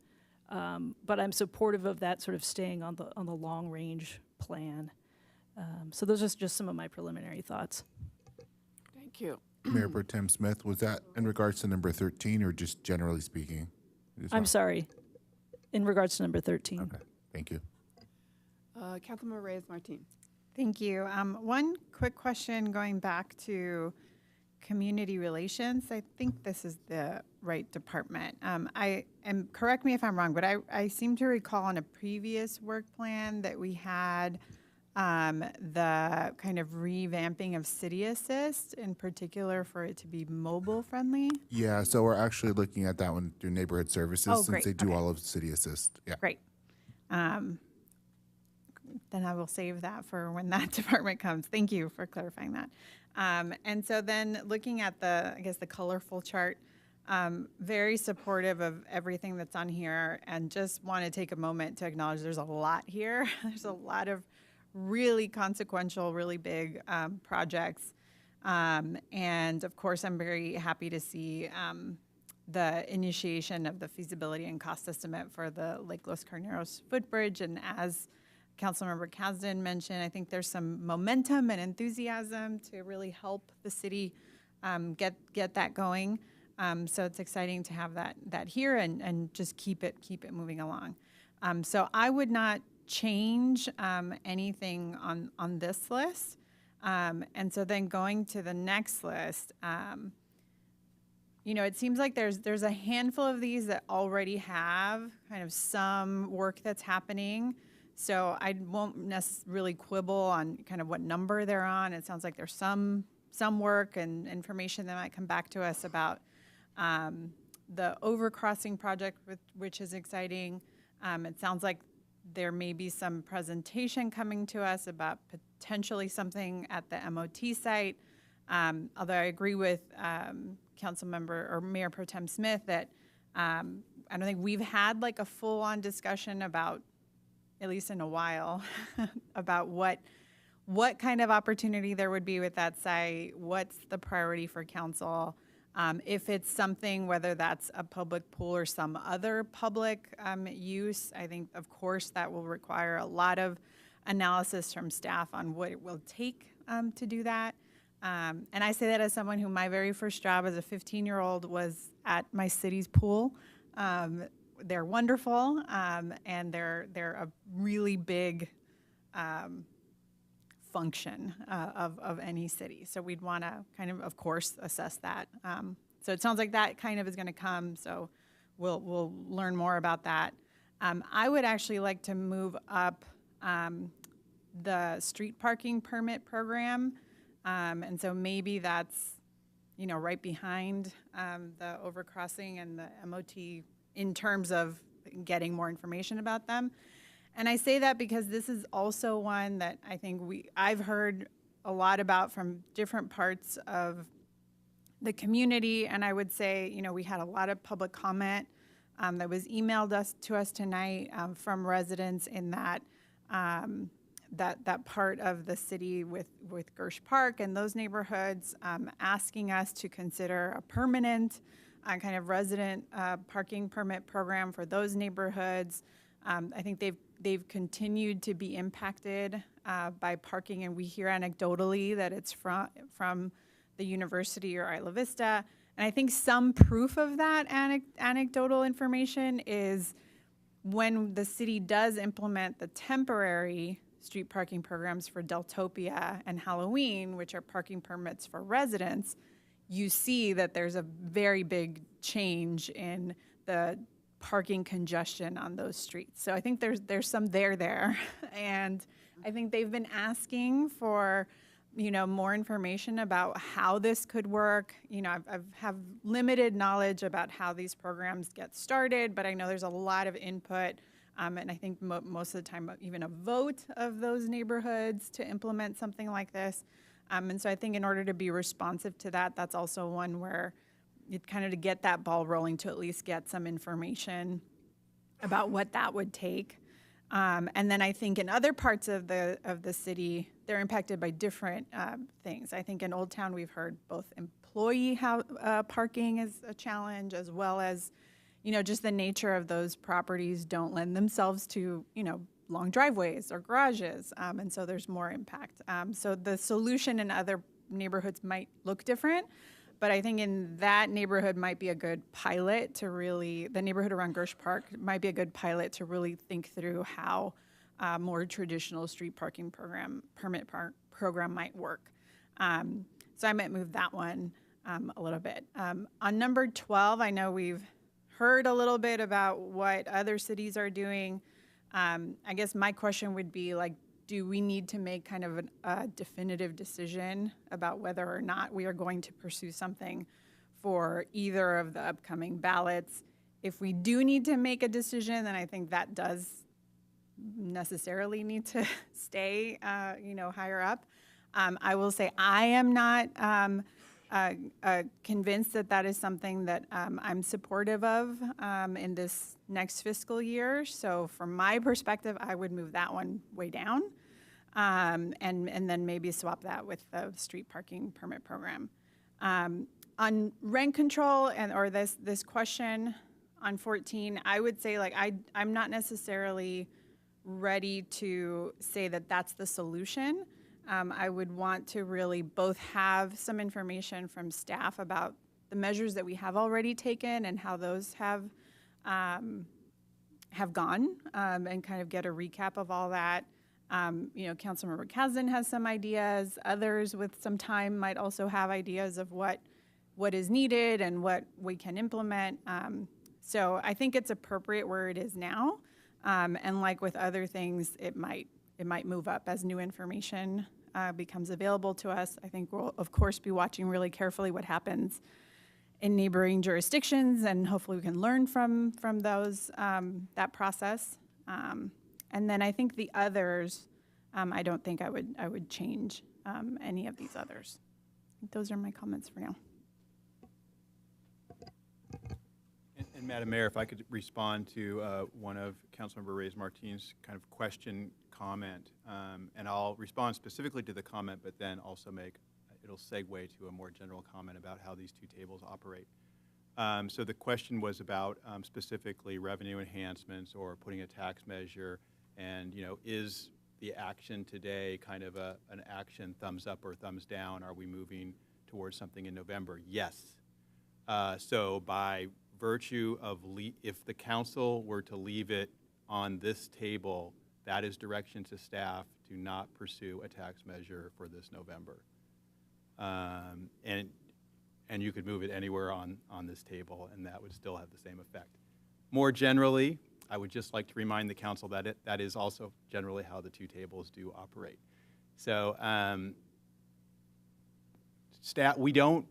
I'm supportive of that sort of staying on the long range plan. So those are just some of my preliminary thoughts. Thank you. Mayor Pro Tem Smith, was that in regards to number 13 or just generally speaking? I'm sorry. In regards to number 13. Okay, thank you. Councilmember Reyes-Martin. Thank you. One quick question going back to community relations. I think this is the right department. Correct me if I'm wrong, but I seem to recall on a previous work plan that we had the kind of revamping of City Assist, in particular for it to be mobile friendly. Yeah, so we're actually looking at that one through Neighborhood Services Oh, since great. they do Okay. all of City Assist. Yeah. Great. Then I will save that for when that department comes. Thank you for clarifying that. And so then looking at the colorful chart, very supportive of everything that's on here, and just want to take a moment to acknowledge there's a lot here. There's a lot of really consequential, really big projects. And of course, I'm very happy to see the initiation of the feasibility and cost estimate for the Lake Los Carneros footbridge. And as Councilmember Kasdan mentioned, I think there's some momentum and enthusiasm to really help the city get that going. So it's exciting to have that here and just keep it moving along. So I would not change anything on this list. And so then going to the next list, it seems like there's a handful of these that already have kind of some work that's happening. So I won't necessarily quibble on kind of what number they're on. It sounds like there's some work and information that might come back to us about the overcrossing project, which is exciting. It sounds like there may be some presentation coming to us about potentially something at the MOT site. Although I agree with Councilmember or Mayor Pro Tem Smith that I don't think we've had like a full-on discussion about, at least in a while, about what kind of opportunity there would be with that site, what's the priority for council. If it's something, whether that's a public pool or some other public use, I think, of course, that will require a lot of analysis from staff on what it will take to do that. And I say that as someone who my very first job as a 15-year-old was at my city's pool. They're wonderful, and they're a really big function of any city. So we'd want to kind of course, assess that. So it sounds like that kind of is going to come. So we'll learn more about that. I would actually like to move up the street parking permit program, and so maybe that's right behind the overcrossing and the MOT in terms of getting more information about them. And I say that because this is also one that I think I've heard a lot about from different parts of the community. And I would say, we had a lot of public comment that was emailed to us tonight from residents in that part of the city with Gersh Park and those neighborhoods, asking us to consider a permanent kind of resident parking permit program for those neighborhoods. I think they've continued to be impacted by parking, and we hear anecdotally that it's from the university or Isla Vista. And I think some proof of that anecdotal information is when the city does implement the temporary street parking programs for Deltopia and Halloween, which are parking permits for residents, you see that there's a very big change in the parking congestion on those streets. So I think there's some there. And I think they've been asking for, more information about how this could work. I've have limited knowledge about how these programs get started, but I know there's a lot of input. And I think most of the time, even a vote of those neighborhoods to implement something like this. And so I think in order to be responsive to that, that's also one where it kind of to get that ball rolling to at least get some information about what that would take. And then I think in other parts of the city, they're impacted by different things. I think in Old Town, we've heard both employee parking is a challenge, as well as, just the nature of those properties don't lend themselves to, long driveways or garages. And so there's more impact. So the solution in other neighborhoods might look different. But I think in that neighborhood might be a good pilot to really, the neighborhood around Gersh Park might be a good pilot to really think through how more traditional street parking permit program might work. So I might move that one a little bit. On number 12, I know we've heard a little bit about what other cities are doing. I guess my question would be do we need to make kind of a definitive decision about whether or not we are going to pursue something for either of the upcoming ballots? If we do need to make a decision, then I think that does necessarily need to stay, higher up. I will say I am not convinced that that is something that I'm supportive of in this next fiscal year. So from my perspective, I would move that one way down. And then maybe swap that with the street parking permit program. On rent control or this question on 14, I would say I'm not necessarily ready to say that that's the solution. I would want to really both have some information from staff about the measures that we have already taken and how those have gone, and kind of get a recap of all that. Councilmember Kasdan has some ideas. Others with some time might also have ideas of what is needed and what we can implement. So I think it's appropriate where it is now. And like with other things, it might move up as new information becomes available to us. I think we'll, of course, be watching really carefully what happens in neighboring jurisdictions, and hopefully we can learn from those, that process. And then I think the others, I don't think I would change any of these others. I think those are my comments for now. And Madam Mayor, if I could respond to one of Councilmember Reyes-Martin's kind of question, comment, and I'll respond specifically to the comment, but then also it'll segue to a more general comment about how these two tables operate. So the question was about specifically revenue enhancements or putting a tax measure, and is the action today kind of an action thumbs up or thumbs down? Are we moving towards something in November? Yes. So by virtue of if the council were to leave it on this table, that is direction to staff to not pursue a tax measure for this November. And you could move it anywhere on this table, and that would still have the same effect. More generally, I would just like to remind the council that that is also generally how the two tables do operate. So staff, we don't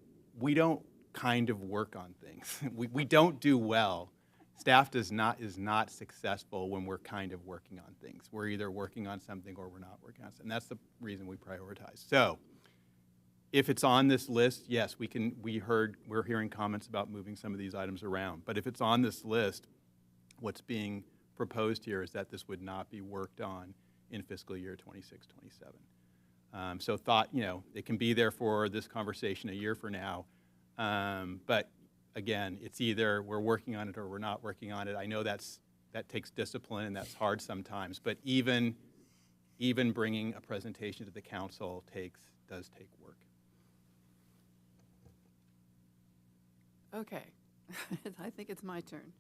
kind of work on things. we don't do well. Staff is not successful when we're kind of working on things. We're either working on something or we're not working on something. And that's the reason we prioritize. So if it's on this list, yes, we're hearing comments about moving some of these items around. But if it's on this list, what's being proposed here is that this would not be worked on in fiscal year 26-27. So it can be there for this conversation a year from now. But again, it's either we're working on it or we're not working on it. I know that takes discipline and that's hard sometimes, but even bringing a presentation to the council does take work. Okay, I think it's my turn.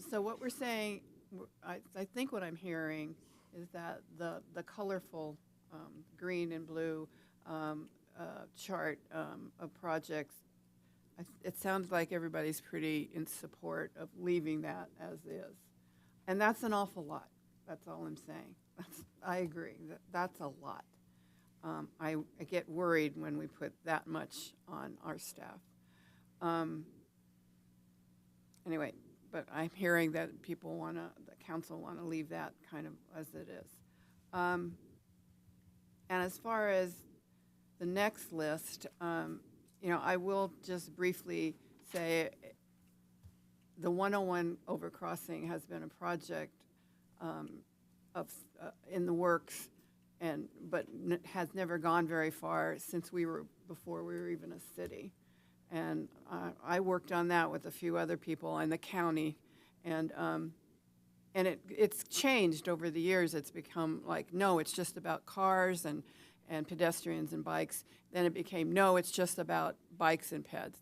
So what we're saying, I think what I'm hearing is that the colorful green and blue chart of projects, it sounds like everybody's pretty in support of leaving that as is. And that's an awful lot. That's all I'm saying. I agree. That's a lot. I get worried when we put that much on our staff. Anyway, but I'm hearing that the council want to leave that kind of as it is. And as far as the next list, I will just briefly say the 101 overcrossing has been a project in the works, but has never gone very far since before we were even a city. And I worked on that with a few other people in the county, and it's changed over the years. It's become like, no, it's just about cars and pedestrians and bikes. Then it became, no, it's just about bikes and peds.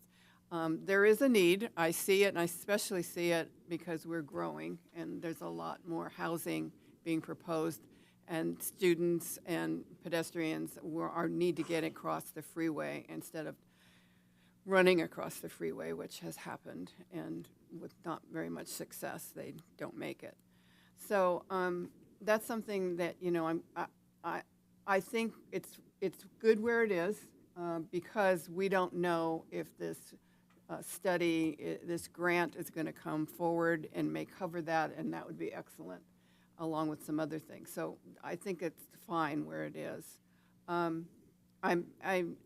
There is a need. I see it, and I especially see it because we're growing, and there's a lot more housing being proposed, and students and pedestrians need to get across the freeway instead of running across the freeway, which has happened, and with not very much success, they don't make it. So that's something that I think it's good where it is because we don't know if this this grant is going to come forward and may cover that, and that would be excellent, along with some other things. So I think it's fine where it is. I'm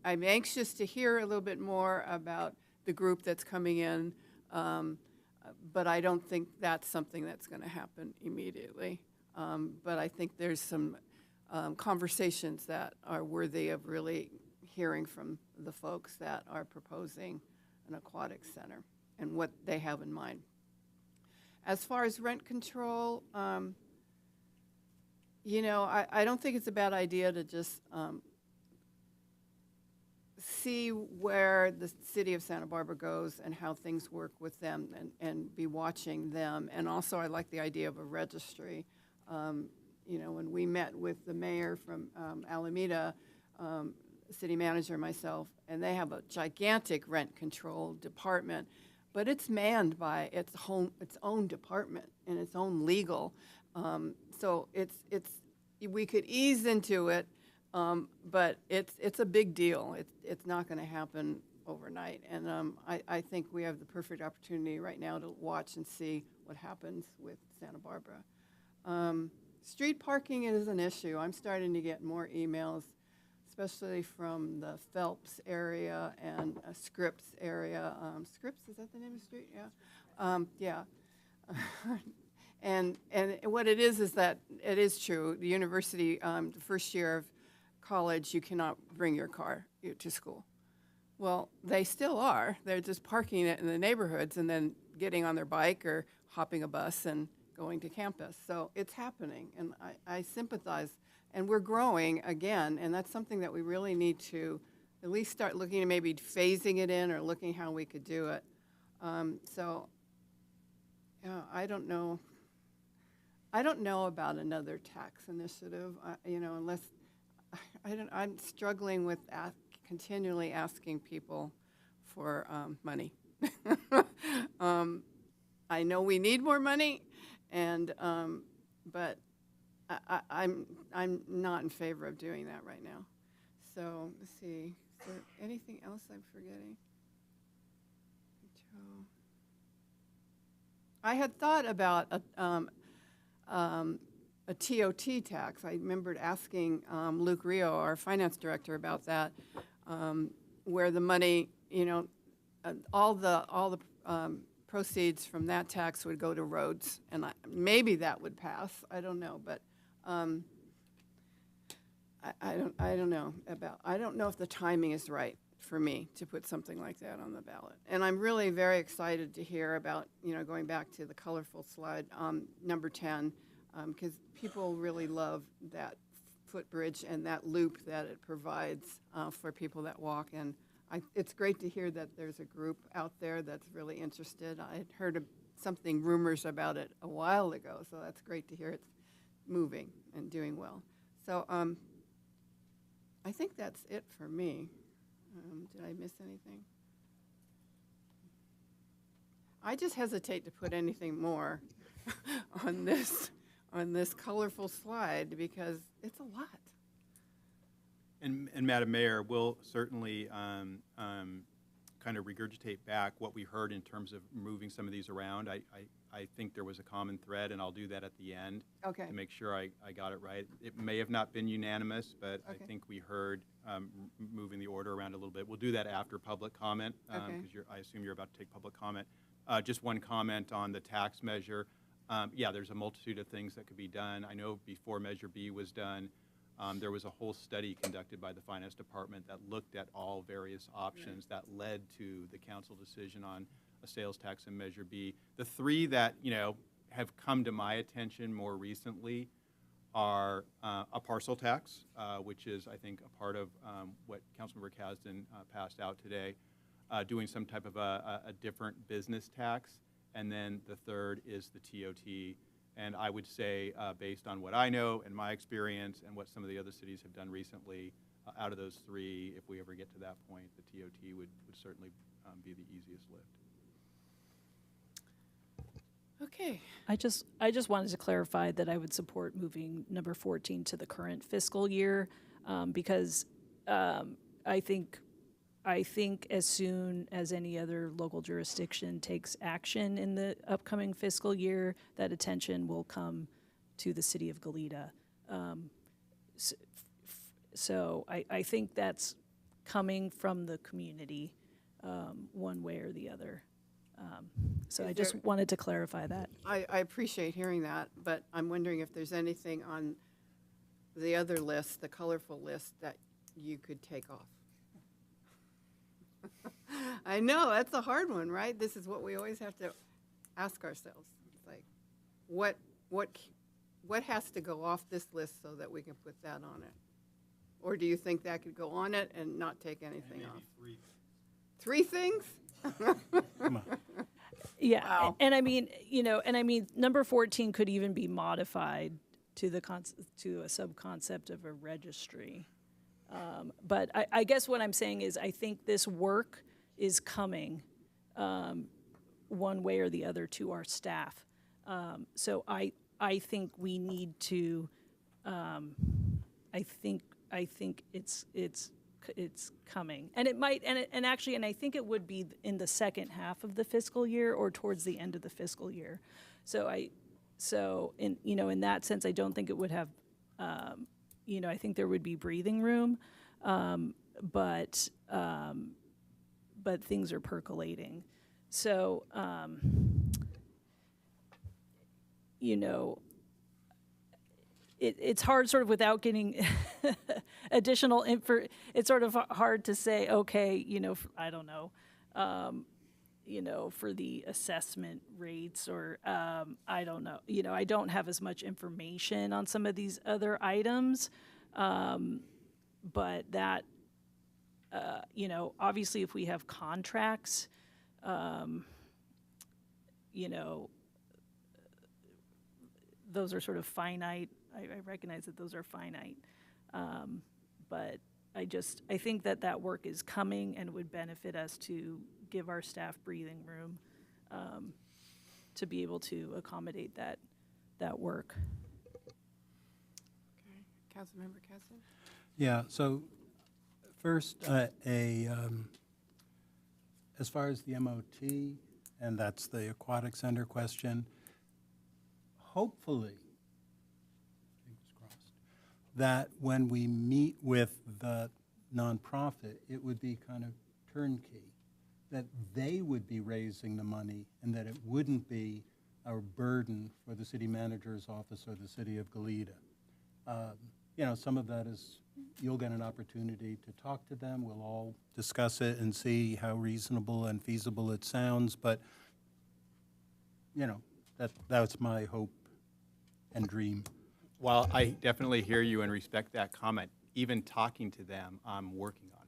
anxious to hear a little bit more about the group that's coming in, but I don't think that's something that's going to happen immediately. But I think there's some conversations that are worthy of really hearing from the folks that are proposing an aquatic center and what they have in mind. As far as rent control, I don't think it's a bad idea to just see where the city of Santa Barbara goes and how things work with them and be watching them. And also I like the idea of a registry. When we met with the mayor from Alameda, city manager, myself, and they have a gigantic rent control department, but it's manned by its own department and its own legal. So we could ease into it, but it's a big deal. It's not going to happen overnight, and I think we have the perfect opportunity right now to watch and see what happens with Santa Barbara. Street parking is an issue. I'm starting to get more emails, especially from the Phelps area and Scripps area. Scripps, is that the name of the street? Yeah. Yeah. And what it is that it is true. The university, the first year of college, you cannot bring your car to school. Well, they still are. They're just parking it in the neighborhoods and then getting on their bike or hopping a bus and going to campus. So it's happening, and I sympathize. And we're growing again, and that's something that we really need to at least start looking at, maybe phasing it in or looking how we could do it. I don't know. I don't know about another tax initiative, unless I'm struggling with continually asking people for money. I know we need more money, and but I'm not in favor of doing that right now. So let's see. Is there anything else I'm forgetting? I had thought about a TOT tax. I remembered asking Luke Rio, our finance director, about that, where the money, all the proceeds from that tax would go to roads, and maybe that would pass. I don't know, but I don't know if the timing is right for me to put something like that on the ballot. And I'm really very excited to hear about, going back to the colorful slide, number 10, because people really love that footbridge and that loop that it provides for people that walk. And it's great to hear that there's a group out there that's really interested. I had heard rumors about it a while ago, so that's great to hear it's moving and doing well. So I think that's it for me. Did I miss anything? I just hesitate to put anything more on this colorful slide because it's a lot. And Madam Mayor, we'll certainly kind of regurgitate back what we heard in terms of moving some of these around. I think there was a common thread, and I'll do that at the end Okay. to make sure I got it right. It may have not been unanimous, but I Okay. think we heard moving the order around a little bit. We'll do that after public comment, Okay. because I assume you're about to take public comment. Just one comment on the tax measure. Yeah, there's a multitude of things that could be done. I know before Measure B was done, there was a whole study conducted by the Finance Department that looked at all various options that led to the council decision on a sales tax in Measure B. The three that, have come to my attention more recently are a parcel tax, which is, I think, a part of what Councilmember Kasdan passed out today, doing some type of a different business tax, and then the third is the TOT. And I would say, based on what I know and my experience and what some of the other cities have done recently, out of those three, if we ever get to that point, the TOT would certainly be the easiest lift. Okay. I just wanted to clarify that I would support moving number 14 to the current fiscal year, because I think as soon as any other local jurisdiction takes action in the upcoming fiscal year, that attention will come to the city of Goleta. So I think that's coming from the community, one way or the other. So I just wanted to clarify that. I appreciate hearing that, but I'm wondering if there's anything on the other list, the colorful list, that you could take off. I know, that's a hard one, right? This is what we always have to ask ourselves. It's like, what has to go off this list so that we can put that on it? Or do you think that could go on it and not take anything off? Three things? Come on. Yeah, Wow. and I mean, number 14 could even be modified to to a sub-concept of a registry. But I guess what I'm saying is I think this work is coming one way or the other to our staff. So I think we need to. I think it's coming, and it might, and actually, and I think it would be in the second half of the fiscal year or towards the end of the fiscal year. So in that sense, I don't think it would have. I think there would be breathing room, but things are percolating. So, it's hard sort of without getting additional info. It's sort of hard to say, okay, I don't know, for the assessment rates or I don't know. I don't have as much information on some of these other items, but that, obviously if we have contracts, those are sort of finite. I recognize that those are finite, but I think that work is coming and would benefit us to give our staff breathing room to be able to accommodate that work. Okay. Councilmember Kasdan? Yeah, so first, as far as the MOT, and that's the Aquatic Center question, hopefully, fingers crossed, that when we meet with the nonprofit, it would be kind of turnkey, that they would be raising the money and that it wouldn't be a burden for the city manager's office or the city of Goleta. Some of that is you'll get an opportunity to talk to them. We'll all discuss it and see how reasonable and feasible it sounds. But, you know, that's my hope and dream. While I definitely hear you and respect that comment, even talking to them, I'm working on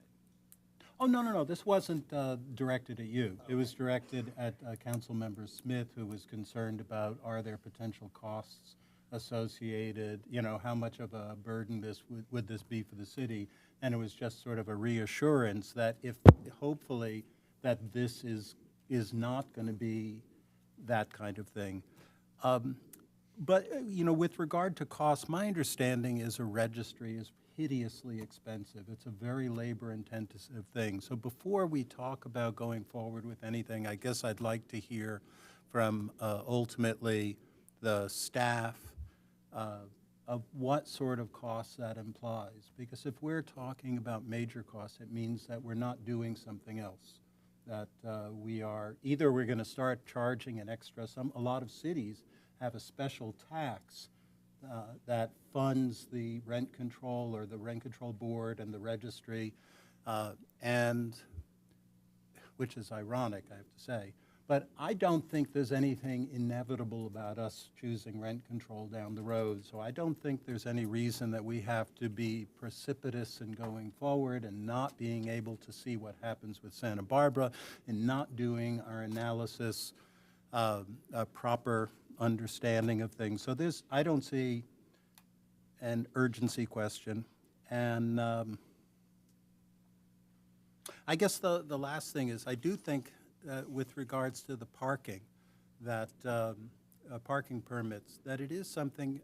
it. Oh, no. This wasn't directed at you. It was directed at Councilmember Smith, who was concerned about, are there potential costs associated, you know, how much of a burden would this be for the city? And it was just sort of a reassurance that if, hopefully, that this is not going to be that kind of thing. But, you know, with regard to costs, my understanding is a registry is hideously expensive. It's a very labor-intensive thing. So before we talk about going forward with anything, I guess I'd like to hear from ultimately the staff of what sort of costs that implies. Because if we're talking about major costs, it means that we're not doing something else. That either we're going to start charging an extra, a lot of cities have a special tax that funds the rent control or the rent control board and the registry, and which is ironic, I have to say. But I don't think there's anything inevitable about us choosing rent control down the road. So I don't think there's any reason that we have to be precipitous in going forward and not being able to see what happens with Santa Barbara and not doing our analysis, a proper understanding of things. So I don't see an urgency question. And I guess the last thing is I do think with regards to the parking, that parking permits, that it is something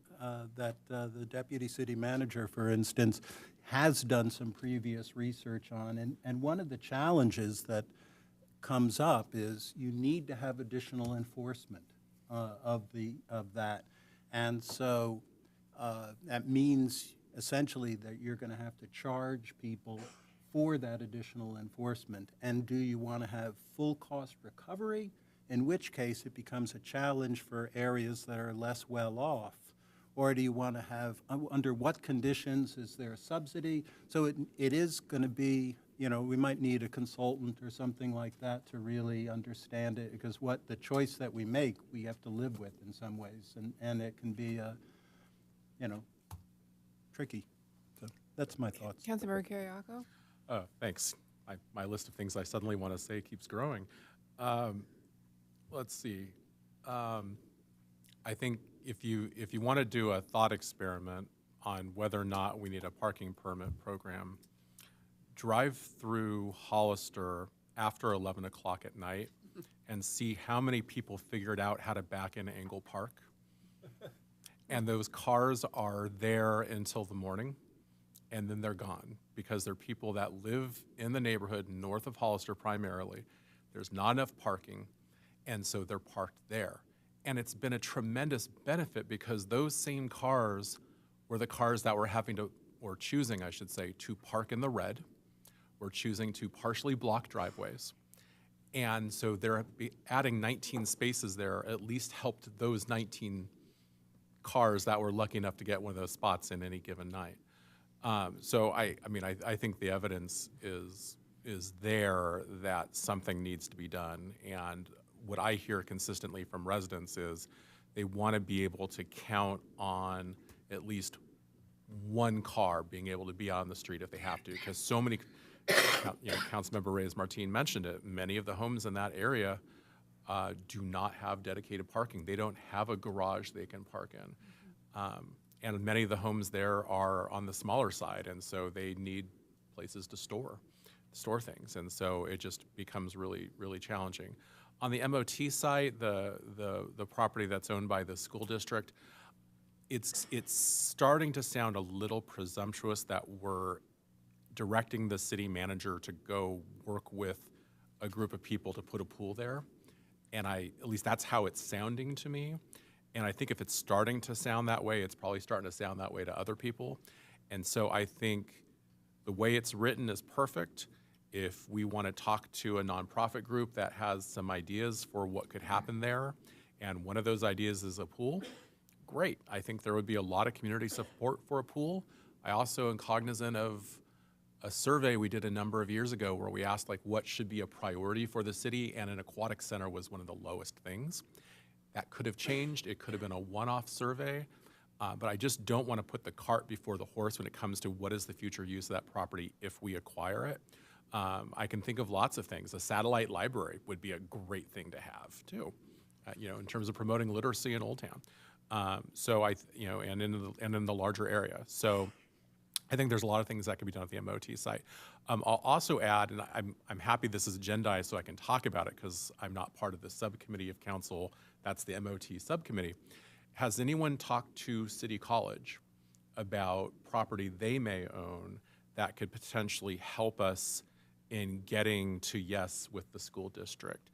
that the deputy city manager, for instance, has done some previous research on. And one of the challenges that comes up is you need to have additional enforcement of that. And so that means essentially that you're going to have to charge people for that additional enforcement. And do you want to have full cost recovery, in which case it becomes a challenge for areas that are less well off? Or do you want to have, under what conditions is there a subsidy? So it is going to be, you know, we might need a consultant or something like that to really understand it, because what the choice that we make, we have to live with in some ways. And it can be, you know, tricky. So that's my thoughts. Councilmember Carriaco? Oh, thanks. My list of things I suddenly want to say keeps growing. Let's see. I think if you want to do a thought experiment on whether or not we need a parking permit program, drive through Hollister after 11 o'clock at night and see how many people figured out how to back into Engle Park. And those cars are there until the morning, and then they're gone because they're people that live in the neighborhood north of Hollister primarily. There's not enough parking, and so they're parked there. And it's been a tremendous benefit because those same cars were the cars that were having to, or choosing, I should say, to park in the red, were choosing to partially block driveways. And so they're adding 19 spaces there at least helped those 19 cars that were lucky enough to get one of those spots in any given night. So I think the evidence is there that something needs to be done. And what I hear consistently from residents is they want to be able to count on at least one car being able to be on the street if they have to, because so many, you know, Councilmember Reyes-Martin mentioned it, many of the homes in that area do not have dedicated parking. They don't have a garage they can park in. And many of the homes there are on the smaller side, and so they need places to store things. And so it just becomes really, really challenging. On the MOT site, the property that's owned by the school district, it's starting to sound a little presumptuous that we're directing the city manager to go work with a group of people to put a pool there. And at least that's how it's sounding to me. And I think if it's starting to sound that way, it's probably starting to sound that way to other people. And so I think the way it's written is perfect. If we want to talk to a nonprofit group that has some ideas for what could happen there, and one of those ideas is a pool, great. I think there would be a lot of community support for a pool. I also am cognizant of a survey we did a number of years ago where we asked like what should be a priority for the city, and an aquatic center was one of the lowest things. That could have changed. It could have been a one-off survey, but I just don't want to put the cart before the horse when it comes to what is the future use of that property if we acquire it. I can think of lots of things. A satellite library would be a great thing to have too, in terms of promoting literacy in Old Town. And in the larger area. So I think there's a lot of things that can be done at the MOT site. I'll also add, and I'm happy this is agendized so I can talk about it because I'm not part of the subcommittee of council. That's the MOT subcommittee. Has anyone talked to City College about property they may own that could potentially help us in getting to yes with the school district?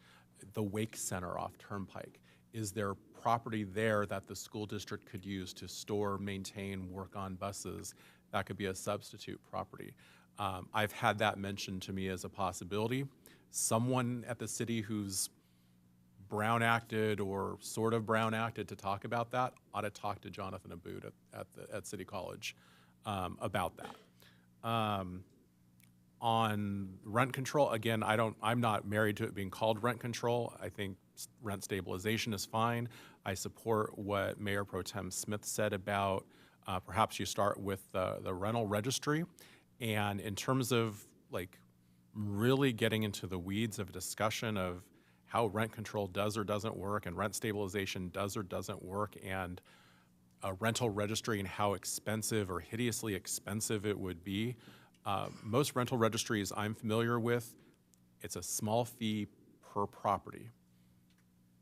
The Wake Center off Turnpike. Is there property there that the school district could use to store, maintain, work on buses? That could be a substitute property. I've had that mentioned to me as a possibility. Someone at the city who's Brown acted or sort of Brown acted to talk about that ought to talk to Jonathan Abood at City College about that. On rent control, again, I'm not married to it being called rent control. I think rent stabilization is fine. I support what Mayor Pro Tem Smith said about perhaps you start with the rental registry. And in terms of like really getting into the weeds of discussion of how rent control does or doesn't work and rent stabilization does or doesn't work, and a rental registry and how expensive or hideously expensive it would be. Most rental registries I'm familiar with, it's a small fee per property,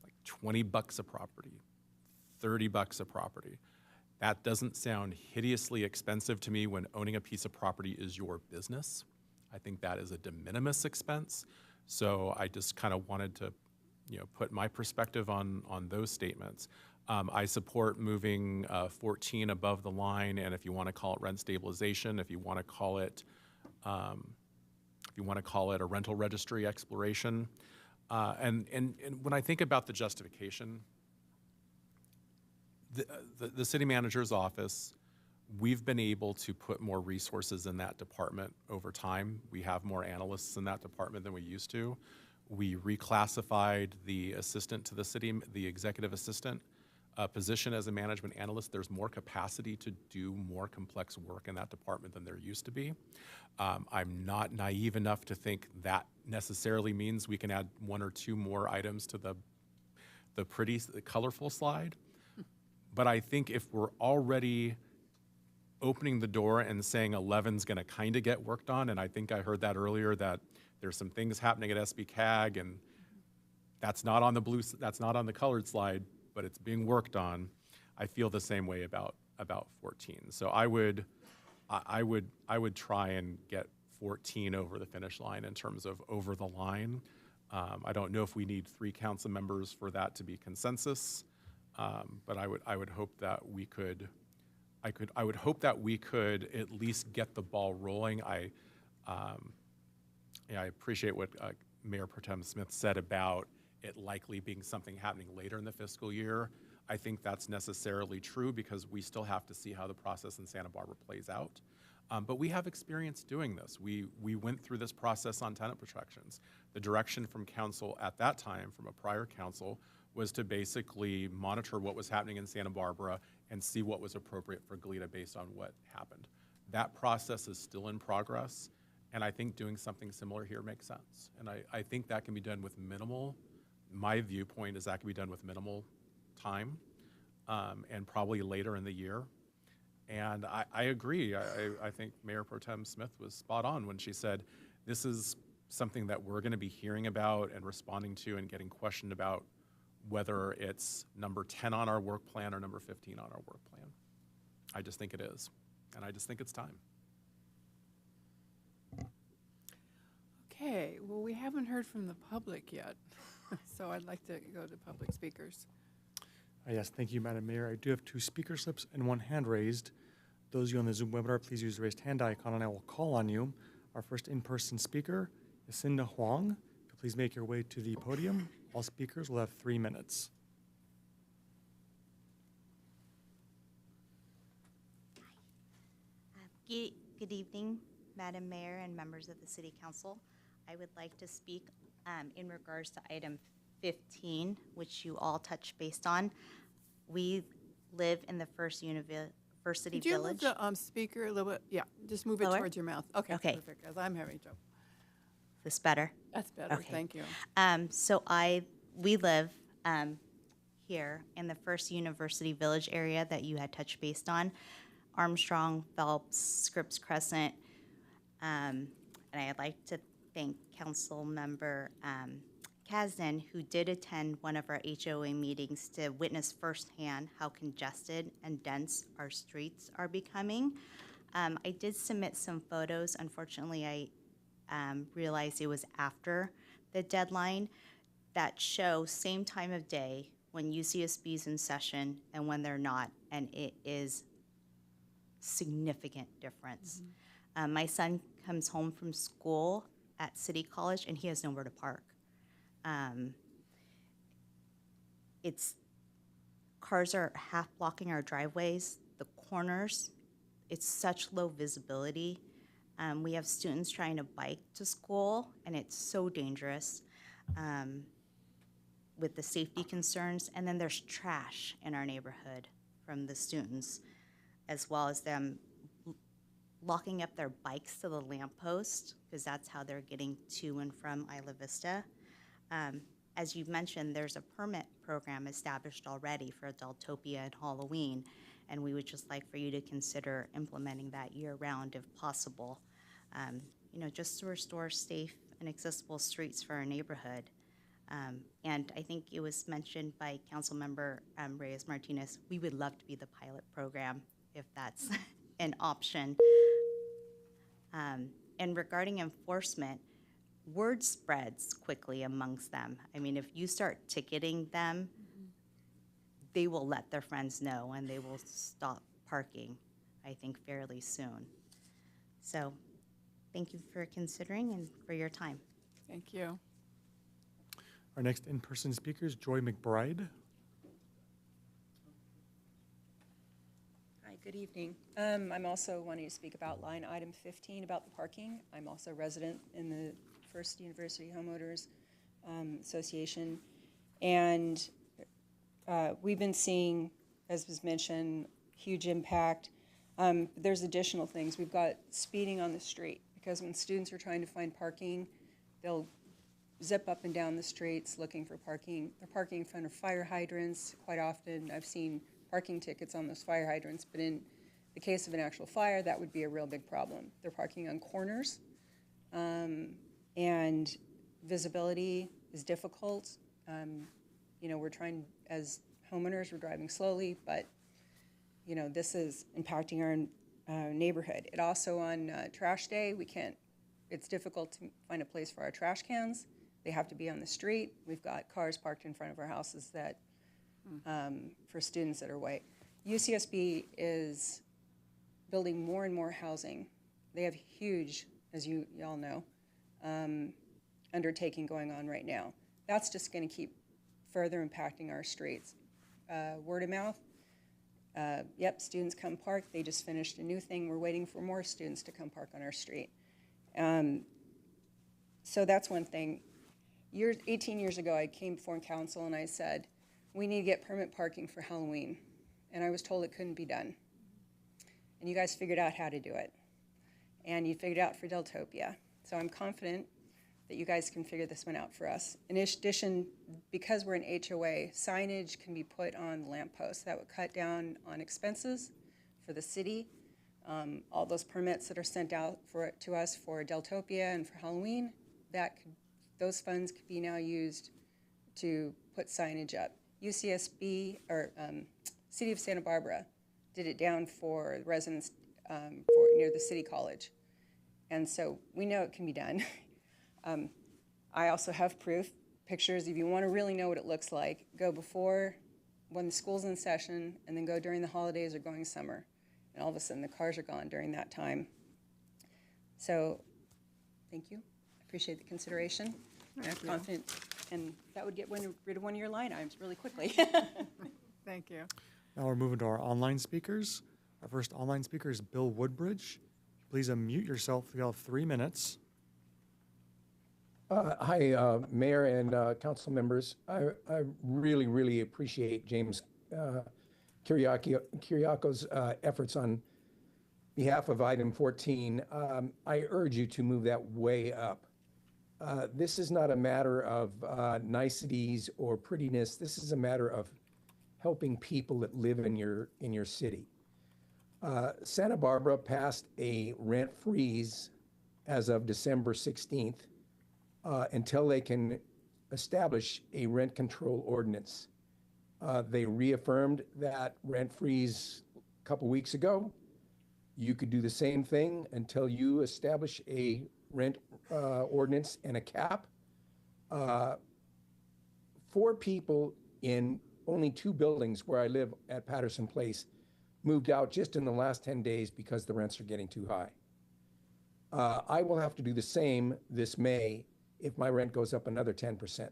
like $20 a property, $30 a property. That doesn't sound hideously expensive to me when owning a piece of property is your business. I think that is a de minimis expense. So I just kind of wanted to, put my perspective on those statements. I support moving 14 above the line, and if you want to call it rent stabilization, if you want to call it a rental registry exploration, and when I think about the justification, the city manager's office, we've been able to put more resources in that department over time. We have more analysts in that department than we used to. We reclassified the assistant to the city, the executive assistant position as a management analyst. There's more capacity to do more complex work in that department than there used to be. I'm not naive enough to think that necessarily means we can add one or two more items to the colorful slide. But I think if we're already opening the door and saying 11's going to kind of get worked on, and I think I heard that earlier, that there's some things happening at SB CAG, and that's not on the colored slide, but it's being worked on. I feel the same way about 14. So I would try and get 14 over the finish line in terms of over the line. I don't know if we need 3 council members for that to be consensus. But I would hope that we could at least get the ball rolling. I appreciate what Mayor Pro Tem Smith said about it likely being something happening later in the fiscal year. I think that's necessarily true because we still have to see how the process in Santa Barbara plays out. But we have experience doing this. We went through this process on tenant protections. The direction from council at that time, from a prior council, was to basically monitor what was happening in Santa Barbara and see what was appropriate for Goleta based on what happened. That process is still in progress, and I think doing something similar here makes sense. And I think that can be done with minimal, my viewpoint is that can be done with minimal time and probably later in the year. And I agree. I think Mayor Pro Tem Smith was spot on when she said, this is something that we're going to be hearing about and responding to and getting questioned about, whether it's number 10 on our work plan or number 15 on our work plan. I just think it is, and I just think it's time. Okay, well, we haven't heard from the public yet, so I'd like to go to public speakers. Yes, thank you, Madam Mayor. I do have 2 speaker slips and 1 hand raised. Those of you on the Zoom webinar, please use the raised hand icon and I will call on you. Our first in-person speaker is Cinda Huang. Please make your way to the podium. All speakers will have 3 minutes. Good evening, Madam Mayor and members of the City Council. I would like to speak in regards to item 15, which you all touched based on. We live in the First University Could you move Village. the speaker a little bit? Yeah, just move it Lower? towards your mouth. Okay, Okay. perfect, because I'm having trouble. This better? That's better, Okay. thank you. So we live here in the First University Village area that you had touched based on, Armstrong, Phelps, Scripps Crescent. And I'd like to thank Council Member Kasdan, who did attend one of our HOA meetings to witness firsthand how congested and dense our streets are becoming. I did submit some photos. Unfortunately, I realized it was after the deadline that show same time of day when UCSB is in session and when they're not, and it is significant difference. My son comes home from school at City College and he has nowhere to park. Cars are half blocking our driveways, the corners. It's such low visibility. We have students trying to bike to school, and it's so dangerous with the safety concerns. And then there's trash in our neighborhood from the students, as well as them locking up their bikes to the lamppost, because that's how they're getting to and from Isla Vista. As you've mentioned, there's a permit program established already for Adultopia and Halloween, and we would just like for you to consider implementing that year-round if possible. Just to restore safe and accessible streets for our neighborhood. And I think it was mentioned by Councilmember Reyes Martinez, we would love to be the pilot program if that's an option. And regarding enforcement, word spreads quickly amongst them. I mean, if you start ticketing them, they will let their friends know and they will stop parking, I think, fairly soon. So thank you for considering and for your time. Thank you. Our next in-person speaker is Joy McBride. Hi, good evening. I'm also wanting to speak about line item 15 about the parking. I'm also a resident in the First University Homeowners Association. And we've been seeing, as was mentioned, huge impact. There's additional things. We've got speeding on the street, because when students are trying to find parking, they'll zip up and down the streets looking for parking. They're parking in front of fire hydrants. Quite often, I've seen parking tickets on those fire hydrants, but in the case of an actual fire, that would be a real big problem. They're parking on corners, and visibility is difficult. We're trying, as homeowners, we're driving slowly, but this is impacting our neighborhood. It also, on trash day, it's difficult to find a place for our trash cans. They have to be on the street. We've got cars parked in front of our houses that, for students that are white. UCSB is building more and more housing. They have huge, as you all know, undertaking going on right now. That's just going to keep further impacting our streets. Word of mouth. Yep, students come park. They just finished a new thing. We're waiting for more students to come park on our street. So that's one thing. 18 years ago, I came before council and I said, we need to get permit parking for Halloween. And I was told it couldn't be done. And you guys figured out how to do it. And you figured it out for Deltopia. So I'm confident that you guys can figure this one out for us. In addition, because we're an HOA, signage can be put on lampposts. That would cut down on expenses for the city. All those permits that are sent out to us for Deltopia and for Halloween, those funds could be now used to put signage up. UCSB, or City of Santa Barbara, did it down for residents near the City College. And so we know it can be done. I also have proof, pictures. If you want to really know what it looks like, go before when the school's in session, and then go during the holidays or going summer. And all of a sudden, the cars are gone during that time. So, thank you. I appreciate the consideration. I'm confident, and that would get rid of one of your line items really quickly. Thank you. Now we're moving to our online speakers. Our first online speaker is Bill Woodbridge. please unmute yourself. You have 3 minutes. Hi, Mayor and council members. I really, really appreciate James Kiriako's efforts on behalf of item 14. I urge you to move that way up. This is not a matter of niceties or prettiness. This is a matter of helping people that live in your city. Santa Barbara passed a rent freeze as of December 16th until they can establish a rent control ordinance. They reaffirmed that rent freeze a couple weeks ago. You could do the same thing until you establish a rent ordinance and a cap. 4 people in only 2 buildings where I live at Patterson Place moved out just in the last 10 days because the rents are getting too high. I will have to do the same this May if my rent goes up another 10%.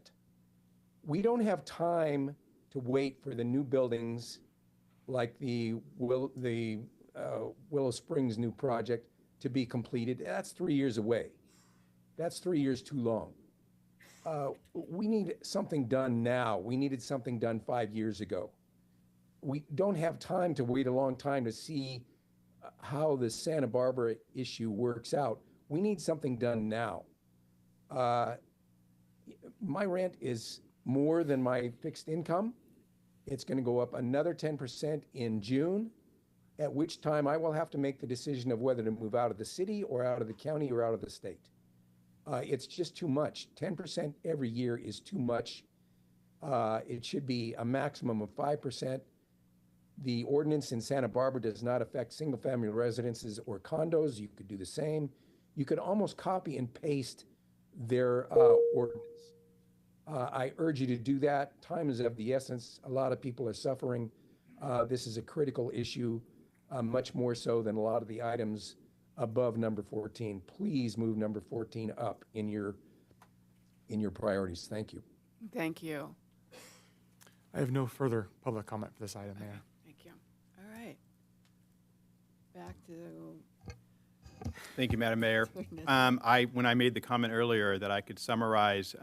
We don't have time to wait for the new buildings like the Willow Springs new project to be completed. That's 3 years away. That's 3 years too long. We need something done now. We needed something done 5 years ago. We don't have time to wait a long time to see how the Santa Barbara issue works out. We need something done now. My rent is more than my fixed income. It's going to go up another 10% in June, at which time I will have to make the decision of whether to move out of the city or out of the county or out of the state. It's just too much. 10% every year is too much. It should be a maximum of 5%. The ordinance in Santa Barbara does not affect single-family residences or condos. You could do the same. You could almost copy and paste their ordinance. I urge you to do that. Time is of the essence. A lot of people are suffering. This is a critical issue, much more so than a lot of the items above number 14. Please move number 14 up in your priorities. Thank you. Thank you. I have no further public comment for this item, Mayor. Thank you. All right. Back to Thank you, Madam Mayor. When I made the comment earlier that I could summarize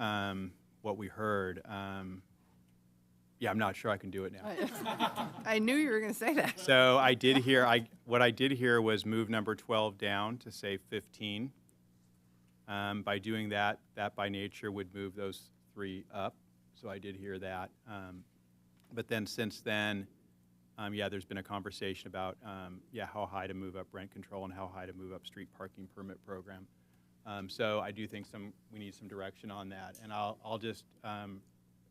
what we heard, yeah, I'm not sure I can do it now. I knew you were going to say that. So I did hear, what I did hear was move number 12 down to say 15. By doing that, that by nature would move those 3 up. So I did hear that. But then since then, yeah, there's been a conversation about, yeah, how high to move up rent control and how high to move up street parking permit program. So I do think we need some direction on that. And I'll just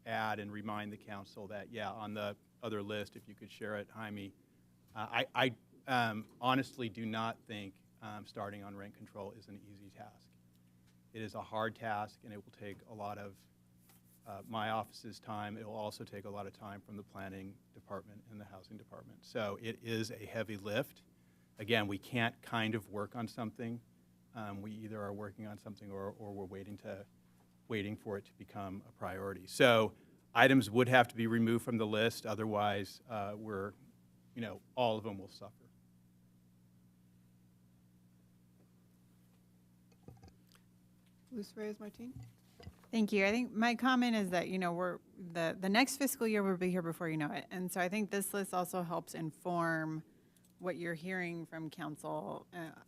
add and remind the council that, yeah, on the other list, if you could share it, Jaime, I honestly do not think starting on rent control is an easy task. It is a hard task, and it will take a lot of my office's time. It will also take a lot of time from the planning department and the housing department. So it is a heavy lift. Again, we can't kind of work on something. We either are working on something or we're waiting for it to become a priority. So items would have to be removed from the list. Otherwise, all of them will suffer. Luz Reyes Martin. Thank you. I think my comment is that, we're the next fiscal year will be here before you know it. And so I think this list also helps inform what you're hearing from council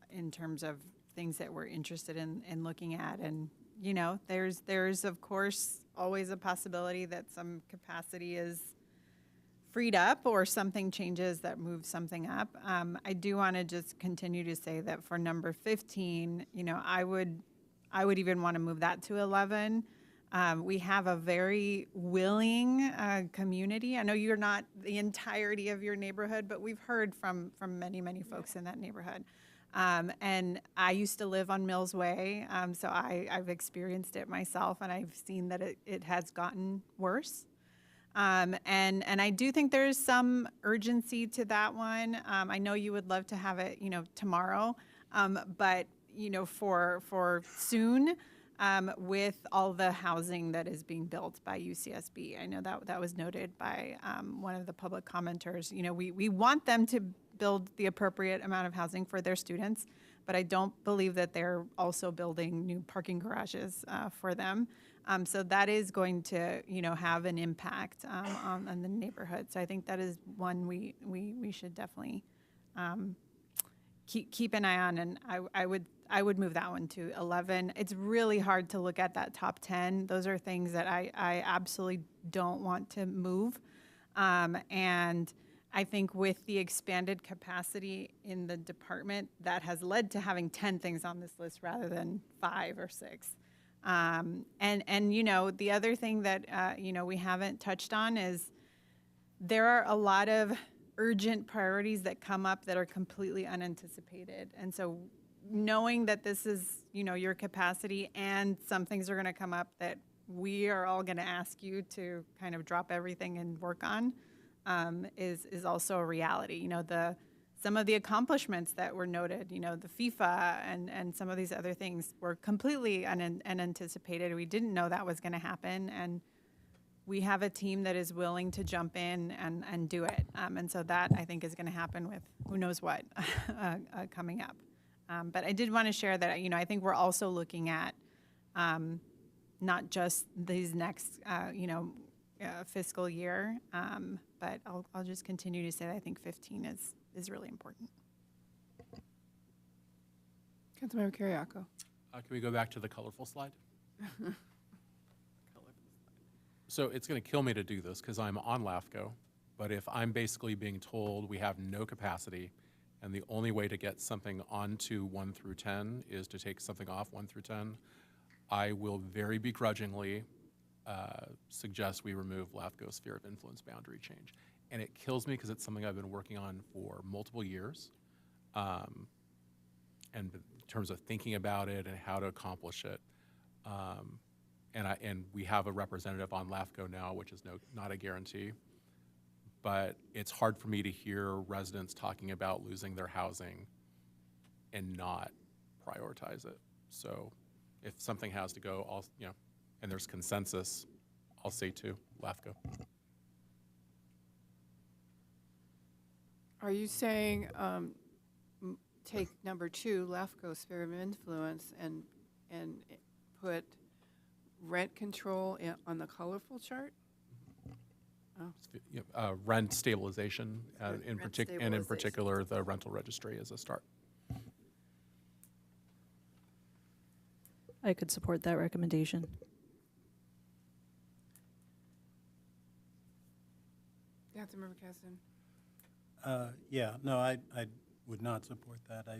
in terms of things that we're interested in looking at. And, there's of course always a possibility that some capacity is freed up or something changes that moves something up. I do want to just continue to say that for number 15, I would even want to move that to 11. We have a very willing community. I know you're not the entirety of your neighborhood, but we've heard from many, many folks in that neighborhood. And I used to live on Mills Way, so I've experienced it myself, and I've seen that it has gotten worse. And I do think there's some urgency to that one. I know you would love to have it, tomorrow, but for soon, with all the housing that is being built by UCSB. I know that was noted by one of the public commenters. We want them to build the appropriate amount of housing for their students, but I don't believe that they're also building new parking garages for them. So that is going to, have an impact on the neighborhood. So I think that is one we should definitely keep an eye on, and I would move that one to 11. It's really hard to look at that top 10. Those are things that I absolutely don't want to move. And I think with the expanded capacity in the department, that has led to having 10 things on this list rather than 5 or 6. And the other thing that, we haven't touched on is there are a lot of urgent priorities that come up that are completely unanticipated. And so knowing that this is, your capacity and some things are going to come up that we are all going to ask you to kind of drop everything and work on is also a reality. Some of the accomplishments that were noted, the FIFA and some of these other things were completely unanticipated. We didn't know that was going to happen. And we have a team that is willing to jump in and do it. And so that, I think, is going to happen with who knows what coming up. But I did want to share that, I think we're also looking at not just these next, fiscal year, but I'll just continue to say that I think 15 is really important. Councilmember Kiriakou. Can we go back to the colorful slide? So it's going to kill me to do this because I'm on LAFCO, but if I'm basically being told we have no capacity and the only way to get something onto 1 through 10 is to take something off 1 through 10, I will very begrudgingly suggest we remove LAFCO's sphere of influence boundary change. And it kills me because it's something I've been working on for multiple years. And in terms of thinking about it and how to accomplish it. And we have a representative on LAFCO now, which is not a guarantee. But it's hard for me to hear residents talking about losing their housing and not prioritize it. So if something has to go, and there's consensus, I'll say to LAFCO. Are you saying take number 2, LAFCO sphere of influence, and put rent control on the colorful chart? Oh. Rent stabilization, Rent and in stabilization. particular, the rental registry as a start. I could support that recommendation. Councilmember Keston. Yeah, no, I would not support that. I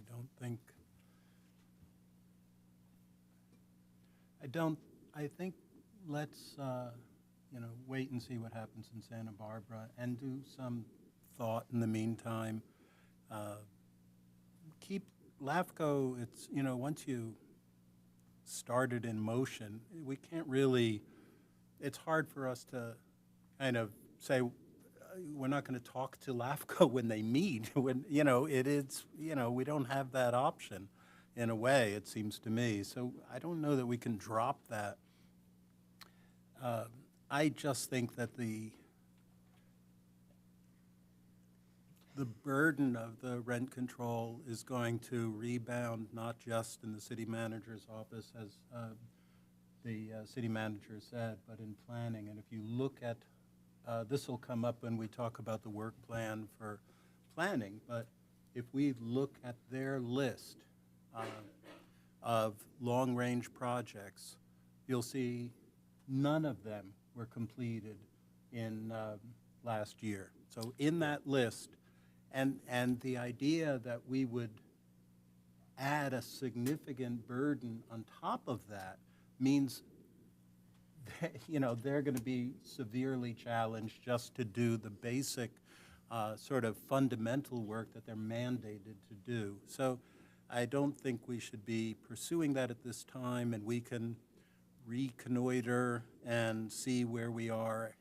think let's, wait and see what happens in Santa Barbara and do some thought in the meantime. Keep LAFCO, once you start it in motion, we can't really, it's hard for us to kind of say, we're not going to talk to LAFCO when they meet. When, it is, we don't have that option in a way, it seems to me. So I don't know that we can drop that. I just think that the burden of the rent control is going to rebound not just in the city manager's office, as the city manager said, but in planning. And if you look at, this will come up when we talk about the work plan for planning, but if we look at their list of long-range projects, you'll see none of them were completed in last year. So in that list, and the idea that we would add a significant burden on top of that means that, they're going to be severely challenged just to do the basic sort of fundamental work that they're mandated to do. So I don't think we should be pursuing that at this time, and we can reconnoiter and see where we are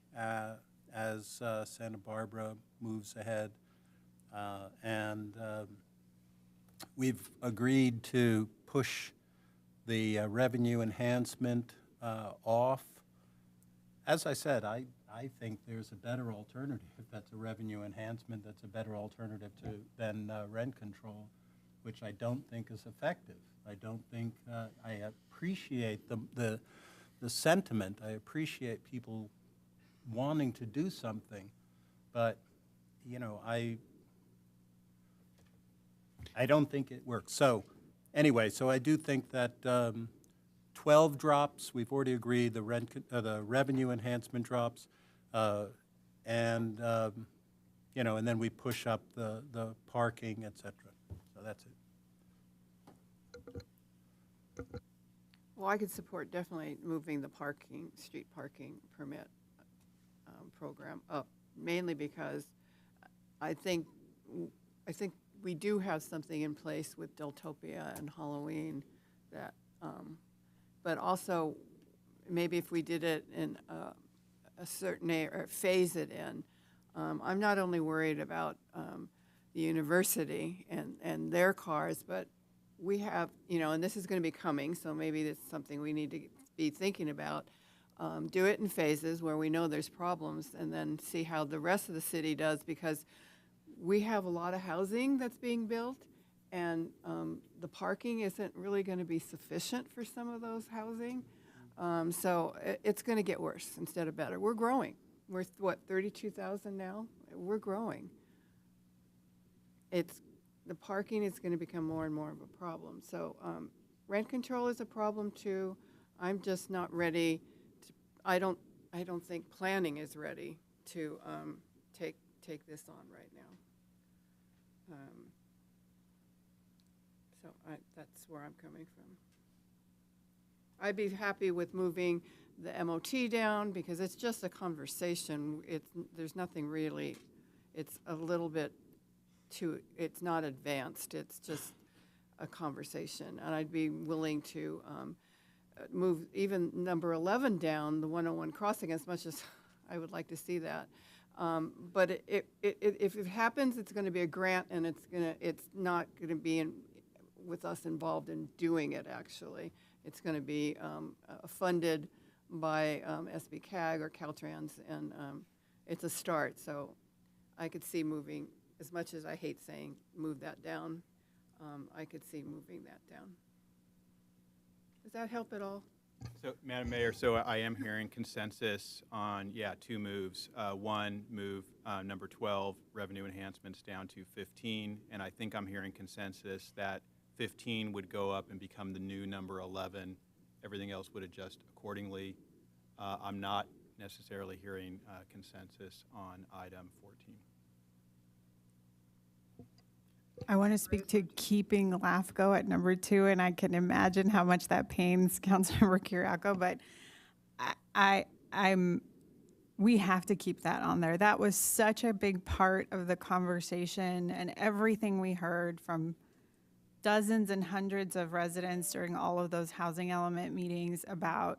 as Santa Barbara moves ahead. We've agreed to push the revenue enhancement off. As I said, I think there's a better alternative. That's a revenue enhancement. That's a better alternative than rent control, which I don't think is effective. I don't think, I appreciate the sentiment. I appreciate people wanting to do something, but, you know, I don't think it works. So anyway, so I do think that 12 drops, we've already agreed, the revenue enhancement drops, and, you know, and then we push up the parking, et cetera. So that's it. Well, I could support definitely moving the street parking permit program up, mainly because I think we do have something in place with Deltopia and Halloween that, but also maybe if we did it in a certain or phase it in. I'm not only worried about the university and their cars, but we have, you know, and this is going to be coming, so maybe that's something we need to be thinking about. Do it in phases where we know there's problems, and then see how the rest of the city does, because we have a lot of housing that's being built, and the parking isn't really going to be sufficient for some of those housing. So it's going to get worse instead of better. We're growing. We're, what, 32,000 now? We're growing. The parking is going to become more and more of a problem. So rent control is a problem too. I'm just not ready to, I don't think planning is ready to take this on right now. So that's where I'm coming from. I'd be happy with moving the MOT down because it's just a conversation. There's nothing really, it's a little bit too, it's not advanced, it's just a conversation. And I'd be willing to move even number 11 down, the 101 crossing, as much as I would like to see that. But if it happens, it's going to be a grant, and it's not going to be with us involved in doing it, actually. It's going to be funded by SB-CAG or Caltrans, and it's a start. So I could see moving, as much as I hate saying move that down, I could see moving that down. Does that help at all? So, Madam Mayor, so I am hearing consensus on, yeah, two moves. One, move number 12, revenue enhancements, down to 15, and I think I'm hearing consensus that 15 would go up and become the new number 11. Everything else would adjust accordingly. I'm not necessarily hearing consensus on item 14. I want to speak to keeping LAFCO at number 2, and I can imagine how much that pains Councilmember Kiriakou, but we have to keep that on there. That was such a big part of the conversation, and everything we heard from dozens and hundreds of residents during all of those housing element meetings about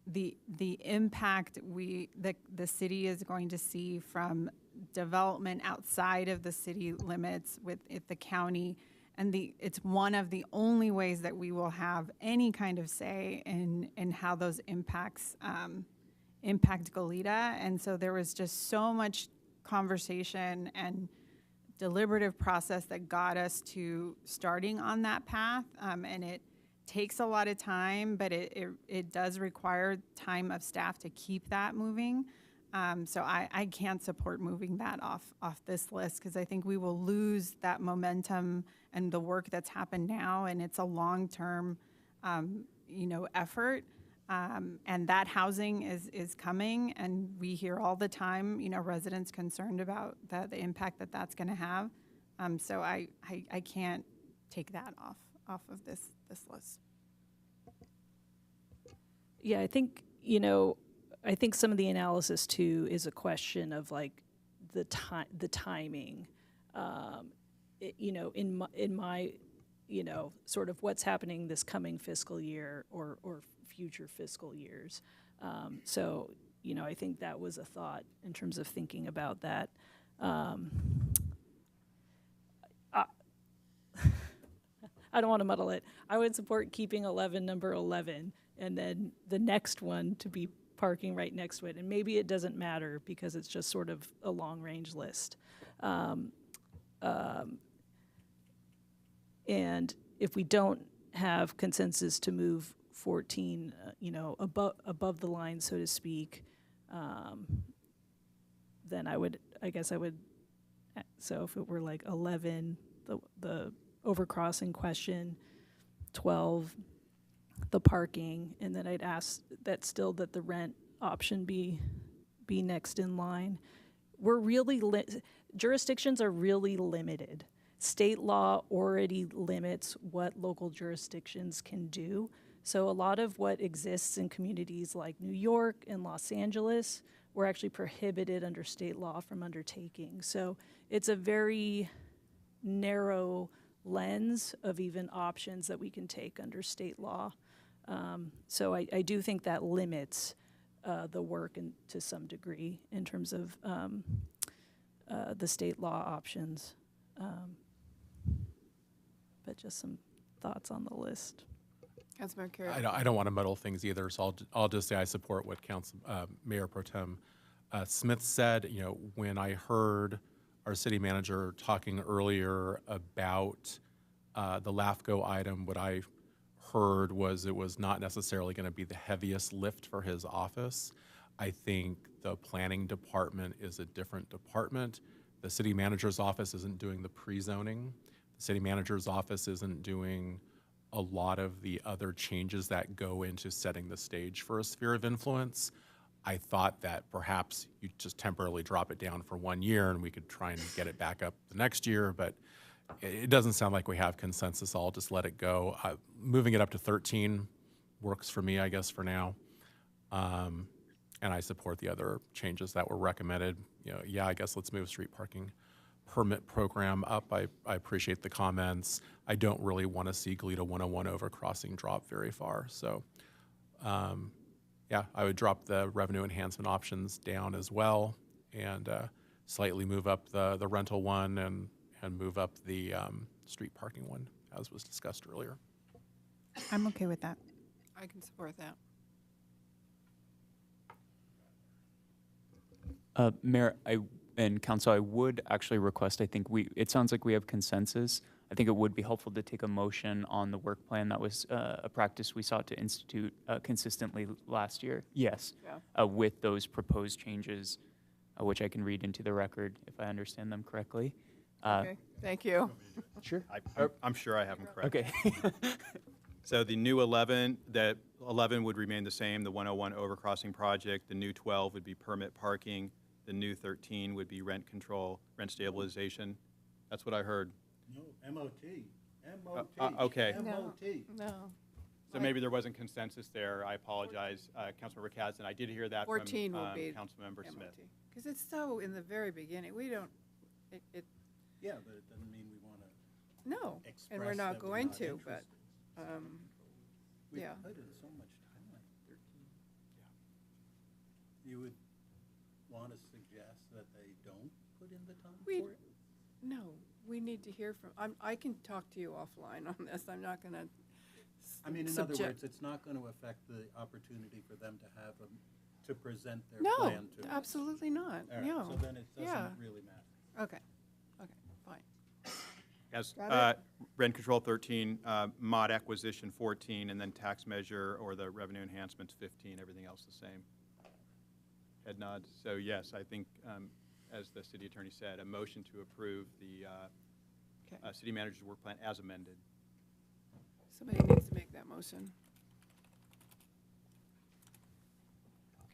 the impact the city is going to see from development outside of the city limits with the county, and it's one of the only ways that we will have any kind of say in how those impacts impact Goleta. And so there was just so much conversation and deliberative process that got us to starting on that path, and it takes a lot of time, but it does require time of staff to keep that moving. So I can't support moving that off this list, because I think we will lose that momentum and the work that's happened now, and it's a long-term, effort. And that housing is coming, and we hear all the time, residents concerned about the impact that's going to have. So I can't take that off of this list. Yeah, I think, I think some of the analysis too is a question of like the timing. In my sort of what's happening this coming fiscal year or future fiscal years. So I think that was a thought in terms of thinking about that. I don't want to muddle it. I would support keeping number 11, and then the next one to be parking right next to it. And maybe it doesn't matter because it's just sort of a long-range list. And if we don't have consensus to move 14, above the line, so to speak, then I guess I would, so if it were like 11, the overcrossing question, 12, the parking, and then I'd ask that the rent option be next in line. We're really, jurisdictions are really limited. State law already limits what local jurisdictions can do. So a lot of what exists in communities like New York and Los Angeles were actually prohibited under state law from undertaking. So it's a very narrow lens of even options that we can take under state law. So I do think that limits the work to some degree in terms of the state law options. But just some thoughts on the list. Councilmember Carey. I don't want to muddle things either, so I'll just say I support what Mayor Pro Tem Smith said. You know, when I heard our city manager talking earlier about the LAFCO item, what I heard was it was not necessarily going to be the heaviest lift for his office. I think the planning department is a different department. The city manager's office isn't doing the pre-zoning. The city manager's office isn't doing a lot of the other changes that go into setting the stage for a sphere of influence. I thought that perhaps you just temporarily drop it down for 1 year and we could try and get it back up the next year, but it doesn't sound like we have consensus. I'll just let it go. Moving it up to 13 works for me, I guess, for now. And I support the other changes that were recommended. You know, yeah, I guess let's move street parking permit program up. I appreciate the comments. I don't really want to see Goleta 101 overcrossing drop very far. So, yeah, I would drop the revenue enhancement options down as well, and slightly move up the rental one and move up the street parking one, as was discussed earlier. I'm okay with that. I can support that. Mayor and Council, I would actually request, it sounds like we have consensus. I think it would be helpful to take a motion on the work plan. That was a practice we sought to institute consistently last year. Yes, Yeah. With those proposed changes, which I can read into the record if I understand them correctly. Okay, thank you. Sure. I'm sure I have them correct. Okay. So the new 11 would remain the same, the 101 overcrossing project. The new 12 would be permit parking. The new 13 would be rent control, rent stabilization. That's what I heard. No, MOT. Okay. MOT. No. So maybe there wasn't consensus there. I apologize, Councilmember Kasdan. I did hear that from 14 will be Councilmember Smith. Because it's so in the very beginning. We don't, Yeah, but it doesn't mean we want to. no, and we're not going to, but, We yeah. put in so much time, like 13. Yeah. You would want to suggest that they don't put in the time We- for it? No, we need to hear from, I can talk to you offline on this. I'm not going to I mean, in other words, it's not going to affect the opportunity for them to have to present their No, plan to us. absolutely not. All right, No. so then it Yeah. doesn't really matter. Okay, fine. As Got it? rent control 13, mod acquisition 14, and then tax measure or the revenue enhancements 15, everything else the same. Head nods. So yes, I think, as the city attorney said, a motion to approve the city manager's work plan as amended. Somebody needs to make that motion.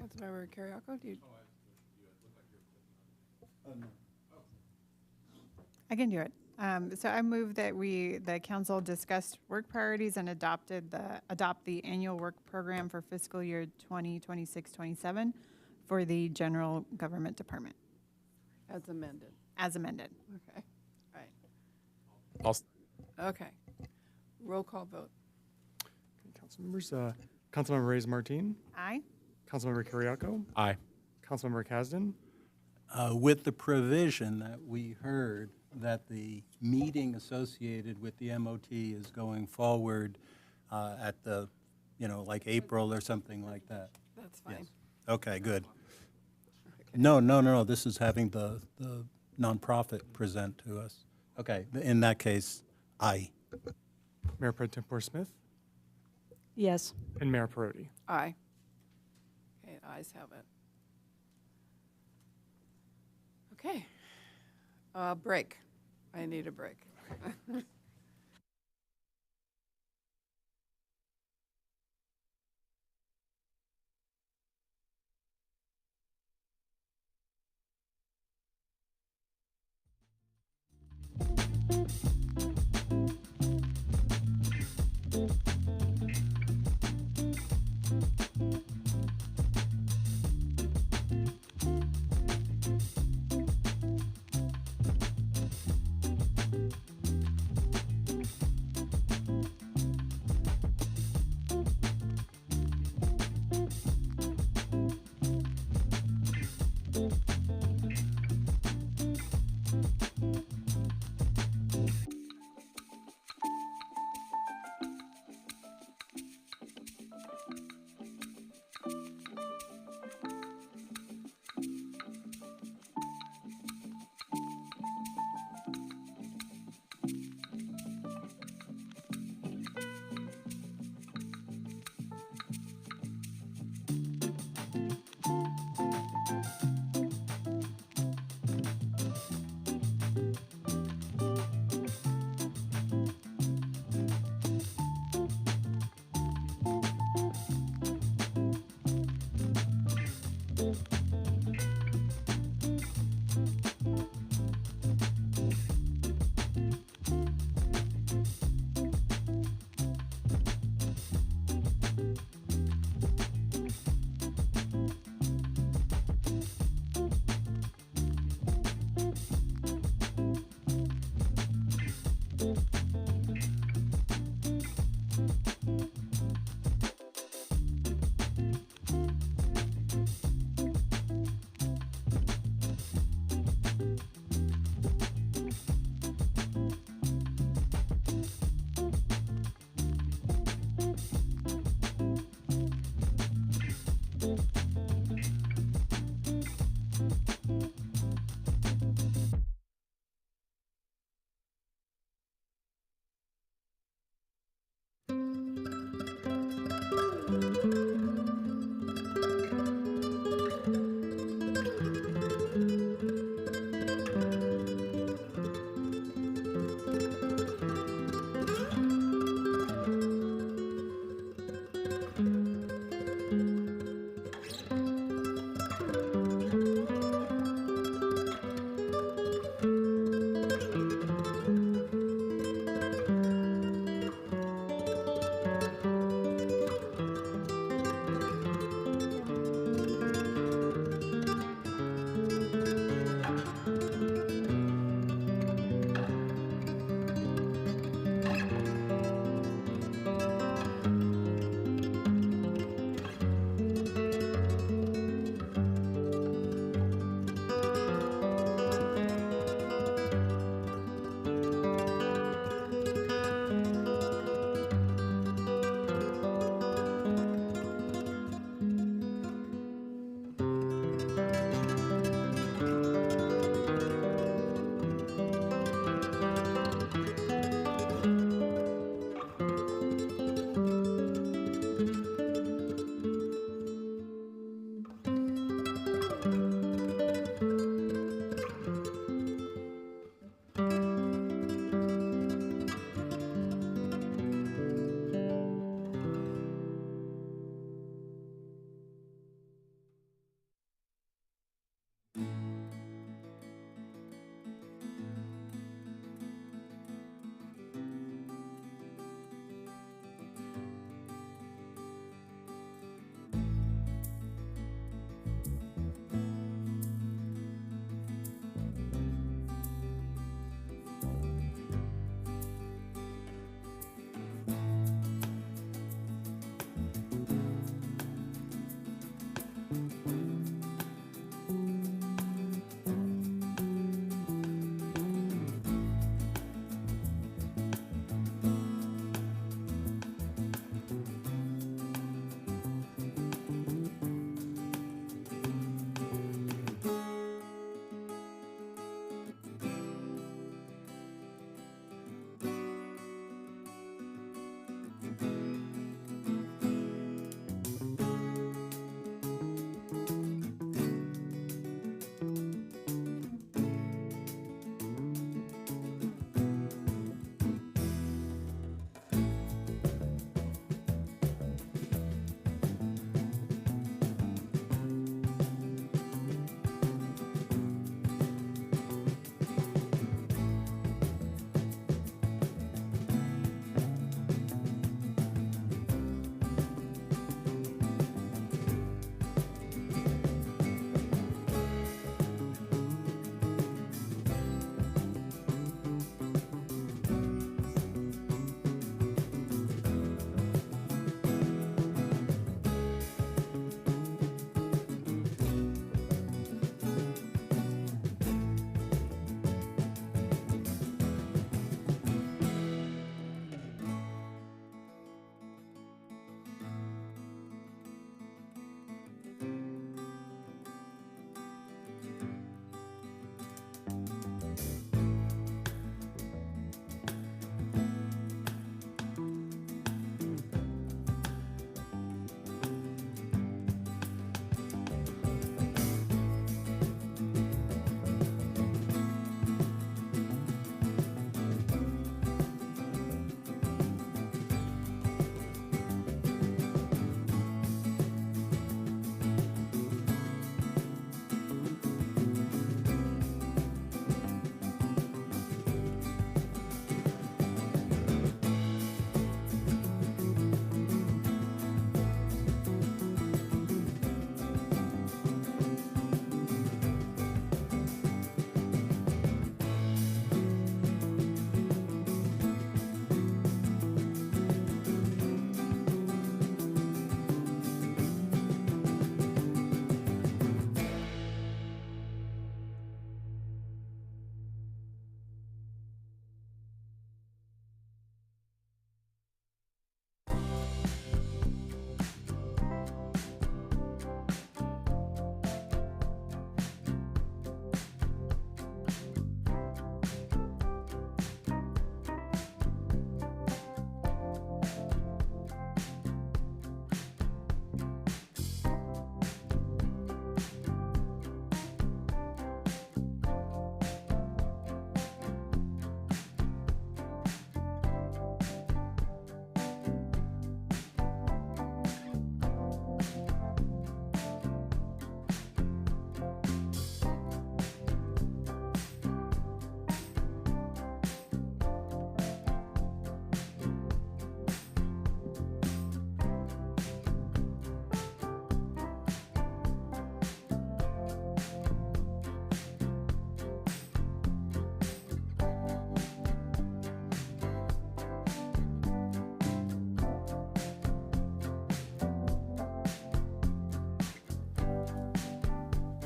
Councilmember Carriaco, do you? I can do it. So I move that the council discussed work priorities and adopt the annual work program for fiscal year 2026-27 for the general government department, As amended. as amended. Okay, all right. Okay. Roll call vote. Councilmembers, Councilmember Reyes Martin, Aye. Councilmember Carriaco, Aye. Councilmember Kasdan, With the provision that we heard that the meeting associated with the MOT is going forward at the, like April or something like that. That's fine. Yes. Okay, good. No, this is having the nonprofit present to us. Okay, in that case, aye. Mayor Pro Tempore Smith, Yes. and Mayor Perotti. Aye. Okay, the ayes have it. Okay. Break. I need a break.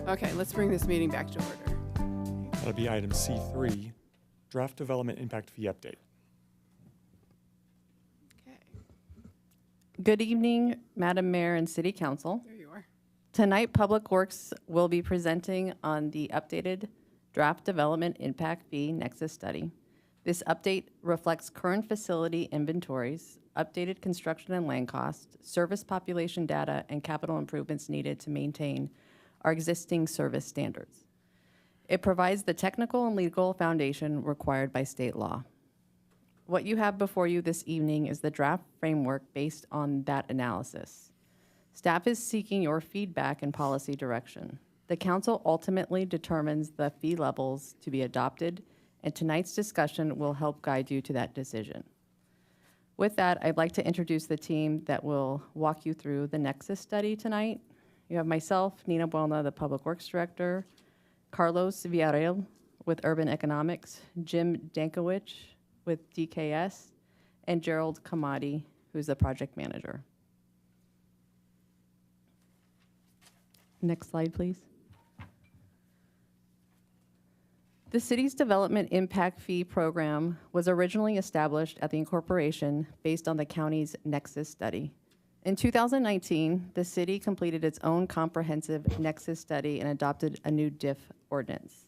Okay, let's bring this meeting back to order. That'll be item C3, draft development impact fee update. Good evening, Madam Mayor and City Council. There you are. Tonight, Public Works will be presenting on the updated draft development impact fee nexus study. This update reflects current facility inventories, updated construction and land costs, service population data, and capital improvements needed to maintain our existing service standards. It provides the technical and legal foundation required by state law. What you have before you this evening is the draft framework based on that analysis. Staff is seeking your feedback and policy direction. The council ultimately determines the fee levels to be adopted, and tonight's discussion will help guide you to that decision. With that, I'd like to introduce the team that will walk you through the Nexus study tonight. You have myself, Nina Buelna, the Public Works Director, Carlos Villarreal with Urban Economics, Jim Dankowicz with DKS, and Gerald Kamadi, who's the project manager. Next slide, please. The city's development impact fee program was originally established at the incorporation based on the county's Nexus study. In 2019, the city completed its own comprehensive Nexus study and adopted a new DIF ordinance.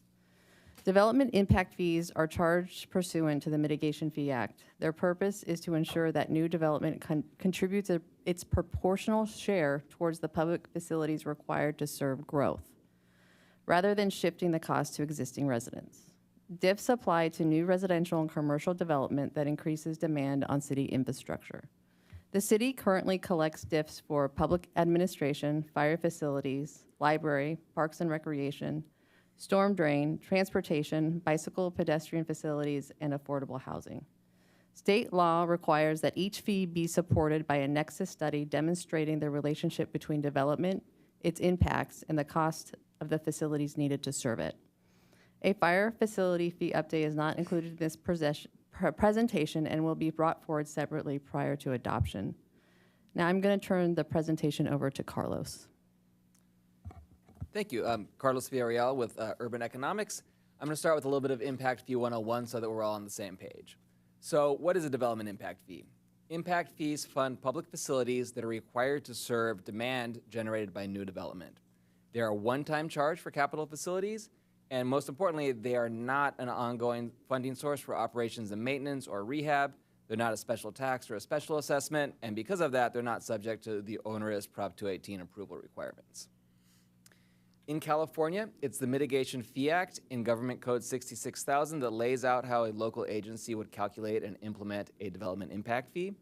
Development impact fees are charged pursuant to the Mitigation Fee Act. Their purpose is to ensure that new development contributes its proportional share towards the public facilities required to serve growth, rather than shifting the cost to existing residents. DIFs apply to new residential and commercial development that increases demand on city infrastructure. The city currently collects DIFs for public administration, fire facilities, library, parks and recreation, storm drain, transportation, bicycle pedestrian facilities, and affordable housing. State law requires that each fee be supported by a nexus study demonstrating the relationship between development, its impacts, and the cost of the facilities needed to serve it. A fire facility fee update is not included in this presentation and will be brought forward separately prior to adoption. Now I'm going to turn the presentation over to Carlos. Thank you. Carlos Villarreal with Urban Economics. I'm going to start with a little bit of Impact Fee 101 so that we're all on the same page. So what is a development impact fee? Impact fees fund public facilities that are required to serve demand generated by new development. They are a one-time charge for capital facilities, and most importantly, they are not an ongoing funding source for operations and maintenance or rehab. They're not a special tax or a special assessment, and because of that, they're not subject to the onerous Prop 218 approval requirements. In California, it's the Mitigation Fee Act in Government Code 66,000 that lays out how a local agency would calculate and implement a development impact fee.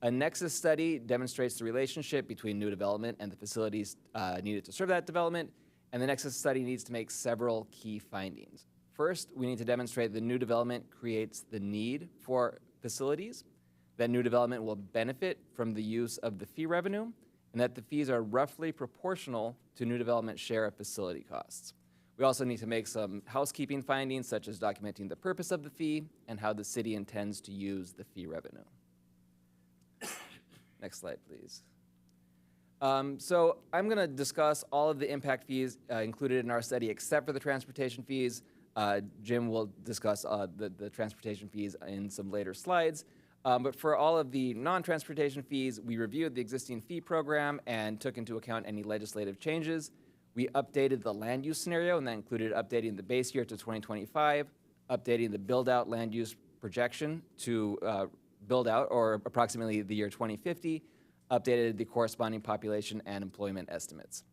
A nexus study demonstrates the relationship between new development and the facilities needed to serve that development, and the nexus study needs to make several key findings. First, we need to demonstrate the new development creates the need for facilities, that new development will benefit from the use of the fee revenue, and that the fees are roughly proportional to new development share of facility costs. We also need to make some housekeeping findings, such as documenting the purpose of the fee and how the city intends to use the fee revenue. Next slide, please. So I'm going to discuss all of the impact fees included in our study except for the transportation fees. Jim will discuss the transportation fees in some later slides. But for all of the non-transportation fees, we reviewed the existing fee program and took into account any legislative changes. We updated the land use scenario, and that included updating the base year to 2025, updating the build-out land use projection to build out, or approximately the year 2050, updated the corresponding population and employment estimates.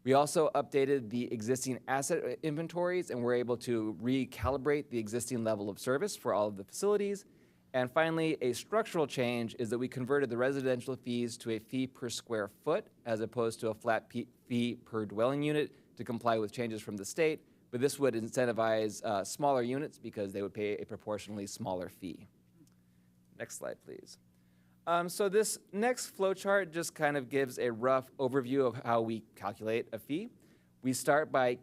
We also updated the existing asset inventories, and we're able to recalibrate the existing level of service for all of the facilities. And finally, a structural change is that we converted the residential fees to a fee per square foot as opposed to a flat fee per dwelling unit to comply with changes from the state. But this would incentivize smaller units because they would pay a proportionally smaller fee. Next slide, please. So this next flow chart just kind of gives a rough overview of how we calculate a fee. We start by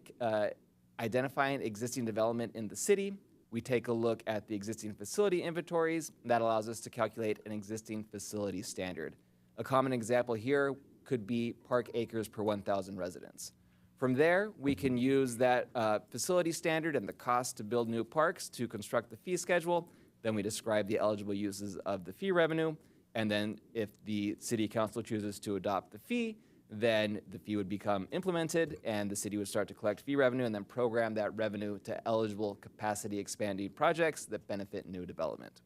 identifying existing development in the city. We take a look at the existing facility inventories. That allows us to calculate an existing facility standard. A common example here could be park acres per 1,000 residents. From there, we can use that facility standard and the cost to build new parks to construct the fee schedule. Then we describe the eligible uses of the fee revenue. And then if the city council chooses to adopt the fee, then the fee would become implemented and the city would start to collect fee revenue and then program that revenue to eligible capacity expanding projects that benefit new development.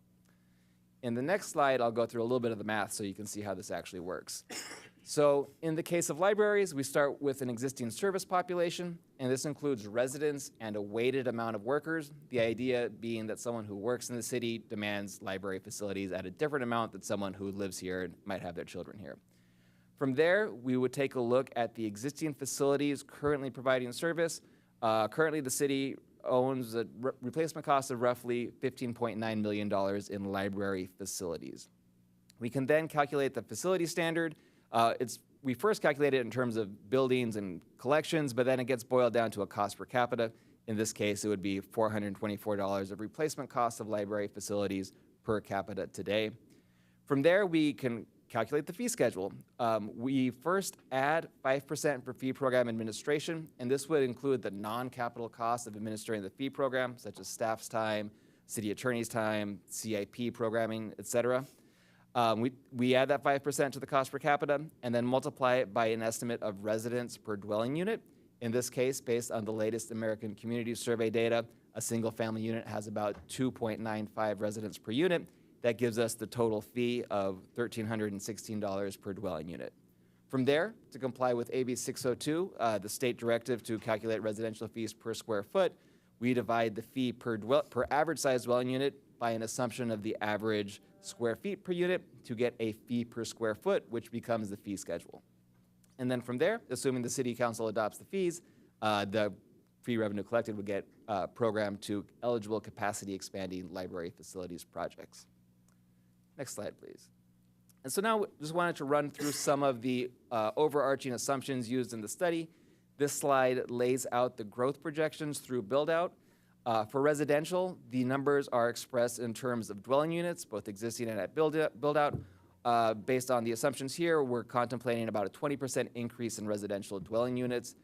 In the next slide, I'll go through a little bit of the math so you can see how this actually works. So in the case of libraries, we start with an existing service population, and this includes residents and a weighted amount of workers, the idea being that someone who works in the city demands library facilities at a different amount than someone who lives here and might have their children here. From there, we would take a look at the existing facilities currently providing service. Currently, the city owns a replacement cost of roughly $15.9 million in library facilities. We can then calculate the facility standard. We first calculate it in terms of buildings and collections, but then it gets boiled down to a cost per capita. In this case, it would be $424 of replacement cost of library facilities per capita today. From there, we can calculate the fee schedule. We first add 5% for fee program administration, and this would include the non-capital costs of administering the fee program, such as staff's time, city attorney's time, CIP programming, et cetera. We add that 5% to the cost per capita and then multiply it by an estimate of residents per dwelling unit. In this case, based on the latest American Community Survey data, a single family unit has about 2.95 residents per unit. That gives us the total fee of $1,316 per dwelling unit. From there, to comply with AB 602, the state directive to calculate residential fees per square foot, we divide the fee per average size dwelling unit by an assumption of the average square feet per unit to get a fee per square foot, which becomes the fee schedule. And then from there, assuming the city council adopts the fees, the fee revenue collected would get programmed to eligible capacity expanding library facilities projects. Next slide, please. And so now just wanted to run through some of the overarching assumptions used in the study. This slide lays out the growth projections through build-out. For residential, the numbers are expressed in terms of dwelling units, both existing and at build-out. Based on the assumptions here, we're contemplating about a 20% increase in residential dwelling units.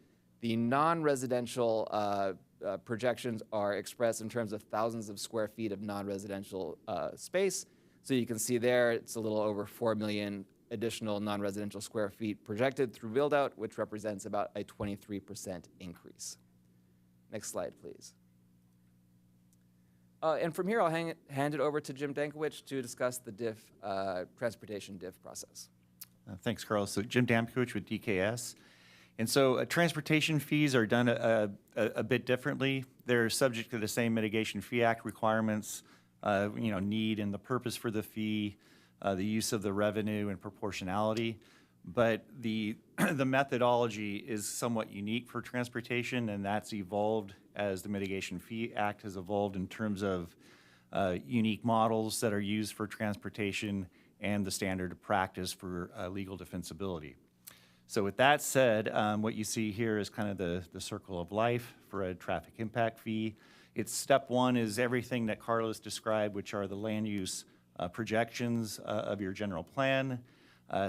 The non-residential projections are expressed in terms of thousands of square feet of non-residential space. So you can see there, it's a little over 4 million additional non-residential square feet projected through build-out, which represents about a 23% increase. Next slide, please. And from here, I'll hand it over to Jim Dankowicz to discuss the transportation diff process. Thanks, Carlos. So Jim Dankowicz with DKS. And so transportation fees are done a bit differently. They're subject to the same Mitigation Fee Act requirements, need and the purpose for the fee, the use of the revenue and proportionality. But the methodology is somewhat unique for transportation, and that's evolved as the Mitigation Fee Act has evolved in terms of unique models that are used for transportation and the standard of practice for legal defensibility. So with that said, what you see here is kind of the circle of life for a traffic impact fee. It's step one is everything that Carlos described, which are the land use projections of your general plan.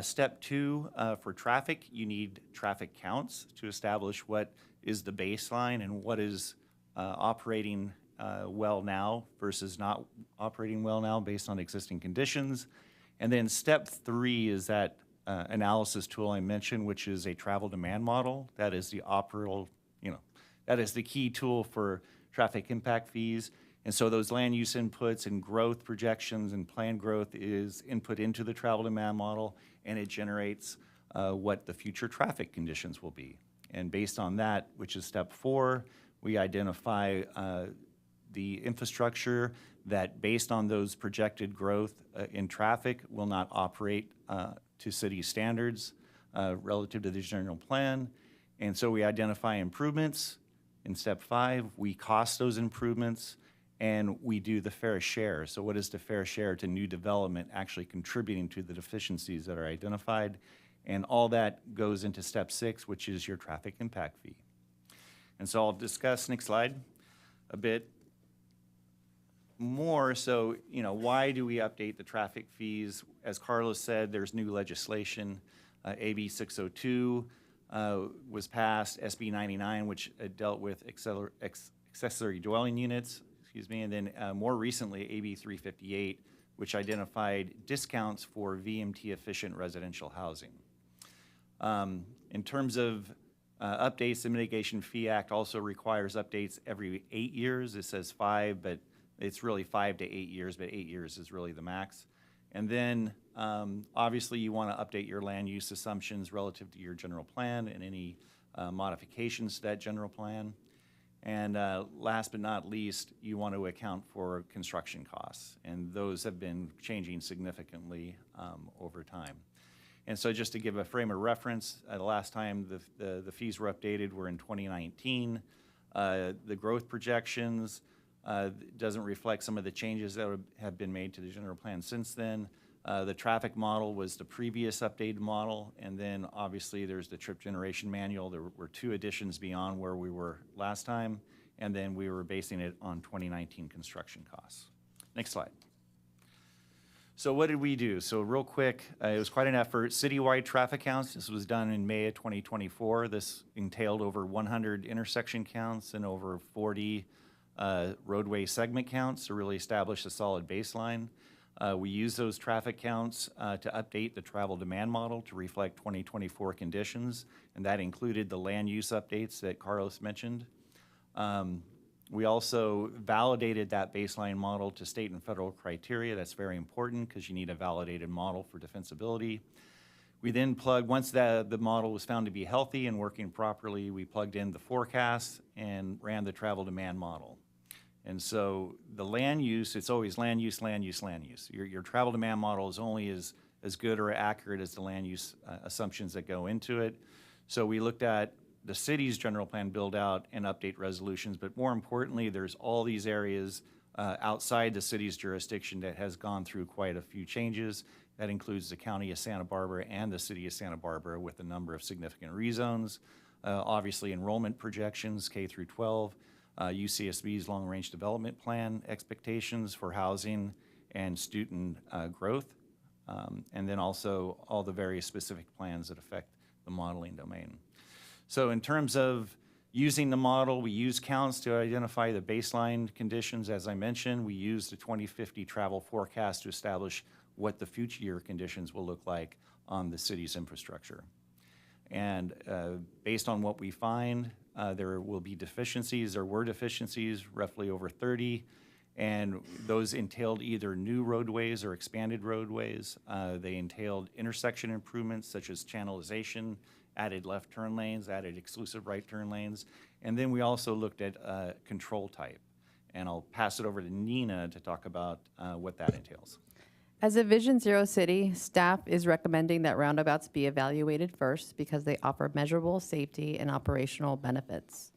Step two, for traffic, you need traffic counts to establish what is the baseline and what is operating well now versus not operating well now based on existing conditions. And then step three is that analysis tool I mentioned, which is a travel demand model. That is the that is the key tool for traffic impact fees. And so those land use inputs and growth projections and planned growth is input into the travel demand model, and it generates what the future traffic conditions will be. And based on that, which is step four, we identify the infrastructure that, based on those projected growth in traffic, will not operate to city standards relative to the general plan. And so we identify improvements. In step five, we cost those improvements, and we do the fair share. So what is the fair share to new development actually contributing to the deficiencies that are identified? And all that goes into step six, which is your traffic impact fee. And so I'll discuss, next slide, a bit more. So, why do we update the traffic fees? As Carlos said, there's new legislation, AB 602, was passed, SB 99, which dealt with accessory dwelling units, and then more recently, AB 358, which identified discounts for VMT-efficient residential housing. In terms of updates, the Mitigation Fee Act also requires updates every 8 years. It says 5, but it's really 5 to 8 years, but 8 years is really the max. And then, obviously, you want to update your land use assumptions relative to your general plan and any modifications to that general plan. And last but not least, you want to account for construction costs, and those have been changing significantly over time. And so just to give a frame of reference, the last time the fees were updated were in 2019. The growth projections doesn't reflect some of the changes that have been made to the general plan since then. The traffic model was the previous updated model, and then obviously there's the trip generation manual. There were 2 additions beyond where we were last time, and then we were basing it on 2019 construction costs. Next slide. So what did we do? So real quick, it was quite an effort. Citywide traffic counts, this was done in May of 2024. This entailed over 100 intersection counts and over 40 roadway segment counts to really establish a solid baseline. We use those traffic counts to update the travel demand model to reflect 2024 conditions, and that included the land use updates that Carlos mentioned. We also validated that baseline model to state and federal criteria. That's very important because you need a validated model for defensibility. We then plugged, once the model was found to be healthy and working properly, we plugged in the forecast and ran the travel demand model. And so the land use, it's always land use, land use, land use. Your travel demand model is only as good or accurate as the land use assumptions that go into it. So we looked at the city's general plan build out and update resolutions, but more importantly, there's all these areas outside the city's jurisdiction that has gone through quite a few changes. That includes the county of Santa Barbara and the city of Santa Barbara with a number of significant rezones. Obviously enrollment projections, K through 12, UCSB's long-range development plan expectations for housing and student growth, and then also all the various specific plans that affect the modeling domain. So in terms of using the model, we use counts to identify the baseline conditions. As I mentioned, we use the 2050 travel forecast to establish what the future year conditions will look like on the city's infrastructure. And based on what we find, there will be deficiencies. There were deficiencies, roughly over 30, and those entailed either new roadways or expanded roadways. They entailed intersection improvements such as channelization, added left turn lanes, added exclusive right turn lanes, and then we also looked at control type. And I'll pass it over to Nina to talk about what that entails. As a Vision Zero city, staff is recommending that roundabouts be evaluated first because they offer measurable safety and operational benefits.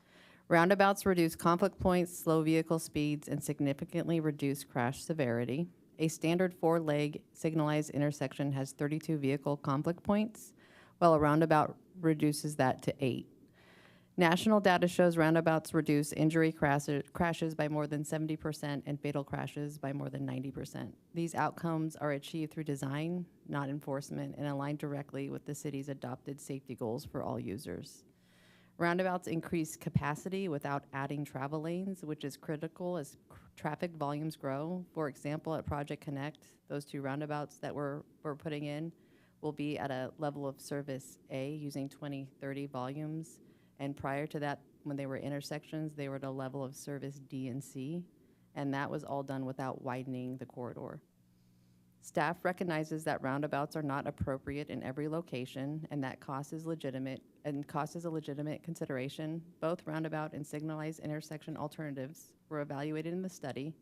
Roundabouts reduce conflict points, slow vehicle speeds, and significantly reduce crash severity. A standard 4-leg signalized intersection has 32 vehicle conflict points, while a roundabout reduces that to 8. National data shows roundabouts reduce injury crashes by more than 70% and fatal crashes by more than 90%. These outcomes are achieved through design, not enforcement, and align directly with the city's adopted safety goals for all users. Roundabouts increase capacity without adding travel lanes, which is critical as traffic volumes grow. For example, at Project Connect, those 2 roundabouts that we're putting in will be at a level of service A using 2030 volumes. And prior to that, when they were intersections, they were at a level of service D and C, and that was all done without widening the corridor. Staff recognizes that roundabouts are not appropriate in every location, and that cost is legitimate, and cost is a legitimate consideration. Both roundabout and signalized intersection alternatives were evaluated in the study.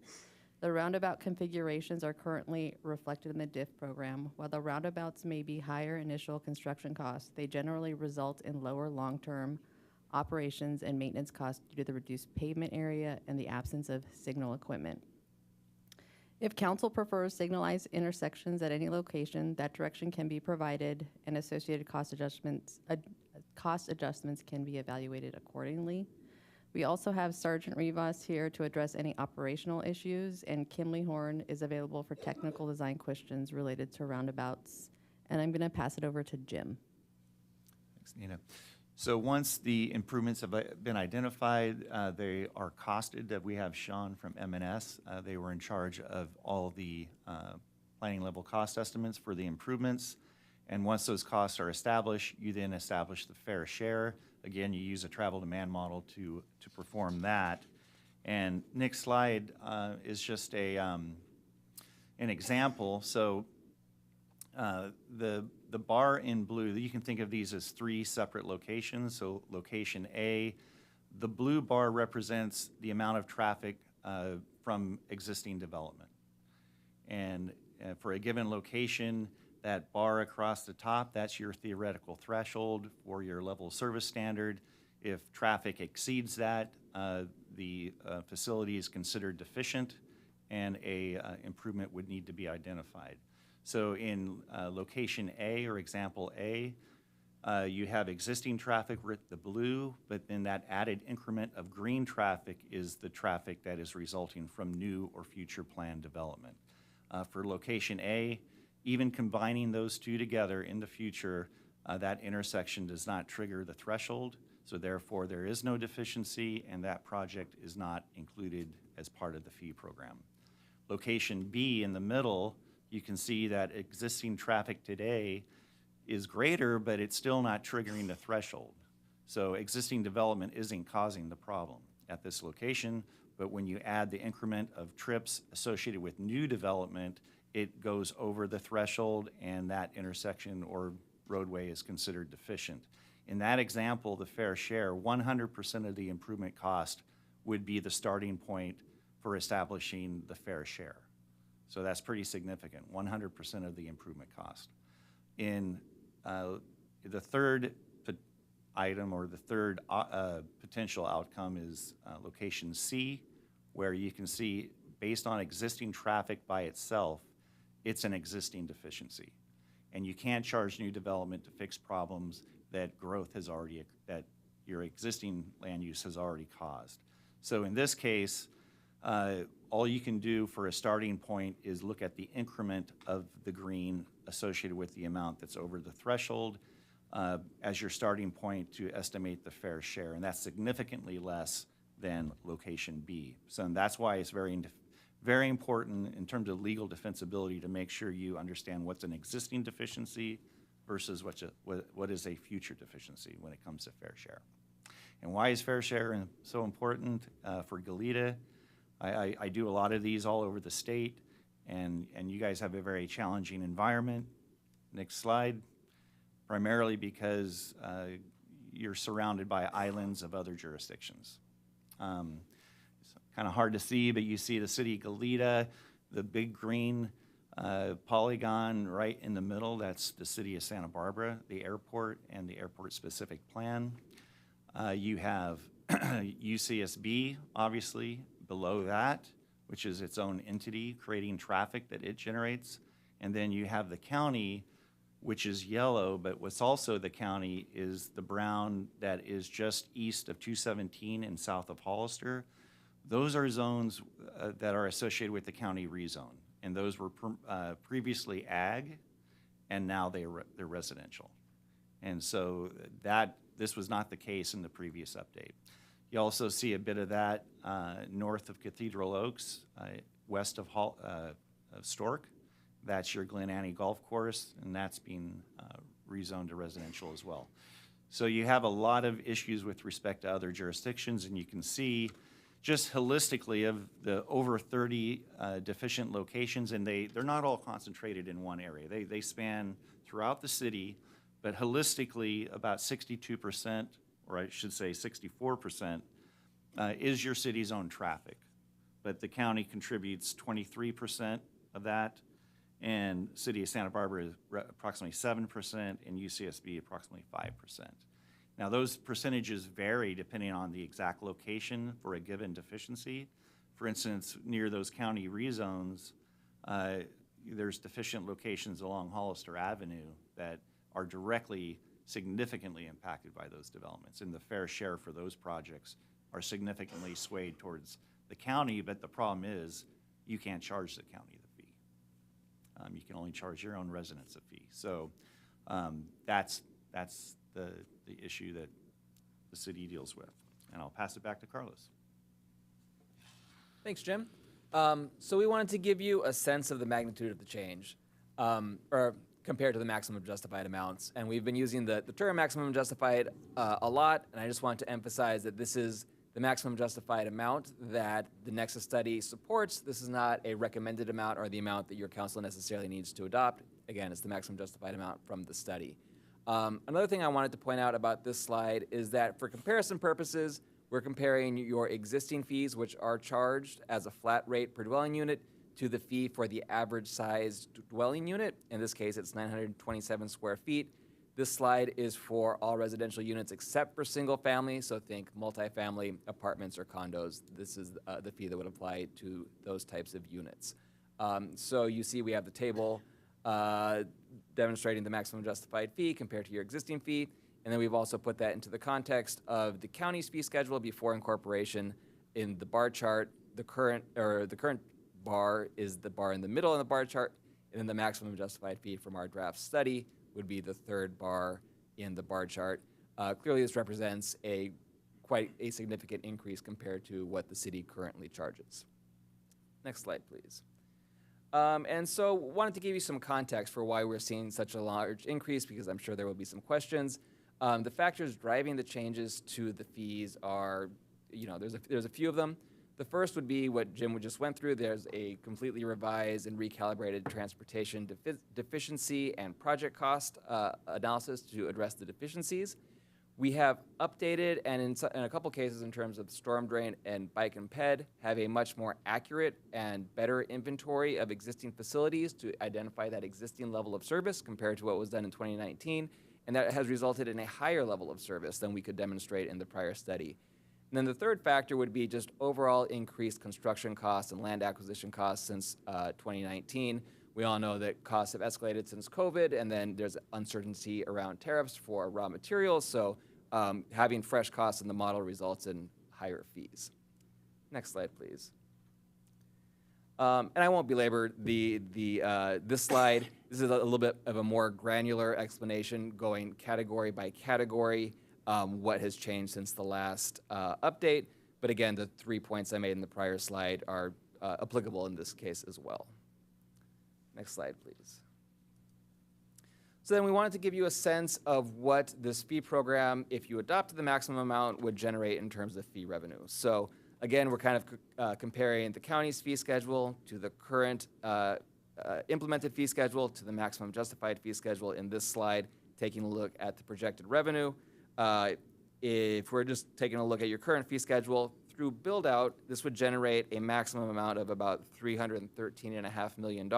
The roundabout configurations are currently reflected in the DIF program. While the roundabouts may be higher initial construction costs, they generally result in lower long-term operations and maintenance costs due to the reduced pavement area and the absence of signal equipment. If council prefers signalized intersections at any location, that direction can be provided and associated cost adjustments can be evaluated accordingly. We also have Sergeant Rivas here to address any operational issues, and Kimley Horn is available for technical design questions related to roundabouts. And I'm going to pass it over to Jim. Thanks, Nina. So once the improvements have been identified, they are costed. We have Sean from M&S. They were in charge of all the planning level cost estimates for the improvements. And once those costs are established, you then establish the fair share. Again, you use a travel demand model to perform that. And next slide is just an example. So the bar in blue, you can think of these as 3 separate locations. So location A, the blue bar represents the amount of traffic from existing development. And for a given location, that bar across the top, that's your theoretical threshold for your level of service standard. If traffic exceeds that, the facility is considered deficient and a improvement would need to be identified. So in location A, or example A, you have existing traffic with the blue, but then that added increment of green traffic is the traffic that is resulting from new or future planned development. For location A, even combining those two together in the future, that intersection does not trigger the threshold, so therefore there is no deficiency and that project is not included as part of the fee program. Location B in the middle, you can see that existing traffic today is greater, but it's still not triggering the threshold. So existing development isn't causing the problem at this location, but when you add the increment of trips associated with new development, it goes over the threshold and that intersection or roadway is considered deficient. In that example, the fair share, 100% of the improvement cost would be the starting point for establishing the fair share. So that's pretty significant, 100% of the improvement cost. In the third item, or the third potential outcome, is location C, where you can see, based on existing traffic by itself, it's an existing deficiency. And you can't charge new development to fix problems that growth has already, that your existing land use has already caused. So in this case, all you can do for a starting point is look at the increment of the green associated with the amount that's over the threshold as your starting point to estimate the fair share, and that's significantly less than location B. So that's why it's very important in terms of legal defensibility to make sure you understand what's an existing deficiency versus what is a future deficiency when it comes to fair share. And why is fair share so important for Goleta? I do a lot of these all over the state, and you guys have a very challenging environment. Next slide. Primarily because you're surrounded by islands of other jurisdictions. It's kind of hard to see, but you see the city of Goleta, the big green polygon right in the middle. That's the city of Santa Barbara, the airport, and the airport-specific plan. You have UCSB, obviously, below that, which is its own entity creating traffic that it generates. And then you have the county, which is yellow, but what's also the county is the brown that is just east of 217 and south of Hollister. Those are zones that are associated with the county rezone, and those were previously ag, and now they're residential. And so this was not the case in the previous update. You also see a bit of that north of Cathedral Oaks, west of Stork. That's your Glen Annie Golf Course, and that's being rezoned to residential as well. So you have a lot of issues with respect to other jurisdictions, and you can see just holistically of the over 30 deficient locations, and they're not all concentrated in one area. They span throughout the city, but holistically about 62%, or I should say 64%, is your city's own traffic. But the county contributes 23% of that, and City of Santa Barbara is approximately 7%, and UCSB approximately 5%. Now those percentages vary depending on the exact location for a given deficiency. For instance, near those county rezones, there's deficient locations along Hollister Avenue that are directly significantly impacted by those developments, and the fair share for those projects are significantly swayed towards the county, but the problem is you can't charge the county the fee. You can only charge your own residents a fee. So that's the issue that the city deals with. And I'll pass it back to Carlos. Thanks, Jim. So we wanted to give you a sense of the magnitude of the change, or compared to the maximum justified amounts. And we've been using the term maximum justified a lot, and I just want to emphasize that this is the maximum justified amount that the Nexus study supports. This is not a recommended amount or the amount that your council necessarily needs to adopt. Again, it's the maximum justified amount from the study. Another thing I wanted to point out about this slide is that for comparison purposes, we're comparing your existing fees, which are charged as a flat rate per dwelling unit, to the fee for the average sized dwelling unit. In this case, it's 927 square feet. This slide is for all residential units except for single family, so think multifamily apartments or condos. This is the fee that would apply to those types of units. So you see we have the table demonstrating the maximum justified fee compared to your existing fee, and then we've also put that into the context of the county's fee schedule before incorporation. In the bar chart, the current bar is the bar in the middle of the bar chart, and then the maximum justified fee from our draft study would be the third bar in the bar chart. Clearly, this represents quite a significant increase compared to what the city currently charges. Next slide, please. And so wanted to give you some context for why we're seeing such a large increase, because I'm sure there will be some questions. The factors driving the changes to the fees are, there's a few of them. The first would be what Jim just went through. There's a completely revised and recalibrated transportation deficiency and project cost analysis to address the deficiencies. We have updated, and in a couple cases in terms of storm drain and bike and ped, have a much more accurate and better inventory of existing facilities to identify that existing level of service compared to what was done in 2019. And that has resulted in a higher level of service than we could demonstrate in the prior study. And then the third factor would be just overall increased construction costs and land acquisition costs since 2019. We all know that costs have escalated since COVID, and then there's uncertainty around tariffs for raw materials, so having fresh costs in the model results in higher fees. Next slide, please. And I won't belabor this slide. This is a little bit of a more granular explanation going category by category, what has changed since the last update. But again, the 3 points I made in the prior slide are applicable in this case as well. Next slide, please. So then we wanted to give you a sense of what this fee program, if you adopted the maximum amount, would generate in terms of fee revenue. So again, we're kind of comparing the county's fee schedule to the current implemented fee schedule to the maximum justified fee schedule in this slide, taking a look at the projected revenue. If we're just taking a look at your current fee schedule, through build-out, this would generate a maximum amount of about $313.5 million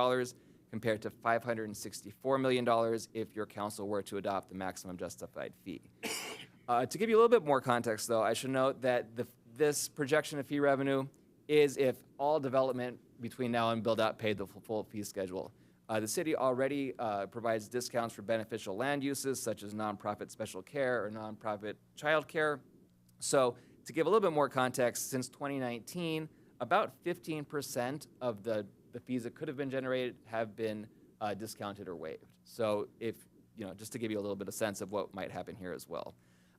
compared to $564 million if your council were to adopt the maximum justified fee. To give you a little bit more context, though, I should note that this projection of fee revenue is if all development between now and build-out paid the full fee schedule. The city already provides discounts for beneficial land uses such as nonprofit special care or nonprofit child care. So to give a little bit more context, since 2019, about 15% of the fees that could have been generated have been discounted or waived. So if, just to give you a little bit of sense of what might happen here as well.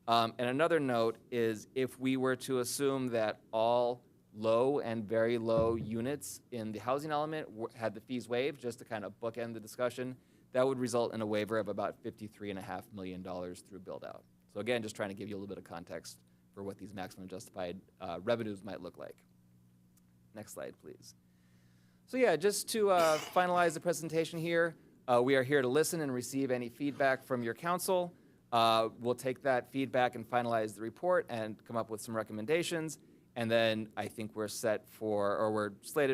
And another note is if we were to assume that all low and very low units in the housing element had the fees waived, just to kind of bookend the discussion, that would result in a waiver of about $53.5 million through build-out. So again, just trying to give you a little bit of context for what these maximum justified revenues might look like. Next slide, please. So yeah, just to finalize the presentation here, we are here to listen and receive any feedback from your council. We'll take that feedback and finalize the report and come up with some recommendations. And then I think we're slated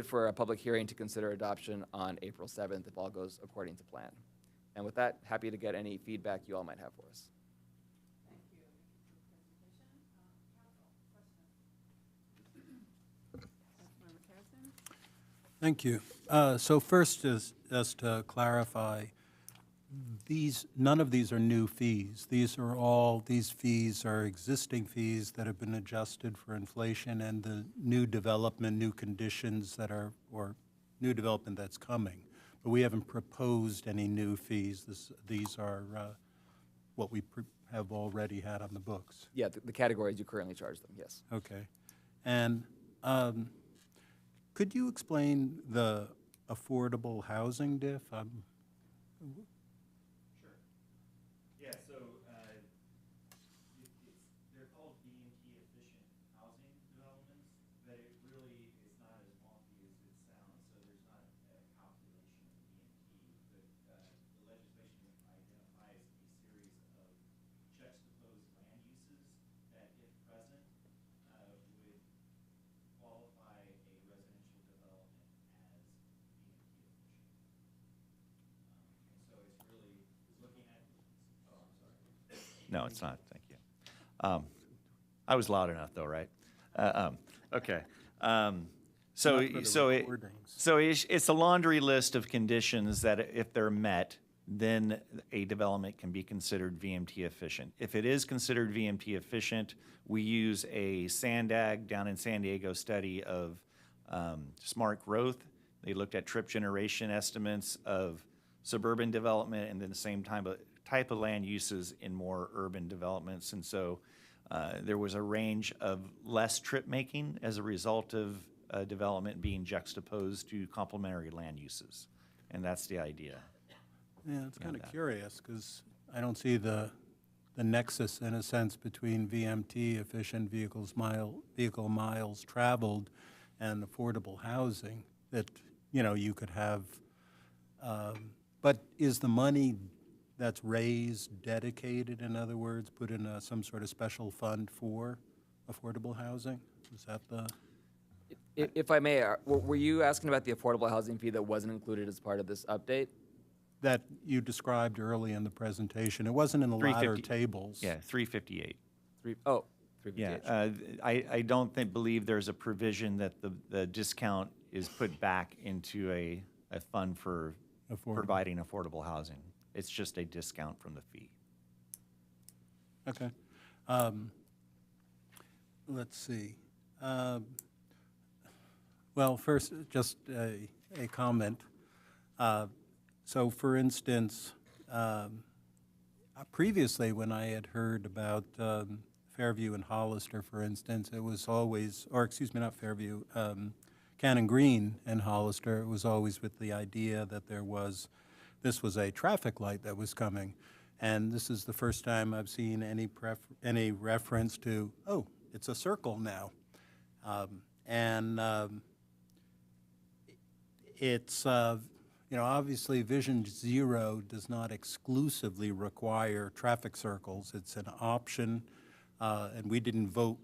for a public hearing to consider adoption on April 7th if all goes according to plan. And with that, happy to get any feedback you all might have for us. Thank you. So first, just to clarify, none of these are new fees. These fees are existing fees that have been adjusted for inflation and the new development, new conditions or new development that's coming. But we haven't proposed any new fees. These are what we have already had on the books? Yeah, the categories you currently charge them, yes. Okay. And could you explain the affordable housing diff? Yeah, so they're called VMT efficient housing developments, but it really is not as wonky as it sounds. So there's not a calculation of VMT, but the legislation identifies a series of juxtaposed land uses that, if present, would qualify a residential development as VMT efficient. And so it's really looking at, oh, I'm sorry. No, it's not, thank you. I was loud enough though, right? Okay. So it's a laundry list of conditions that if they're met, then a development can be considered VMT efficient. If it is considered VMT efficient, we use a SANDAG down in San Diego study of smart growth. They looked at trip generation estimates of suburban development and then the same type of land uses in more urban developments. And so there was a range of less trip making as a result of development being juxtaposed to complementary land uses. And that's the idea. Yeah, it's kind of curious because I don't see the nexus in a sense between VMT, efficient vehicle miles traveled, and affordable housing that, you know, you could have. But is the money that's raised dedicated, in other words, put in some sort of special fund for affordable housing? Is that the? If I may, were you asking about the affordable housing fee that wasn't included as part of this update? That you described early in the presentation. It wasn't in the latter tables. Yeah, 358. 358. Yeah, I don't believe there's a provision that the discount is put back into a fund for providing affordable housing. It's just a discount from the fee. Okay. Let's see. Well, first, just a comment. So, for instance, previously when I had heard about Fairview and Hollister, for instance, it was always, or excuse me, not Fairview, Cannon Green and Hollister, it was always with the idea that this was a traffic light that was coming. And this is the first time I've seen any reference to, oh, it's a circle now. It's, you know, obviously Vision Zero does not exclusively require traffic circles. It's an option, and we didn't vote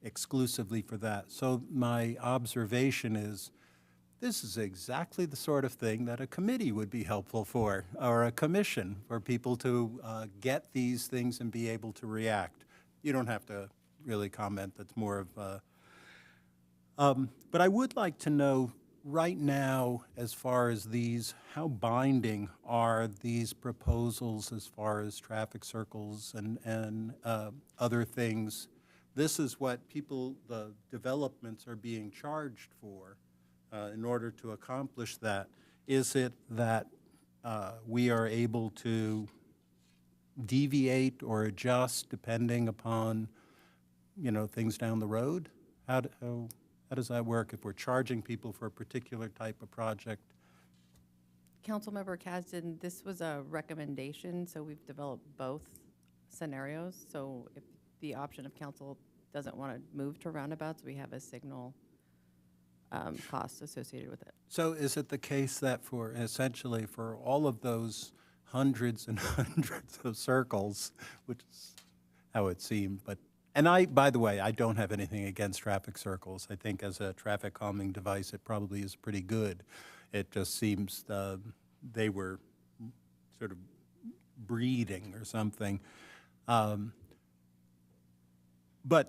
exclusively for that. So my observation is this is exactly the sort of thing that a committee would be helpful for, or a commission, for people to get these things and be able to react. You don't have to really comment. That's more of but I would like to know right now, as far as these, how binding are these proposals as far as traffic circles and other things? This is what the developments are being charged for in order to accomplish that. Is it that we are able to deviate or adjust depending upon, you know, things down the road? How does that work if we're charging people for a particular type of project? Councilmember Kasdan, this was a recommendation, so we've developed both scenarios. So if the option of council doesn't want to move to roundabouts, we have a signal cost associated with it. So is it the case that for essentially for all of those hundreds and hundreds of circles, which is how it seemed, but and by the way, I don't have anything against traffic circles. I think as a traffic calming device, it probably is pretty good. It just seems they were sort of breeding or something. But,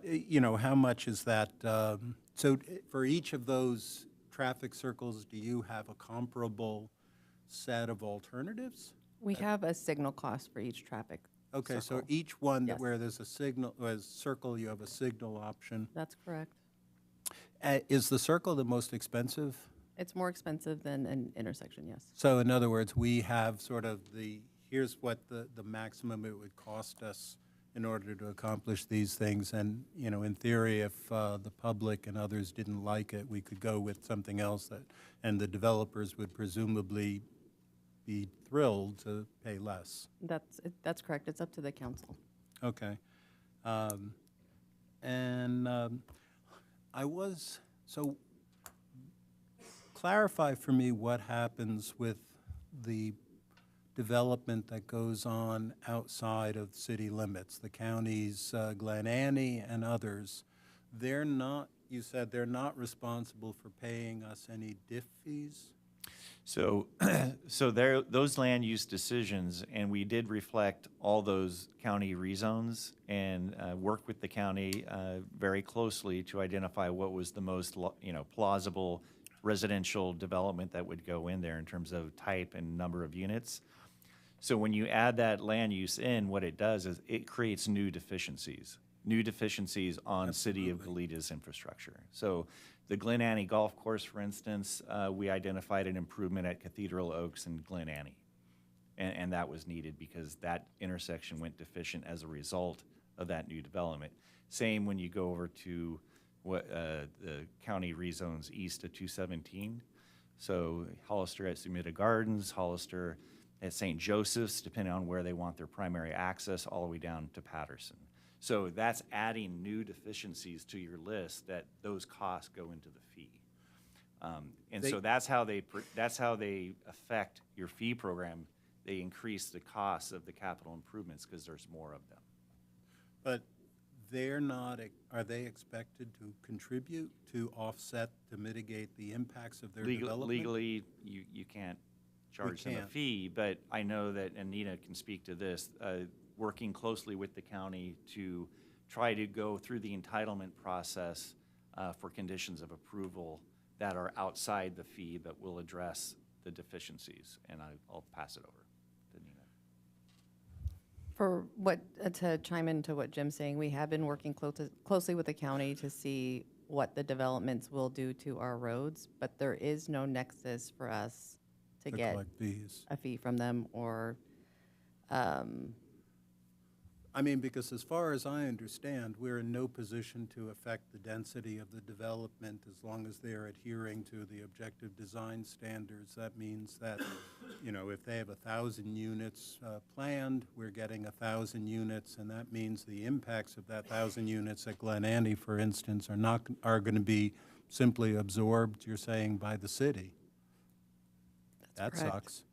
you know, how much is that? So for each of those traffic circles, do you have a comparable set of alternatives? We have a signal cost for each traffic Okay, circle. so each one Yes. where there's a signal, or a circle, you have a signal option. That's correct. Is the circle the most expensive? It's more expensive than an intersection, yes. So in other words, we have sort of here's what the maximum it would cost us in order to accomplish these things. And, you know, in theory, if the public and others didn't like it, we could go with something else that, and the developers would presumably be thrilled to pay less. That's correct. It's up to the council. Okay. So clarify for me what happens with the development that goes on outside of city limits, the counties, Glen Annie and others. They're not, you said they're not responsible for paying us any DIF fees? So, those land use decisions, and we did reflect all those county rezones and work with the county very closely to identify what was the most, plausible residential development that would go in there in terms of type and number of units. So when you add that land use in, what it does is it creates new deficiencies on City of Goleta's infrastructure. So the Glen Annie Golf Course, for instance, we identified an improvement at Cathedral Oaks and Glen Annie. And that was needed because that intersection went deficient as a result of that new development. Same when you go over to what the county rezones east of 217. So Hollister at Sumida Gardens, Hollister at St. Joseph's, depending on where they want their primary access, all the way down to Patterson. So that's adding new deficiencies to your list that those costs go into the fee. So that's how they affect your fee program. They increase the costs of the capital improvements because there's more of them. But they're not, are they expected to contribute to offset, to mitigate the impacts of their development? Legally, you can't charge them a fee, but I know that Anita can speak to this, working closely with the county to try to go through the entitlement process for conditions of approval that are outside the fee but will address the deficiencies, and I'll pass it over to Nina. For to chime into what Jim's saying, we have been working closely with the county to see what the developments will do to our roads, but there is no nexus for us to get collect fees. a fee from them or I mean, because as far as I understand, we're in no position to affect the density of the development as long as they're adhering to the objective design standards. That means that, you know, if they have 1,000 units planned, we're getting 1,000 units, and that means the impacts of that 1,000 units at Glen Annie, for instance, are going to be simply absorbed, you're saying, by the city. That sucks.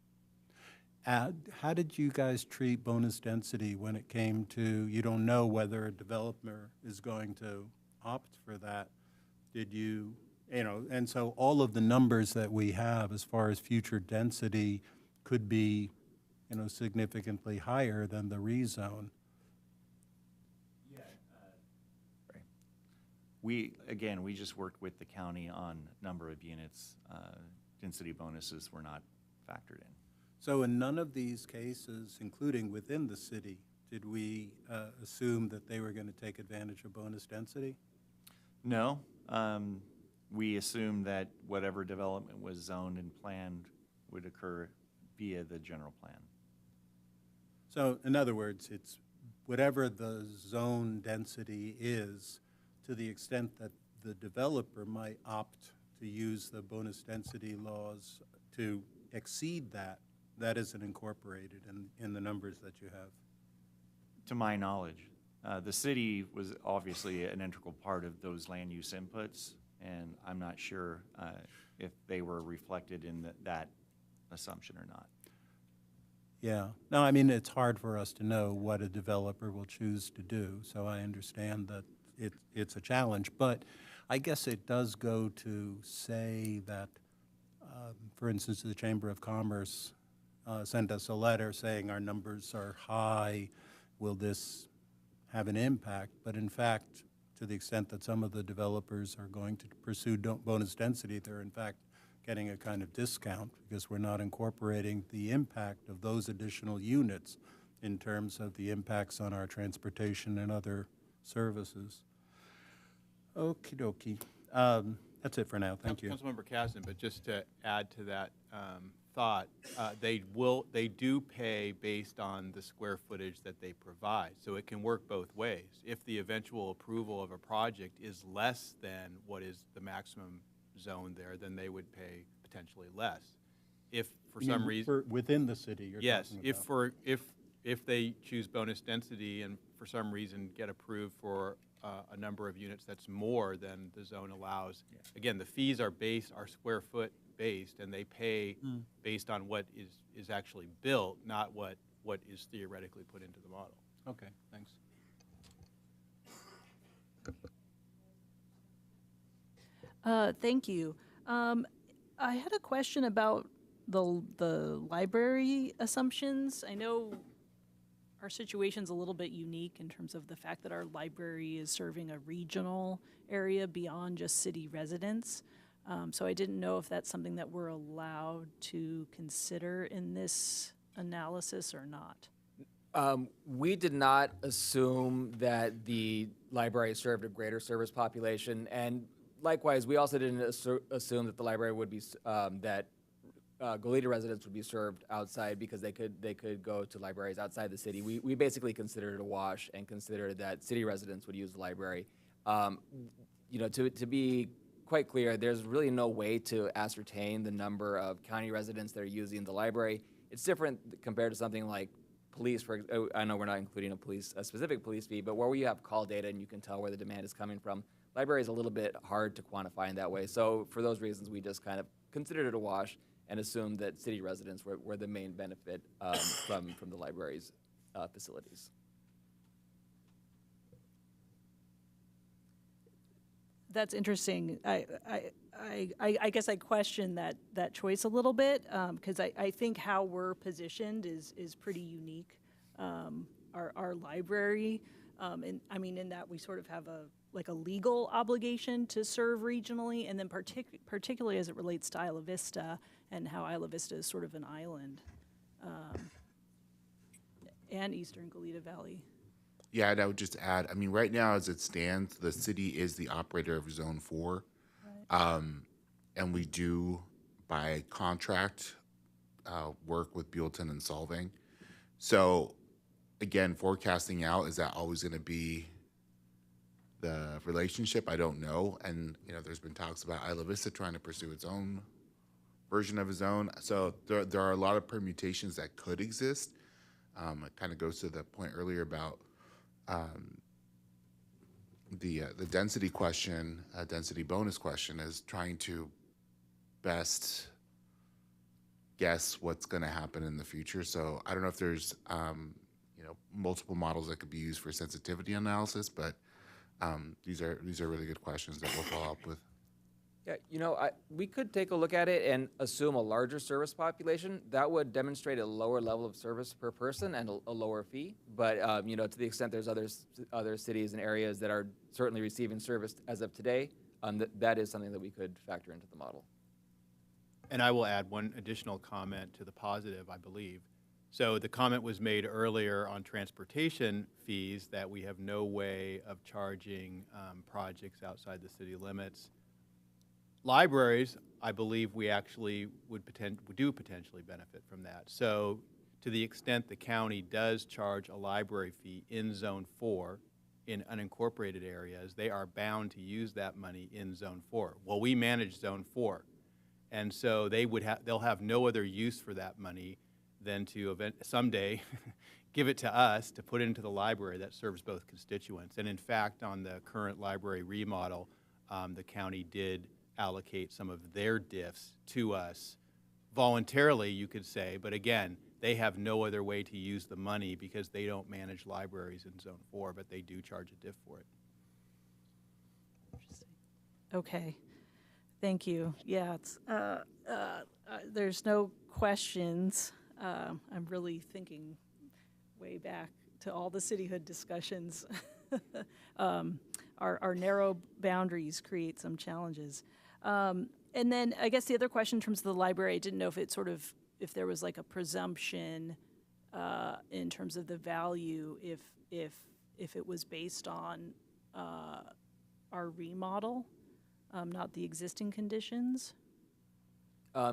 How did you guys treat bonus density when it came to, you don't know whether a developer is going to opt for that? Did you, and so all of the numbers that we have as far as future density could be, significantly higher than the rezone. We just worked with the county on number of units. Density bonuses were not factored in. So in none of these cases, including within the city, did we assume that they were going to take advantage of bonus density? No. We assumed that whatever development was zoned and planned would occur via the general plan. So in other words, it's whatever the zone density is, to the extent that the developer might opt to use the bonus density laws to exceed that, that isn't incorporated in the numbers that you have. To my knowledge, the city was obviously an integral part of those land use inputs, and I'm not sure if they were reflected in that assumption or not. Yeah. No, I mean, it's hard for us to know what a developer will choose to do, so I understand that it's a challenge, but I guess it does go to say that, for instance, the Chamber of Commerce sent us a letter saying our numbers are high, will this have an impact? But in fact, to the extent that some of the developers are going to pursue bonus density, they're in fact getting a kind of discount because we're not incorporating the impact of those additional units in terms of the impacts on our transportation and other services. Okie dokie. That's it for now. Thank you. Councilmember Kasdan, but just to add to that, thought, they do pay based on the square footage that they provide. So it can work both ways. If the eventual approval of a project is less than what is the maximum zone there, then they would pay potentially less. If for some reason Within the city, you're yes, talking about. if they choose bonus density and for some reason get approved for a number of units that's more than the zone allows, again, the fees are square foot based, and they pay based on what is actually built, not what is theoretically put into the model. Okay, thanks. Thank you. I had a question about the library assumptions. I know our situation's a little bit unique in terms of the fact that our library is serving a regional area beyond just city residents. So I didn't know if that's something that we're allowed to consider in this analysis or not. We did not assume that the library served a greater service population, and likewise, we also didn't assume that the library would be that Goleta residents would be served outside because they could go to libraries outside the city. We basically considered it a wash and considered that city residents would use the library. To be quite clear, there's really no way to ascertain the number of county residents that are using the library. It's different compared to something like police. I know we're not including a specific police fee, but where you have call data and you can tell where the demand is coming from. Library is a little bit hard to quantify in that way. So for those reasons, we just kind of considered it a wash and assumed that city residents were the main benefit from the library's facilities. That's interesting. I guess I question that choice a little bit because I think how we're positioned is pretty unique. Our library, and I mean in that we sort of have a legal obligation to serve regionally, and then particularly as it relates to Isla Vista and how Isla Vista is sort of an island, and Eastern Goleta Valley. Yeah, and I would just add, I mean, right now as it stands, the city is the operator of Zone 4. Right. And we do, by contract, work with Buellton and Solving. So, again, forecasting out, is that always going to be the relationship? I don't know. And, there's been talks about Isla Vista trying to pursue its own version of its own. So there are a lot of permutations that could exist. It kind of goes to the point earlier about the density question, density bonus question, is trying to best guess what's going to happen in the future. So I don't know if there's multiple models that could be used for sensitivity analysis, but these are really good questions that we'll follow up with. Yeah, we could take a look at it and assume a larger service population. That would demonstrate a lower level of service per person and a lower fee. But to the extent there's other cities and areas that are certainly receiving service as of today, that is something that we could factor into the model. And I will add one additional comment to the positive, I believe. So the comment was made earlier on transportation fees that we have no way of charging projects outside the city limits. Libraries, I believe we actually do potentially benefit from that. So to the extent the county does charge a library fee in Zone 4 in unincorporated areas, they are bound to use that money in Zone 4. Well, we manage Zone 4, and so they'll have no other use for that money than to someday give it to us to put into the library that serves both constituents. And in fact, on the current library remodel, the county did allocate some of their diffs to us voluntarily, you could say, but again, they have no other way to use the money because they don't manage libraries in Zone 4, but they do charge a diff for it. Okay, thank you. Yeah, it's, there's no questions. I'm really thinking way back to all the cityhood discussions. Our narrow boundaries create some challenges. And then I guess the other question in terms of the library, I didn't know if there was like a presumption in terms of the value if it was based on our remodel, not the existing conditions.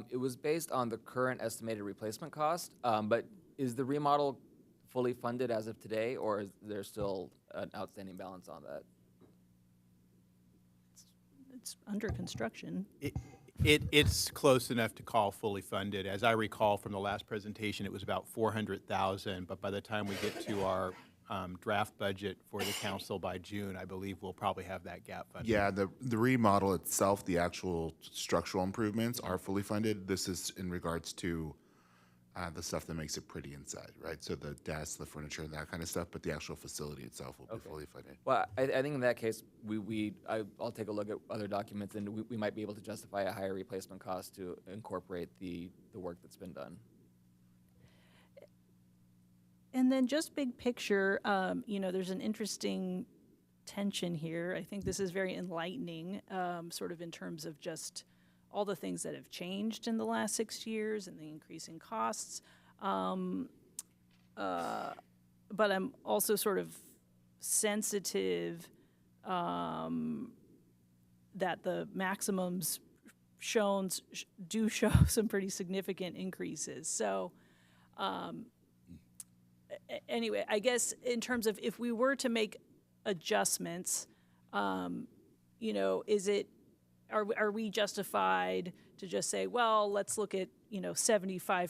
It was based on the current estimated replacement cost, but is the remodel fully funded as of today, or is there still an outstanding balance on that? It's under construction. It's close enough to call fully funded. As I recall from the last presentation, it was about 400,000, but by the time we get to our draft budget for the council by June, I believe we'll probably have that gap funded. Yeah, the remodel itself, the actual structural improvements are fully funded. This is in regards to the stuff that makes it pretty inside, right? So the desks, the furniture, and that kind of stuff, but the actual facility itself will be fully funded. Well, I think in that case, I'll take a look at other documents, and we might be able to justify a higher replacement cost to incorporate the work that's been done. And then just big picture, there's an interesting tension here. I think this is very enlightening, sort of in terms of just all the things that have changed in the last 6 years and the increasing costs. But I'm also sort of sensitive that the maximums do show some pretty significant increases. So anyway, I guess in terms of if we were to make adjustments, are we justified to just say, well, let's look at 75%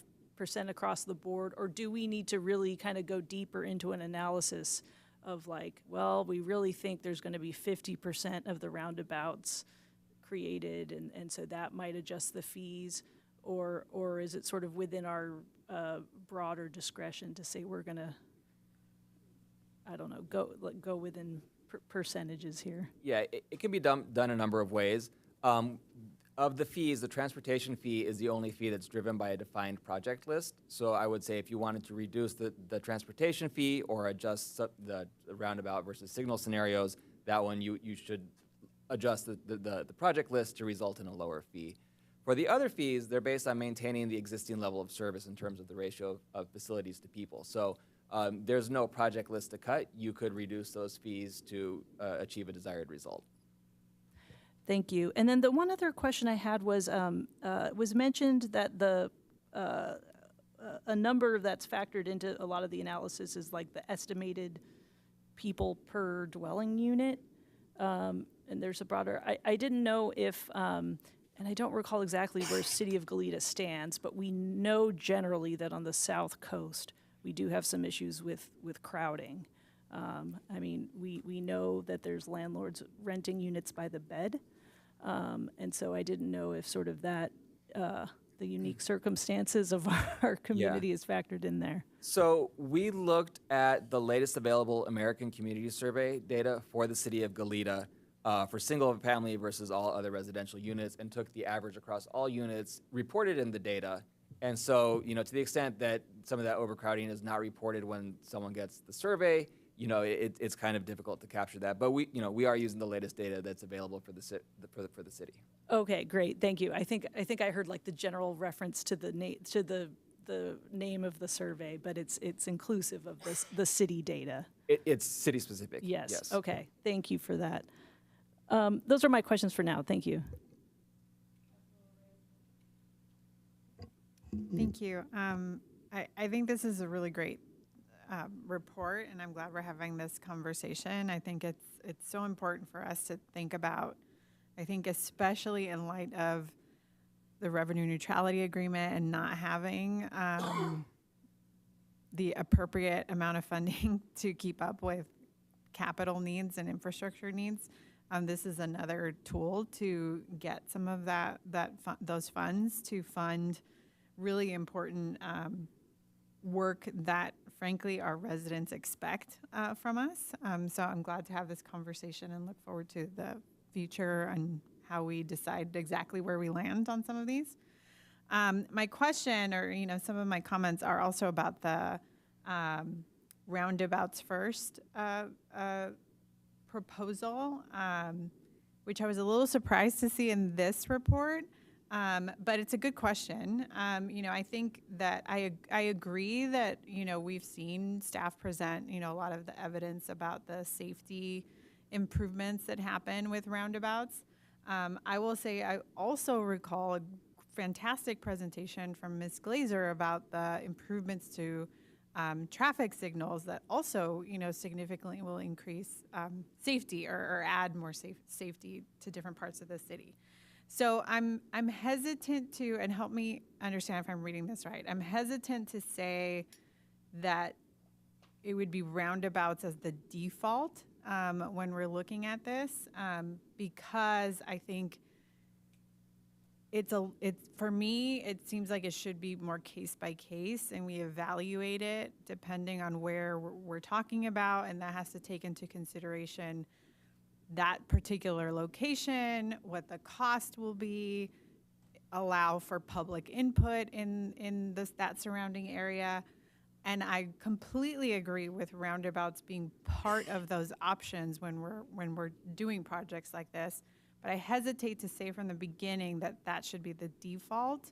across the board, or do we need to really kind of go deeper into an analysis of like, well, we really think there's going to be 50% of the roundabouts created, and so that might adjust the fees, or is it sort of within our broader discretion to say we're going to, I don't know, go within percentages here? Yeah, it can be done a number of ways. Of the fees, the transportation fee is the only fee that's driven by a defined project list. So I would say if you wanted to reduce the transportation fee or adjust the roundabout versus signal scenarios, that one you should adjust the project list to result in a lower fee. For the other fees, they're based on maintaining the existing level of service in terms of the ratio of facilities to people. So there's no project list to cut. You could reduce those fees to achieve a desired result. Thank you. And then the one other question I had was mentioned that a number that's factored into a lot of the analysis is like the estimated people per dwelling unit. And there's a broader, I didn't know if, and I don't recall exactly where City of Goleta stands, but we know generally that on the South Coast, we do have some issues with crowding. We know that there's landlords renting units by the bed. And so I didn't know if sort of that, the unique circumstances of our community is factored in there. So we looked at the latest available American Community Survey data for the City of Goleta for single family versus all other residential units, and took the average across all units reported in the data. And so, to the extent that some of that overcrowding is not reported when someone gets the survey, it's kind of difficult to capture that. But we are using the latest data that's available for the city. Okay, great, thank you. I think I heard like the general reference to the name of the survey, but it's inclusive of the city data. It's city specific. Yes. Okay, thank you for that. Those are my questions for now. Thank you. Thank you. I think this is a really great report, and I'm glad we're having this conversation. I think it's so important for us to think about, I think especially in light of the revenue neutrality agreement and not having the appropriate amount of funding to keep up with capital needs and infrastructure needs. This is another tool to get some of those funds to fund really important work that, frankly, our residents expect from us. So I'm glad to have this conversation and look forward to the future and how we decide exactly where we land on some of these. My question, or some of my comments, are also about the Roundabouts First proposal, which I was a little surprised to see in this report. But it's a good question. I think that I agree that, we've seen staff present, a lot of the evidence about the safety improvements that happen with roundabouts. I will say I also recall a fantastic presentation from Ms. Glazer about the improvements to traffic signals that also, significantly will increase safety or add more safety to different parts of the city. So I'm hesitant to, and help me understand if I'm reading this right, I'm hesitant to say that it would be roundabouts as the default when we're looking at this, because I think it's for me, it seems like it should be more case by case, and we evaluate it depending on where we're talking about, and that has to take into consideration that particular location, what the cost will be, allow for public input in that surrounding area. And I completely agree with roundabouts being part of those options when we're doing projects like this. But I hesitate to say from the beginning that that should be the default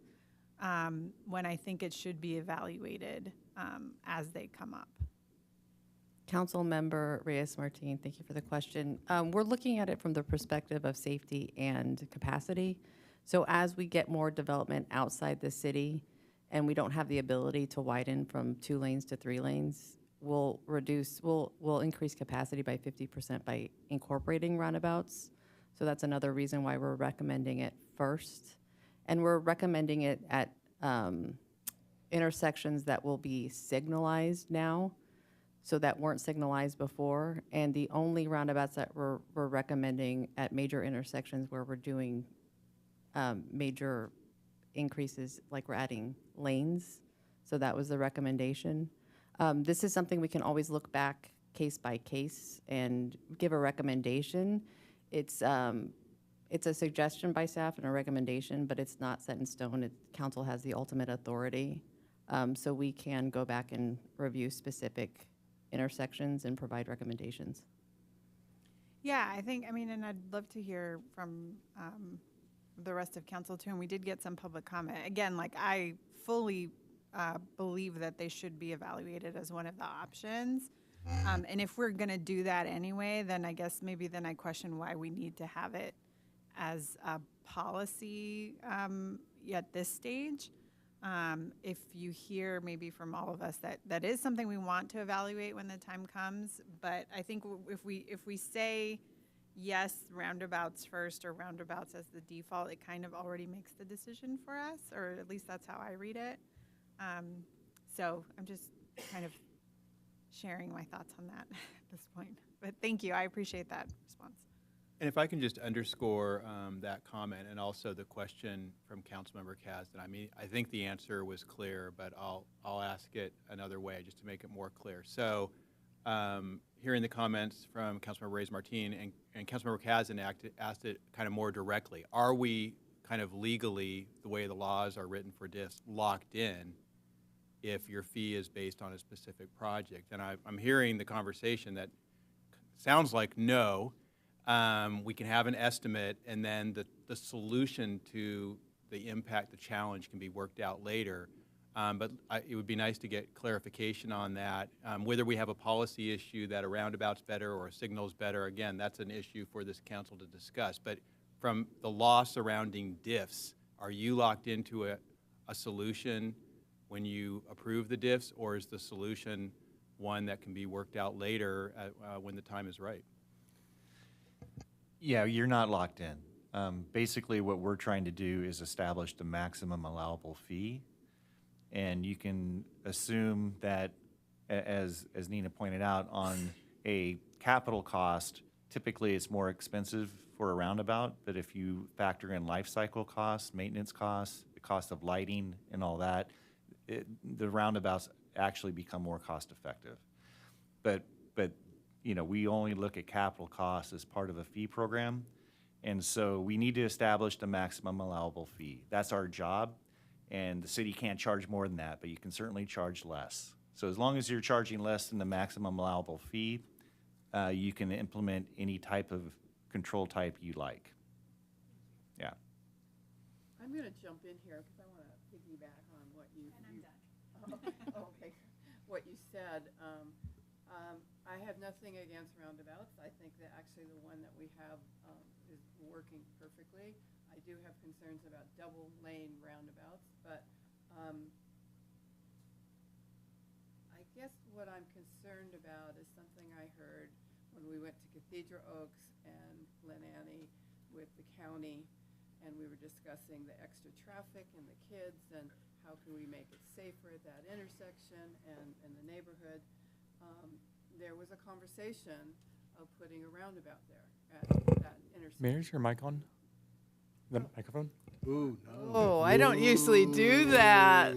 when I think it should be evaluated as they come up. Councilmember Reyes-Martin, thank you for the question. We're looking at it from the perspective of safety and capacity. So as we get more development outside the city and we don't have the ability to widen from 2 lanes to 3 lanes, we'll increase capacity by 50% by incorporating roundabouts. So that's another reason why we're recommending it first. And we're recommending it at intersections that will be signalized now, so that weren't signalized before. And the only roundabouts that we're recommending at major intersections where we're doing major increases, like we're adding lanes. So that was the recommendation. This is something we can always look back case by case and give a recommendation. It's a suggestion by staff and a recommendation, but it's not set in stone. Council has the ultimate authority. So we can go back and review specific intersections and provide recommendations. Yeah, and I'd love to hear from the rest of council too. And we did get some public comment. Again, I fully believe that they should be evaluated as one of the options. And if we're going to do that anyway, then I guess maybe then I question why we need to have it as a policy at this stage. If you hear maybe from all of us that is something we want to evaluate when the time comes, but I think if we say yes, roundabouts first or roundabouts as the default, it kind of already makes the decision for us, or at least that's how I read it. So I'm just kind of sharing my thoughts on that at this point. But thank you, I appreciate that response. And if I can just underscore that comment and also the question from Councilmember Kasdan. I think the answer was clear, but I'll ask it another way just to make it more clear. So hearing the comments from Councilmember Reyes-Martin and Councilmember Kasdan asked it kind of more directly. Are we kind of legally, the way the laws are written for DIFs, locked in if your fee is based on a specific project? And I'm hearing the conversation that sounds like no. We can have an estimate, and then the solution to the impact, the challenge, can be worked out later. But it would be nice to get clarification on that. Whether we have a policy issue that a roundabout's better or a signal's better, again, that's an issue for this council to discuss. But from the law surrounding DIFs, are you locked into a solution when you approve the DIFs, or is the solution one that can be worked out later when the time is right? Yeah, you're not locked in. Basically, what we're trying to do is establish the maximum allowable fee. And you can assume that, as Nina pointed out, on a capital cost, typically it's more expensive for a roundabout. But if you factor in life cycle costs, maintenance costs, the cost of lighting and all that, the roundabouts actually become more cost effective. But we only look at capital costs as part of a fee program. And so we need to establish the maximum allowable fee. That's our job. And the city can't charge more than that, but you can certainly charge less. So as long as you're charging less than the maximum allowable fee, you can implement any type of control type you like. Yeah. I'm going to jump in here because I want to piggyback on what you. And I'm done. Okay. What you said. I have nothing against roundabouts. I think that actually the one that we have is working perfectly. I do have concerns about double lane roundabouts, but I guess what I'm concerned about is something I heard when we went to Cathedral Oaks and Glen Annie with the county, and we were discussing the extra traffic and the kids and how can we make it safer at that intersection and the neighborhood. There was a conversation of putting a roundabout there at that intersection. Mayor, is your mic on? The microphone? Ooh, no. Oh, I don't usually do that.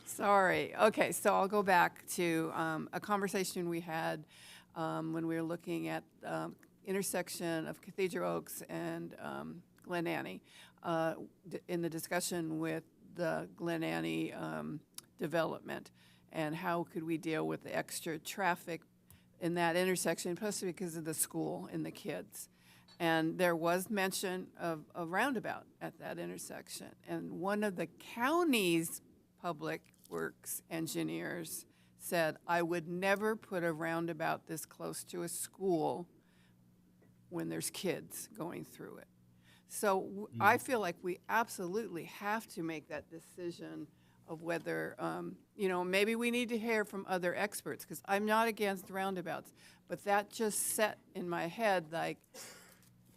Sorry. Okay, so I'll go back to a conversation we had when we were looking at intersection of Cathedral Oaks and Glen Annie in the discussion with the Glen Annie development, and how could we deal with the extra traffic in that intersection, especially because of the school and the kids. And there was mention of a roundabout at that intersection. And one of the county's public works engineers said, I would never put a roundabout this close to a school when there's kids going through it. So I feel like we absolutely have to make that decision of whether, maybe we need to hear from other experts, because I'm not against roundabouts, but that just set in my head, like,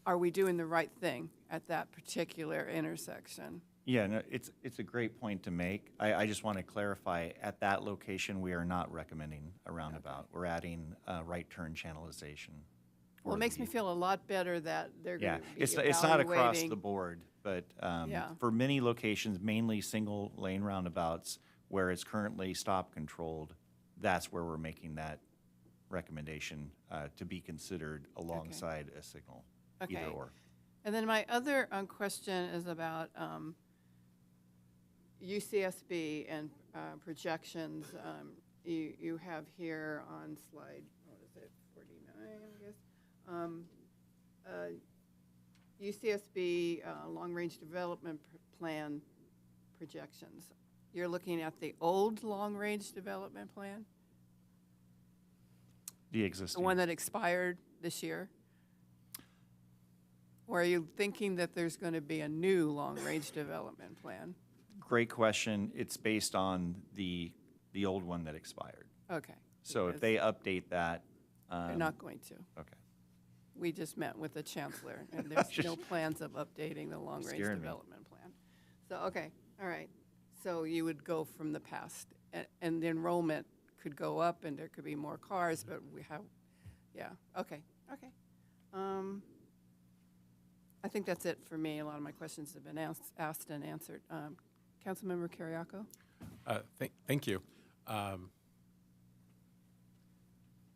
are we doing the right thing at that particular intersection? Yeah, no, it's a great point to make. I just want to clarify, at that location, we are not recommending a roundabout. We're adding right turn channelization. Well, it makes me feel a lot better that they're going Yeah, to be it's not across evaluating- the board, but Yeah. for many locations, mainly single lane roundabouts, where it's currently stop controlled, that's where we're making that recommendation to be considered alongside a signal, either Okay. or. And then my other question is about UCSB and projections. You have here on slide, what is it, 49, I guess? UCSB long-range development plan projections. You're looking at the old long-range development plan? The The existing. one that expired this year? Or are you thinking that there's going to be a new long-range development plan? Great question. It's based on the old one that expired. Okay. So if because they update that. They're not going to. Okay. We just met with the chancellor, and there's no plans of updating the long-range Scaring me. development plan. So, okay, all right. So you would go from the past, and the enrollment could go up, and there could be more cars, but we have, yeah, okay. I think that's it for me. A lot of my questions have been asked and answered. Councilmember Kiriakou? Thank you.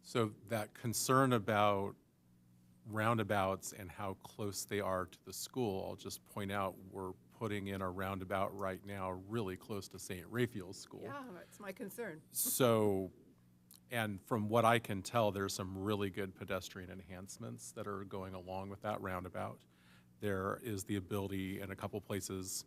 So that concern about roundabouts and how close they are to the school, I'll just point out we're putting in a roundabout right now really close to St. Raphael's School. Yeah, that's my concern. So, and from what I can tell, there's some really good pedestrian enhancements that are going along with that roundabout. There is the ability in a couple places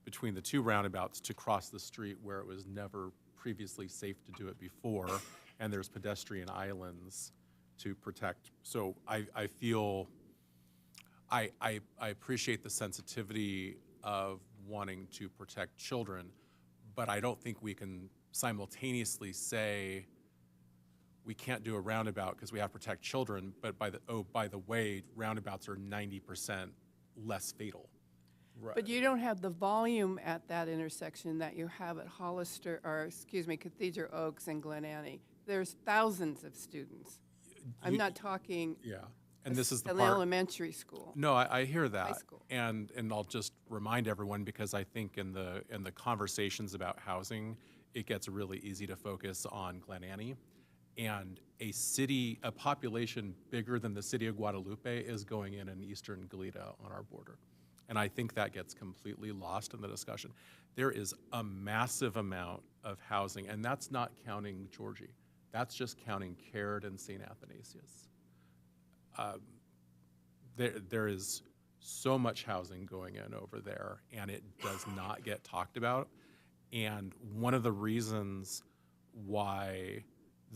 between the two roundabouts to cross the street where it was never previously safe to do it before, and there's pedestrian islands to protect. So I feel, I appreciate the sensitivity of wanting to protect children, but I don't think we can simultaneously say we can't do a roundabout because we have to protect children, but by the way, roundabouts are 90% less fatal. Right. But you don't have the volume at that intersection that you have at Hollister, or excuse me, Cathedral Oaks and Glen Annie. There's thousands of students. I'm not talking. Yeah, and this is the an part. elementary school. No, I hear that. High school. And I'll just remind everyone, because I think in the conversations about housing, it gets really easy to focus on Glen Annie. And a population bigger than the city of Guadalupe is going in eastern Goleta on our border. And I think that gets completely lost in the discussion. There is a massive amount of housing, and that's not counting Georgie. That's just counting Caird and St. Athanasius. There is so much housing going in over there, and it does not get talked about. And one of the reasons why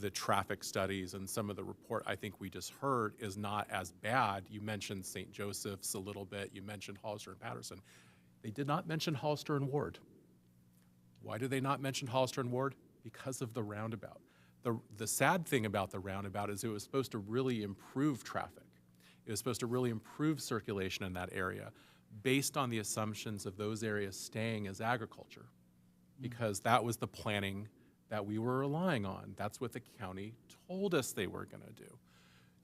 the traffic studies and some of the report I think we just heard is not as bad. You mentioned St. Joseph's a little bit. You mentioned Hollister and Patterson. They did not mention Hollister and Ward. Why did they not mention Hollister and Ward? Because of the roundabout. The sad thing about the roundabout is it was supposed to really improve traffic. It was supposed to really improve circulation in that area based on the assumptions of those areas staying as agriculture, because that was the planning that we were relying on. That's what the county told us they were going to do.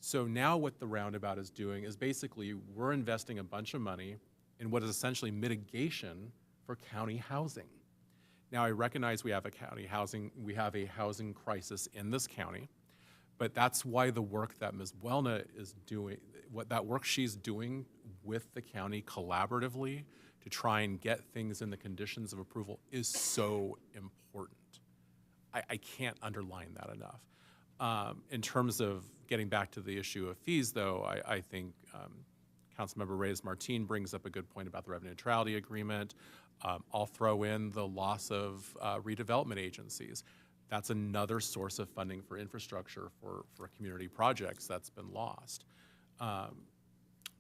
So now what the roundabout is doing is basically we're investing a bunch of money in what is essentially mitigation for county housing. Now I recognize we have a housing crisis in this county, but that's why the work that Ms. Welna is doing, that work she's doing with the county collaboratively to try and get things in the conditions of approval is so important. I can't underline that enough. In terms of getting back to the issue of fees, though, I think Councilmember Reyes-Martin brings up a good point about the revenue neutrality agreement. I'll throw in the loss of redevelopment agencies. That's another source of funding for infrastructure for community projects that's been lost.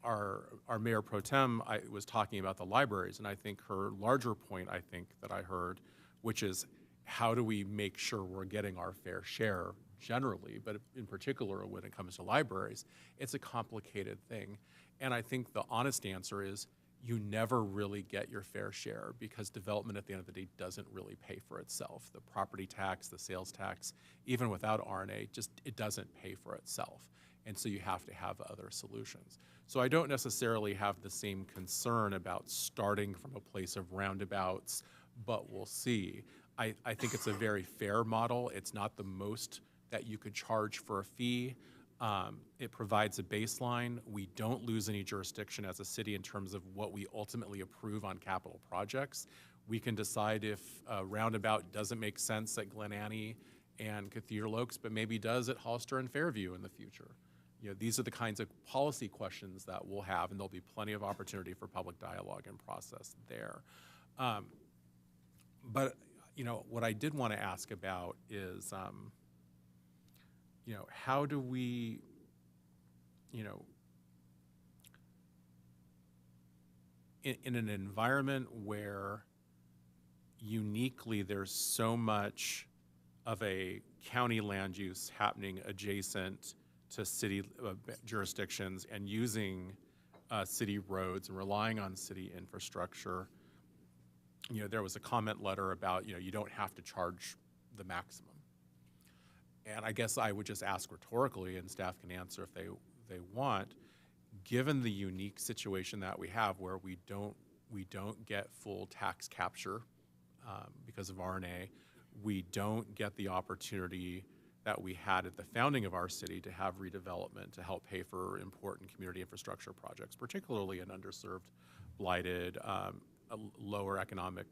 Our Mayor Pro Tem was talking about the libraries, and I think her larger point, I think, that I heard, which is how do we make sure we're getting our fair share generally, but in particular when it comes to libraries, it's a complicated thing. And I think the honest answer is you never really get your fair share because development at the end of the day doesn't really pay for itself. The property tax, the sales tax, even without R&A, it doesn't pay for itself. And so you have to have other solutions. So I don't necessarily have the same concern about starting from a place of roundabouts, but we'll see. I think it's a very fair model. It's not the most that you could charge for a fee. It provides a baseline. We don't lose any jurisdiction as a city in terms of what we ultimately approve on capital projects. We can decide if a roundabout doesn't make sense at Glen Annie and Cathedral Oaks, but maybe does at Hollister and Fairview in the future. You know, these are the kinds of policy questions that we'll have, and there'll be plenty of opportunity for public dialogue and process there. But you know, what I did want to ask about is, you know, how do we, you know, in an environment where uniquely there's so much of a county land use happening adjacent to city jurisdictions and using city roads and relying on city infrastructure, you know, there was a comment letter about, you know, you don't have to charge the maximum. And I guess I would just ask rhetorically, and staff can answer if they want, given the unique situation that we have where we don't get full tax capture because of R&A, we don't get the opportunity that we had at the founding of our city to have redevelopment to help pay for important community infrastructure projects, particularly in underserved, blighted, lower economic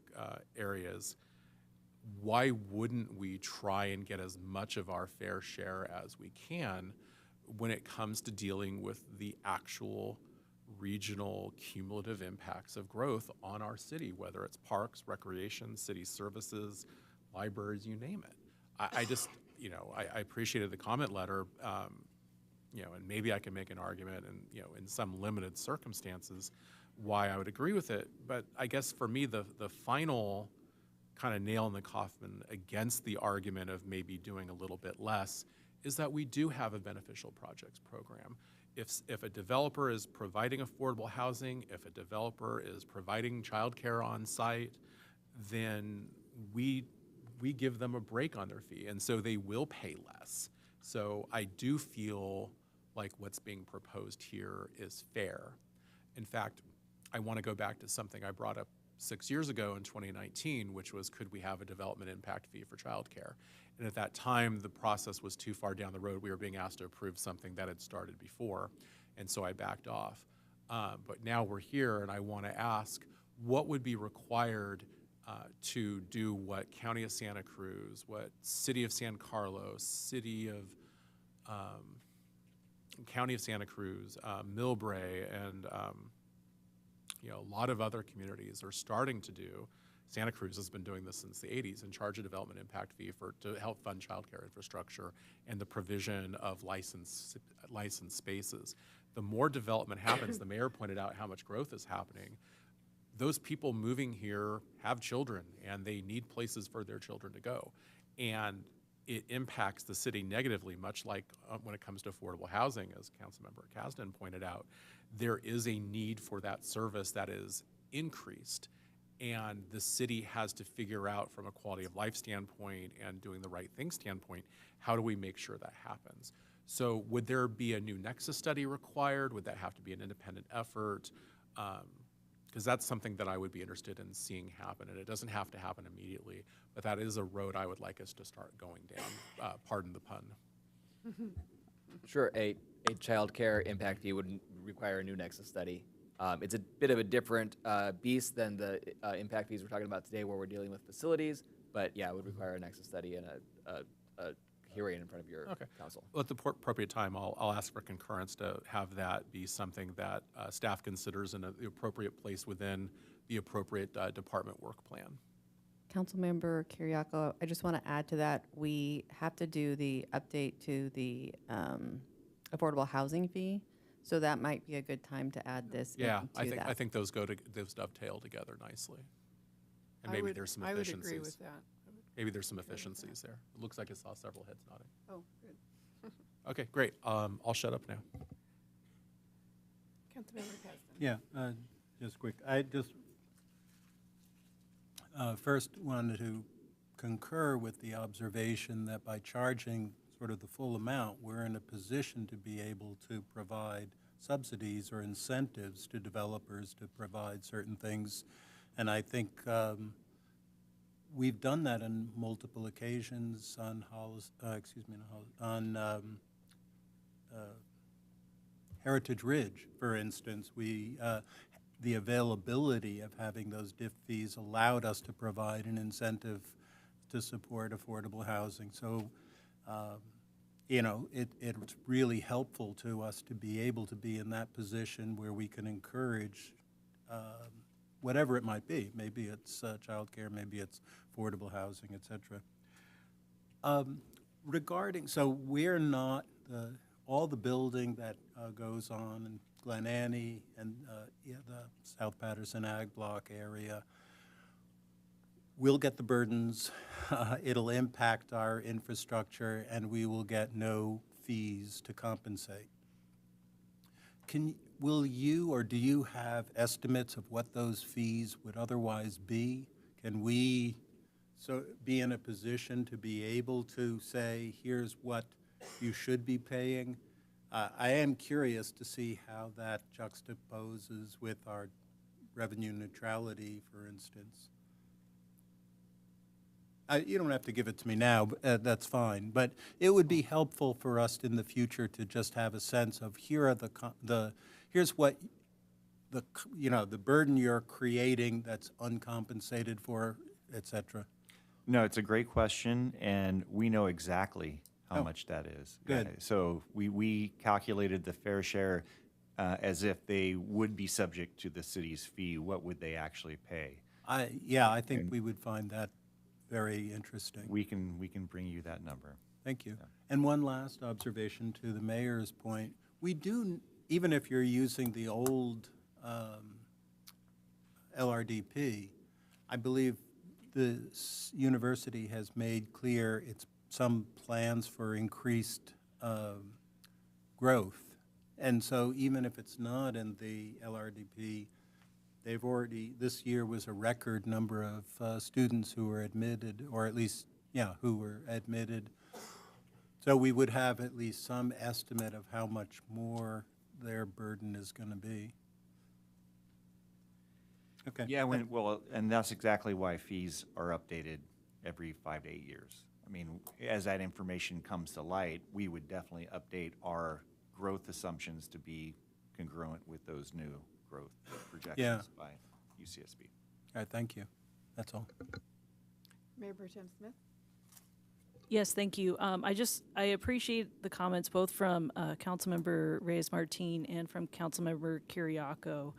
areas. Why wouldn't we try and get as much of our fair share as we can when it comes to dealing with the actual regional cumulative impacts of growth on our city, whether it's parks, recreation, city services, libraries, you name it. I just, you know, I appreciated the comment letter, you know, and maybe I can make an argument and, you know, in some limited circumstances why I would agree with it. But I guess for me, the final kind of nail in the coffin against the argument of maybe doing a little bit less is that we do have a beneficial projects program. If a developer is providing affordable housing, if a developer is providing childcare on site, then we give them a break on their fee, and so they will pay less. So I do feel like what's being proposed here is fair. In fact, I want to go back to something I brought up 6 years ago in 2019, which was, could we have a development impact fee for childcare? And at that time, the process was too far down the road. We were being asked to approve something that had started before, and so I backed off. But now we're here, and I want to ask, what would be required to do what County of Santa Cruz, what City of San Carlos, County of Santa Cruz, Millbrae, and you know, a lot of other communities are starting to do, Santa Cruz has been doing this since the 80s and charge a development impact fee to help fund childcare infrastructure and the provision of licensed spaces. The more development happens, the mayor pointed out how much growth is happening. Those people moving here have children and they need places for their children to go. And it impacts the city negatively, much like when it comes to affordable housing, as Councilmember Kasdan pointed out. There is a need for that service that is increased, and the city has to figure out from a quality of life standpoint and doing the right thing standpoint, how do we make sure that happens? So would there be a new nexus study required? Would that have to be an independent effort? Because that's something that I would be interested in seeing happen, and it doesn't have to happen immediately, but that is a road I would like us to start going down, pardon the pun. Sure, a child care impact fee would require a new nexus study. It's a bit of a different beast than the impact fees we're talking about today, where we're dealing with facilities, but yeah, it would require a nexus study and a hearing in front of your council. Well, at the appropriate time, I'll ask for concurrence to have that be something that staff considers in the appropriate place within the appropriate department work plan. Councilmember Kiriakou, I just want to add to that, we have to do the update to the affordable housing fee, so that might be a good time to add this Yeah, into I think those dovetail together nicely. And maybe there's some efficiencies. I would agree with that. Maybe there's some efficiencies there. It looks like I saw several heads nodding. Oh, good. Okay, great. I'll shut up now. Councilmember Kasdan. Yeah, just quick. I just first wanted to concur with the observation that by charging sort of the full amount, we're in a position to be able to provide subsidies or incentives to developers to provide certain things. And I think we've done that on multiple occasions on Heritage Ridge, for instance. The availability of having those DIF fees allowed us to provide an incentive to support affordable housing. So, it's really helpful to us to be able to be in that position where we can encourage whatever it might be. Maybe it's childcare, maybe it's affordable housing, et cetera. So we're not, all the building that goes on in Glen Annie and the South Patterson Ag Block area, we'll get the burdens, it'll impact our infrastructure, and we will get no fees to compensate. Will you or do you have estimates of what those fees would otherwise be? Can we be in a position to be able to say, here's what you should be paying? I am curious to see how that juxtaposes with our revenue neutrality, for instance. You don't have to give it to me now, but that's fine. But it would be helpful for us in the future to just have a sense of here's what the burden you're creating that's uncompensated for, et cetera. No, it's a great question, and we know exactly how much that is. Good. So we calculated the fair share as if they would be subject to the city's fee. What would they actually pay? I think we would find that very interesting. We can bring you that number. Thank you. Yeah. And one last observation to the mayor's point. We do, even if you're using the old LRDP, I believe the university has made clear some plans for increased growth. And so even if it's not in the LRDP, they've already, this year was a record number of students who were admitted, or at least, who were admitted. So we would have at least some estimate of how much more their burden is going to be. Okay. Yeah, and that's exactly why fees are updated every 5 to 8 years. I mean, as that information comes to light, we would definitely update our growth assumptions to be congruent with those new growth projections by UCSB. All right, thank you. That's all. Mayor Pro Tem Smith? Yes, thank you. I appreciate the comments both from Councilmember Reyes-Martin and from Councilmember Kiriakou.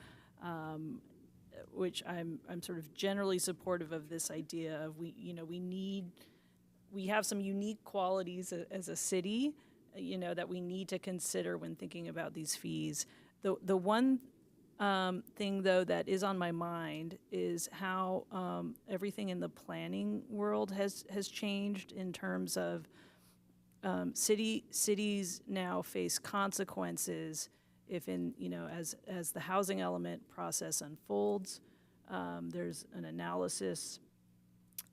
which I'm sort of generally supportive of this idea of we have some unique qualities as a city, that we need to consider when thinking about these fees. The one thing, though, that is on my mind is how everything in the planning world has changed in terms of cities now face consequences if as the housing element process unfolds. There's an analysis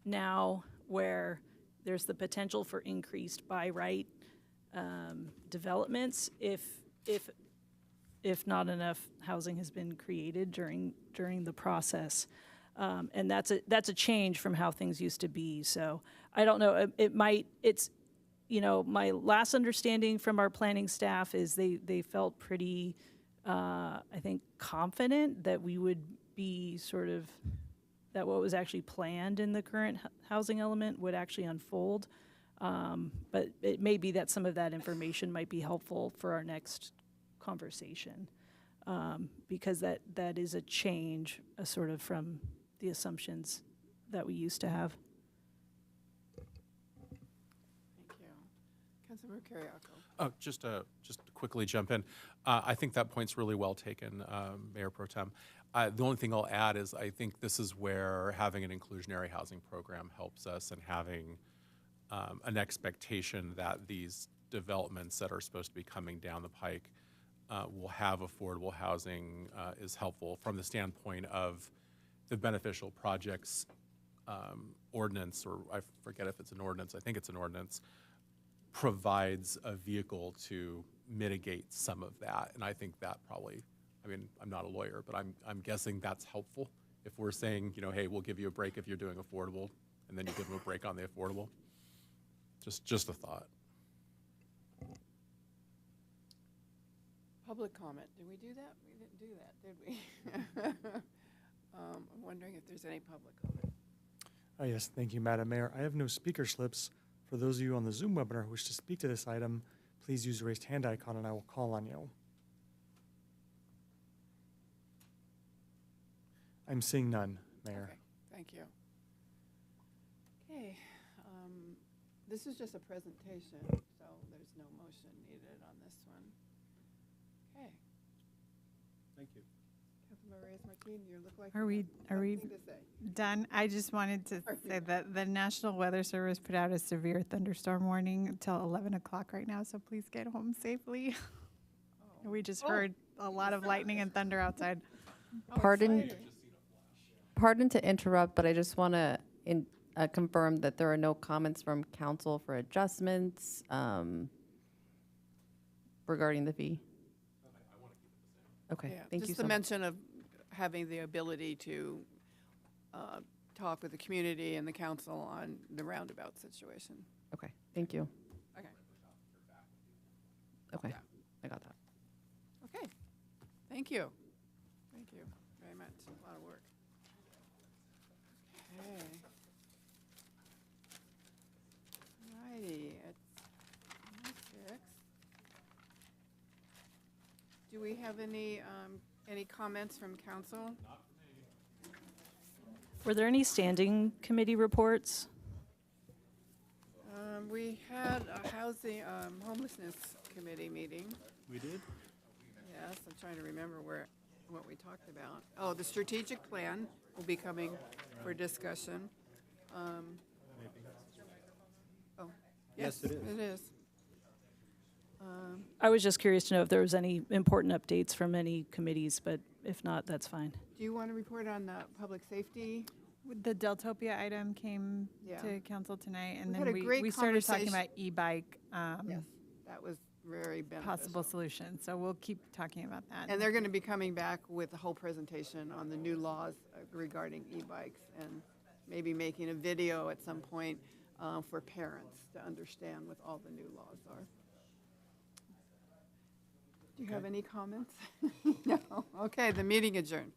now where there's the potential for increased by right developments if not enough housing has been created during the process. And that's a change from how things used to be. So I don't know, my last understanding from our planning staff is they felt pretty, I think, confident that we would be that what was actually planned in the current housing element would actually unfold. But it may be that some of that information might be helpful for our next conversation, because that is a change, sort of from the assumptions that we used to have. Councilmember Carriaco. Oh, just to quickly jump in, I think that point's really well taken, Mayor Pro Tem. The only thing I'll add is I think this is where having an inclusionary housing program helps us, and having an expectation that these developments that are supposed to be coming down the pike will have affordable housing is helpful from the standpoint of the beneficial projects ordinance, or I forget if it's an ordinance, I think it's an ordinance, provides a vehicle to mitigate some of that. And I think that probably, I'm not a lawyer, but I'm guessing that's helpful. If we're saying, hey, we'll give you a break if you're doing affordable, and then you give them a break on the affordable. Just a thought. Public comment. Did we do that? We didn't do that, did we? I'm wondering if there's any public comment. Yes, thank you, Madam Mayor. I have no speaker slips. For those of you on the Zoom webinar who wish to speak to this item, please use the raised hand icon and I will call on you. I'm seeing none, Mayor. Okay, thank you. Okay, this is just a presentation, so there's no motion needed on this one. Okay. Thank you. Councilmember Reyes-Martin, you look like Are we something to say. done? I just wanted to say that the National Weather Service put out a severe thunderstorm warning until 11 o'clock right now, so please get home safely. We just heard a lot of lightning and thunder outside. Pardon to interrupt, but I just want to confirm that there are no comments from council for adjustments regarding the fee. Okay, Yeah, thank you just so the much. mention of having the ability to talk with the community and the council on the roundabout situation. Okay, thank you. Okay. Okay, Yeah. I got that. Okay. Thank you. Thank you very much. A lot of work. Okay. Righty. It's 6. Do we have any comments from council? Were there any standing committee reports? We had a housing, homelessness committee meeting. We did? Yes, I'm trying to remember what we talked about. Oh, the strategic plan will be coming for discussion. Oh, yes, Yes, it is. It is. I was just curious to know if there was any important updates from any committees, but if not, that's fine. Do you want to report on the public safety? The Deltopia item came Yeah. to council tonight, and We had then a great we started talking conversation. about e-bike Yes, that was very beneficial. possible solutions. So we'll keep talking about that. And they're going to be coming back with a whole presentation on the new laws regarding e-bikes, and maybe making a video at some point for parents to understand what all the new laws are. Do you have any comments? No. Okay, the meeting adjourned.